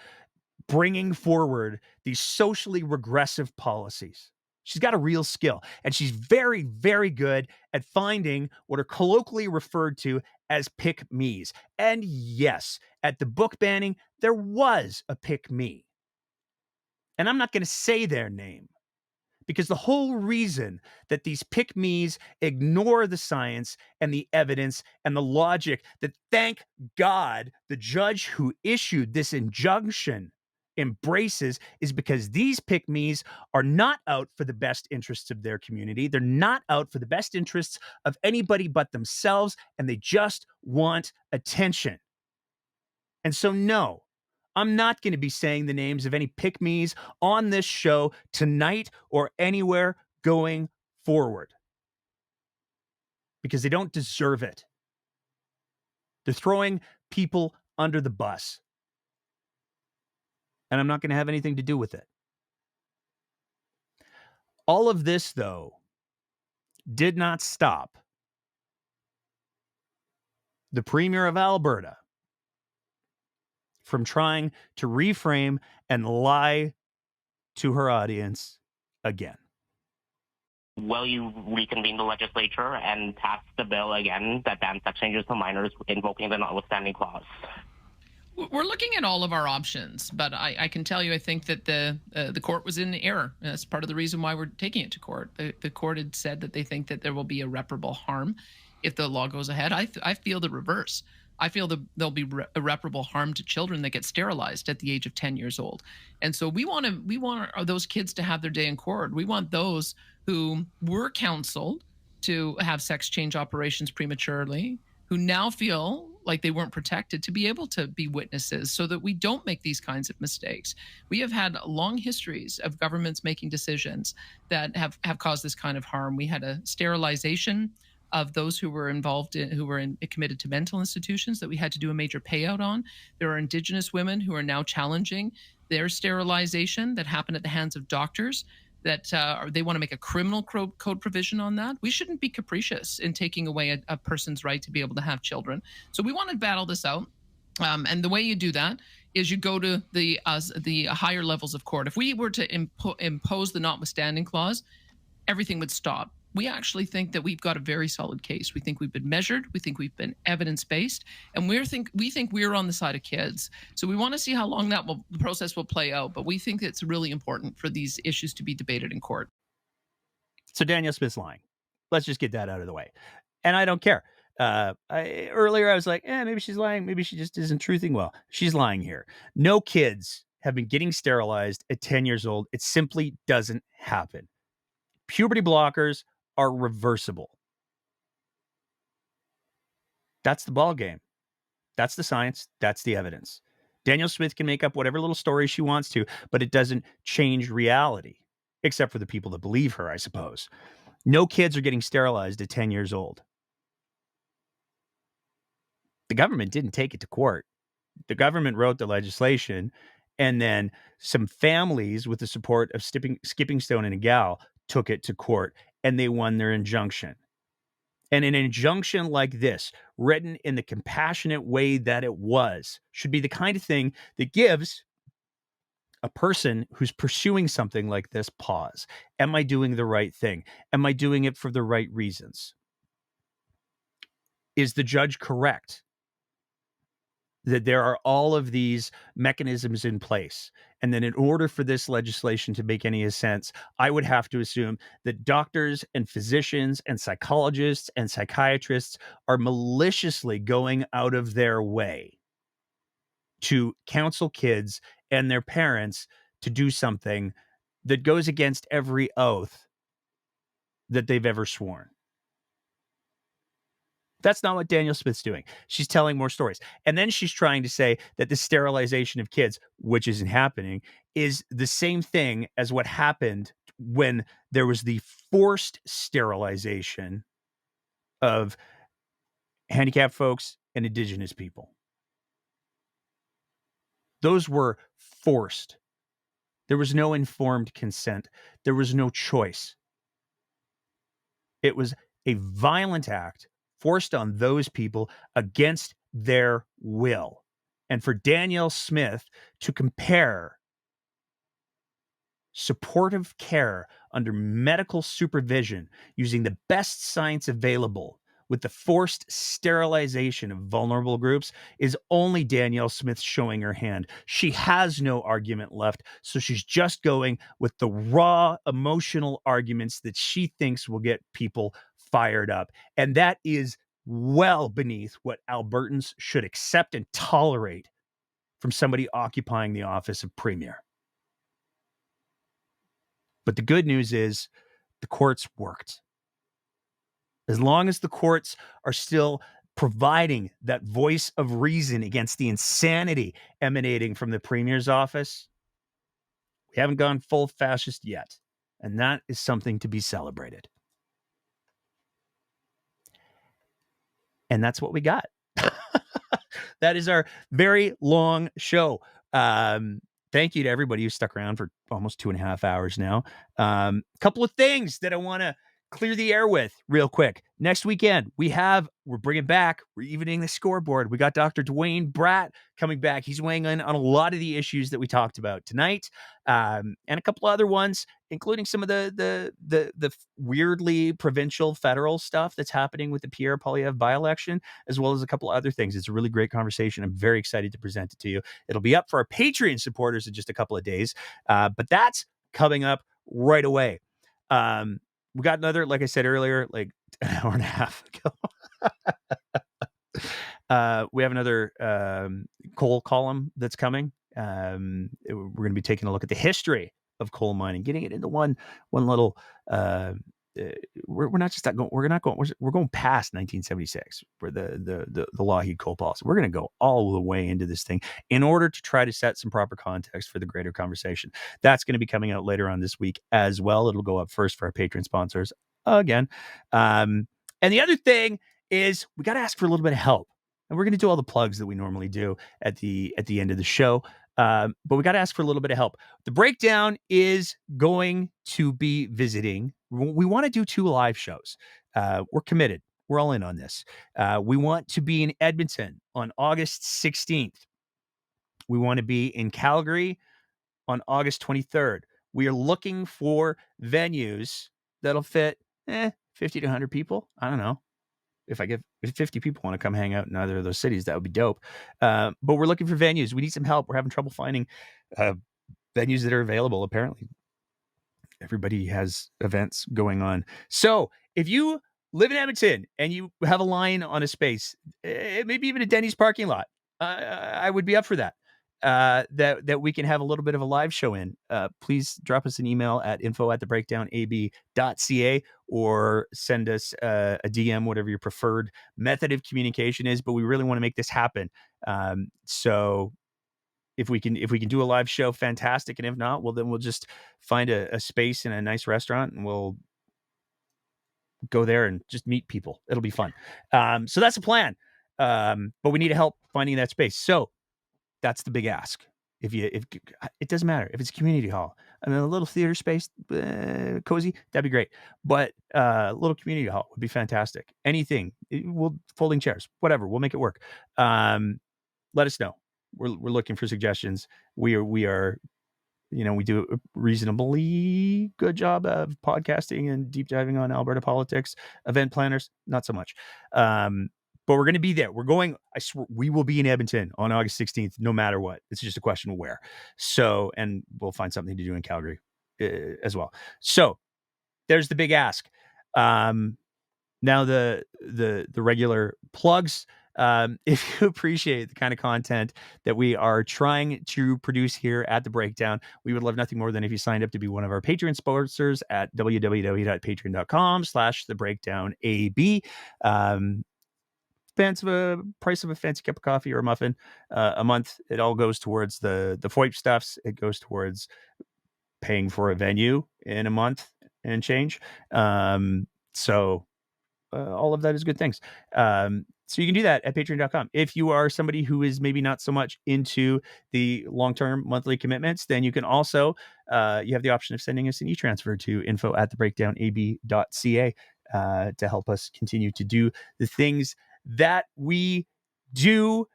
bringing forward these socially regressive policies. She's got a real skill, and she's very, very good at finding what are colloquially referred to as pick-me's. And yes, at the book banning, there was a pick-me. And I'm not going to say their name, because the whole reason that these pick-me's ignore the science and the evidence and the logic that, thank God, the judge who issued this injunction embraces is because these pick-me's are not out for the best interests of their community. They're not out for the best interests of anybody but themselves, and they just want attention. And so, no, I'm not going to be saying the names of any pick-me's on this show tonight or anywhere going forward because they don't deserve it. They're throwing people under the bus. And I'm not going to have anything to do with it. All of this, though, did not stop the Premier of Alberta from trying to reframe and lie to her audience again. Will you reconvene the legislature and pass the bill again that bans sex changes to minors, invoking the notwithstanding clause? We're looking at all of our options, but I can tell you I think that the court was in error. That's part of the reason why we're taking it to court. The court had said that they think that there will be irreparable harm if the law goes ahead. I feel the reverse. I feel that there'll be irreparable harm to children that get sterilized at the age of 10 years old. And so we want those kids to have their day in court. We want those who were counseled to have sex change operations prematurely, who now feel like they weren't protected, to be able to be witnesses so that we don't make these kinds of mistakes. We have had long histories of governments making decisions that have caused this kind of harm. We had a sterilization of those who were involved in, committed to mental institutions that we had to do a major payout on. There are Indigenous women who are now challenging their sterilization that happened at the hands of doctors, that they want to make a criminal code provision on that. We shouldn't be capricious in taking away a person's right to be able to have children. So we want to battle this out. And the way you do that is you go to the higher levels of court. If we were to impose the notwithstanding clause, everything would stop. We actually think that we've got a very solid case. We think we've been measured. We think we've been evidence-based. And we think we're on the side of kids. So we want to see how long the process will play out. But we think it's really important for these issues to be debated in court. So Danielle Smith's lying. Let's just get that out of the way. And I don't care. Earlier I was like, maybe she's lying. Maybe she just isn't truthing well. She's lying here. No kids have been getting sterilized at 10 years old. It simply doesn't happen. Puberty blockers are reversible. That's the ball game. That's the science. That's the evidence. Danielle Smith can make up whatever little story she wants to, but it doesn't change reality, except for the people that believe her, I suppose. No kids are getting sterilized at 10 years old. The government didn't take it to court. The government wrote the legislation, and then some families with the support of Skipping Stone and a gal took it to court, and they won their injunction. And an injunction like this, written in the compassionate way that it was, should be the kind of thing that gives a person who's pursuing something like this pause. Am I doing the right thing? Am I doing it for the right reasons? Is the judge correct that there are all of these mechanisms in place, and that in order for this legislation to make any sense, I would have to assume that doctors and physicians and psychologists and psychiatrists are maliciously going out of their way to counsel kids and their parents to do something that goes against every oath that they've ever sworn. That's not what Danielle Smith's doing. She's telling more stories. And then she's trying to say that the sterilization of kids, which isn't happening, is the same thing as what happened when there was the forced sterilization of handicapped folks and Indigenous people. Those were forced. There was no informed consent. There was no choice. It was a violent act forced on those people against their will. And for Danielle Smith to compare supportive care under medical supervision using the best science available with the forced sterilization of vulnerable groups is only Danielle Smith showing her hand. She has no argument left, so she's just going with the raw emotional arguments that she thinks will get people fired up. And that is well beneath what Albertans should accept and tolerate from somebody occupying the office of Premier. But the good news is the courts worked. As long as the courts are still providing that voice of reason against the insanity emanating from the Premier's office, we haven't gone full fascist yet. And that is something to be celebrated. And that's what we got. That is our very long show. Thank you to everybody who stuck around for almost 2.5 hours now. Couple of things that I want to clear the air with real quick. Next weekend, we're bringing back, we're evening the scoreboard. We got Dr. Dwayne Bratt coming back. He's weighing in on a lot of the issues that we talked about tonight, and a couple other ones, including some of the weirdly provincial federal stuff that's happening with the Pierre Poilievre by-election, as well as a couple of other things. It's a really great conversation. I'm very excited to present it to you. It'll be up for our Patreon supporters in just a couple of days, but that's coming up right away. We got another, like I said earlier, like an hour and a half ago. We have another coal column that's coming. We're going to be taking a look at the history of coal mining, getting it into one little. We're not just going. We're going past 1976, where the Lougheed coal policy. We're going to go all the way into this thing in order to try to set some proper context for the greater conversation. That's going to be coming out later on this week as well. It'll go up first for our Patreon sponsors again. And the other thing is we got to ask for a little bit of help, and we're going to do all the plugs that we normally do at the end of the show. But we got to ask for a little bit of help. The Breakdown is going to be visiting. We want to do 2 live shows. We're committed. We're all in on this. We want to be in Edmonton on August 16th. We want to be in Calgary on August 23rd. We are looking for venues that'll fit 50 to 100 people. I don't know. If 50 people want to come hang out in either of those cities, that would be dope. But we're looking for venues. We need some help. We're having trouble finding venues that are available. Apparently, everybody has events going on. So if you live in Edmonton and you have a line on a space, maybe even a Denny's parking lot, I would be up for that. That we can have a little bit of a live show in. Please drop us an email at info@thebreakdownab.ca or send us a DM, whatever your preferred method of communication is. But we really want to make this happen. So if we can do a live show, fantastic. And if not, well, then we'll just find a space in a nice restaurant and we'll go there and just meet people. It'll be fun. So that's the plan. But we need help finding that space. So that's the big ask. If it doesn't matter if it's a community hall, I mean, a little theater space, cozy, that'd be great. But a little community hall would be fantastic. Anything, we'll folding chairs, whatever, we'll make it work. Let us know. We're looking for suggestions. We are, we do a reasonably good job of podcasting and deep diving on Alberta politics. Event planners, not so much. But we're going to be there. We're going, I swear, we will be in Edmonton on August 16th, no matter what. It's just a question of where. So, and we'll find something to do in Calgary as well. So there's the big ask. Now the regular plugs. If you appreciate the kind of content that we are trying to produce here at The Breakdown, we would love nothing more than if you signed up to be one of our Patreon sponsors at www.patreon.com/thebreakdownab. Price of a fancy cup of coffee or a muffin a month. It all goes towards the FOIP stuffs. It goes towards paying for a venue in a month and change. So all of that is good things. So you can do that at patreon.com. If you are somebody who is maybe not so much into the long-term monthly commitments, then you can also, you have the option of sending us an e-transfer to info@thebreakdownab.ca to help us continue to do the things that we do.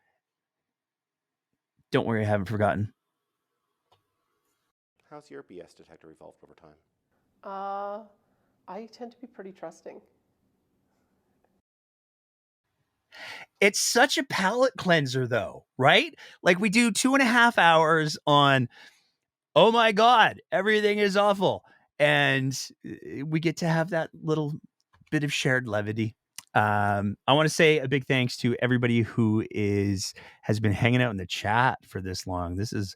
Don't worry, I haven't forgotten. How's your BS detector evolved over time? I tend to be pretty trusting. It's such a palate cleanser, though, right? Like we do 2.5 hours on, oh my God, everything is awful. And we get to have that little bit of shared levity. I want to say a big thanks to everybody who has been hanging out in the chat for this long. This is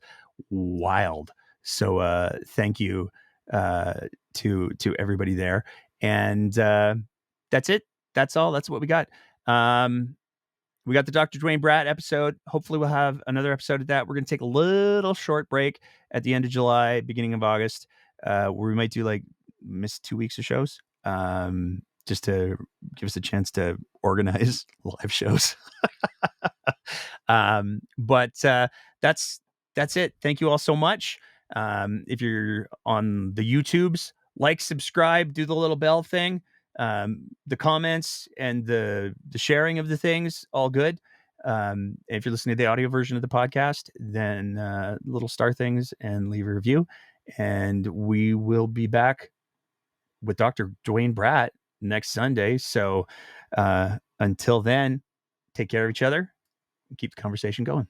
wild. So thank you to everybody there. And that's it. That's all. That's what we got. We got the Dr. Dwayne Bratt episode. Hopefully we'll have another episode of that. We're going to take a little short break at the end of July, beginning of August, where we might do miss 2 weeks of shows. Just to give us a chance to organize live shows. But that's it. Thank you all so much. If you're on the YouTubes, subscribe, do the little bell thing. The comments and the sharing of the things, all good. If you're listening to the audio version of the podcast, then little star things and leave a review. And we will be back with Dr. Dwayne Bratt next Sunday. So until then, take care of each other and keep the conversation going.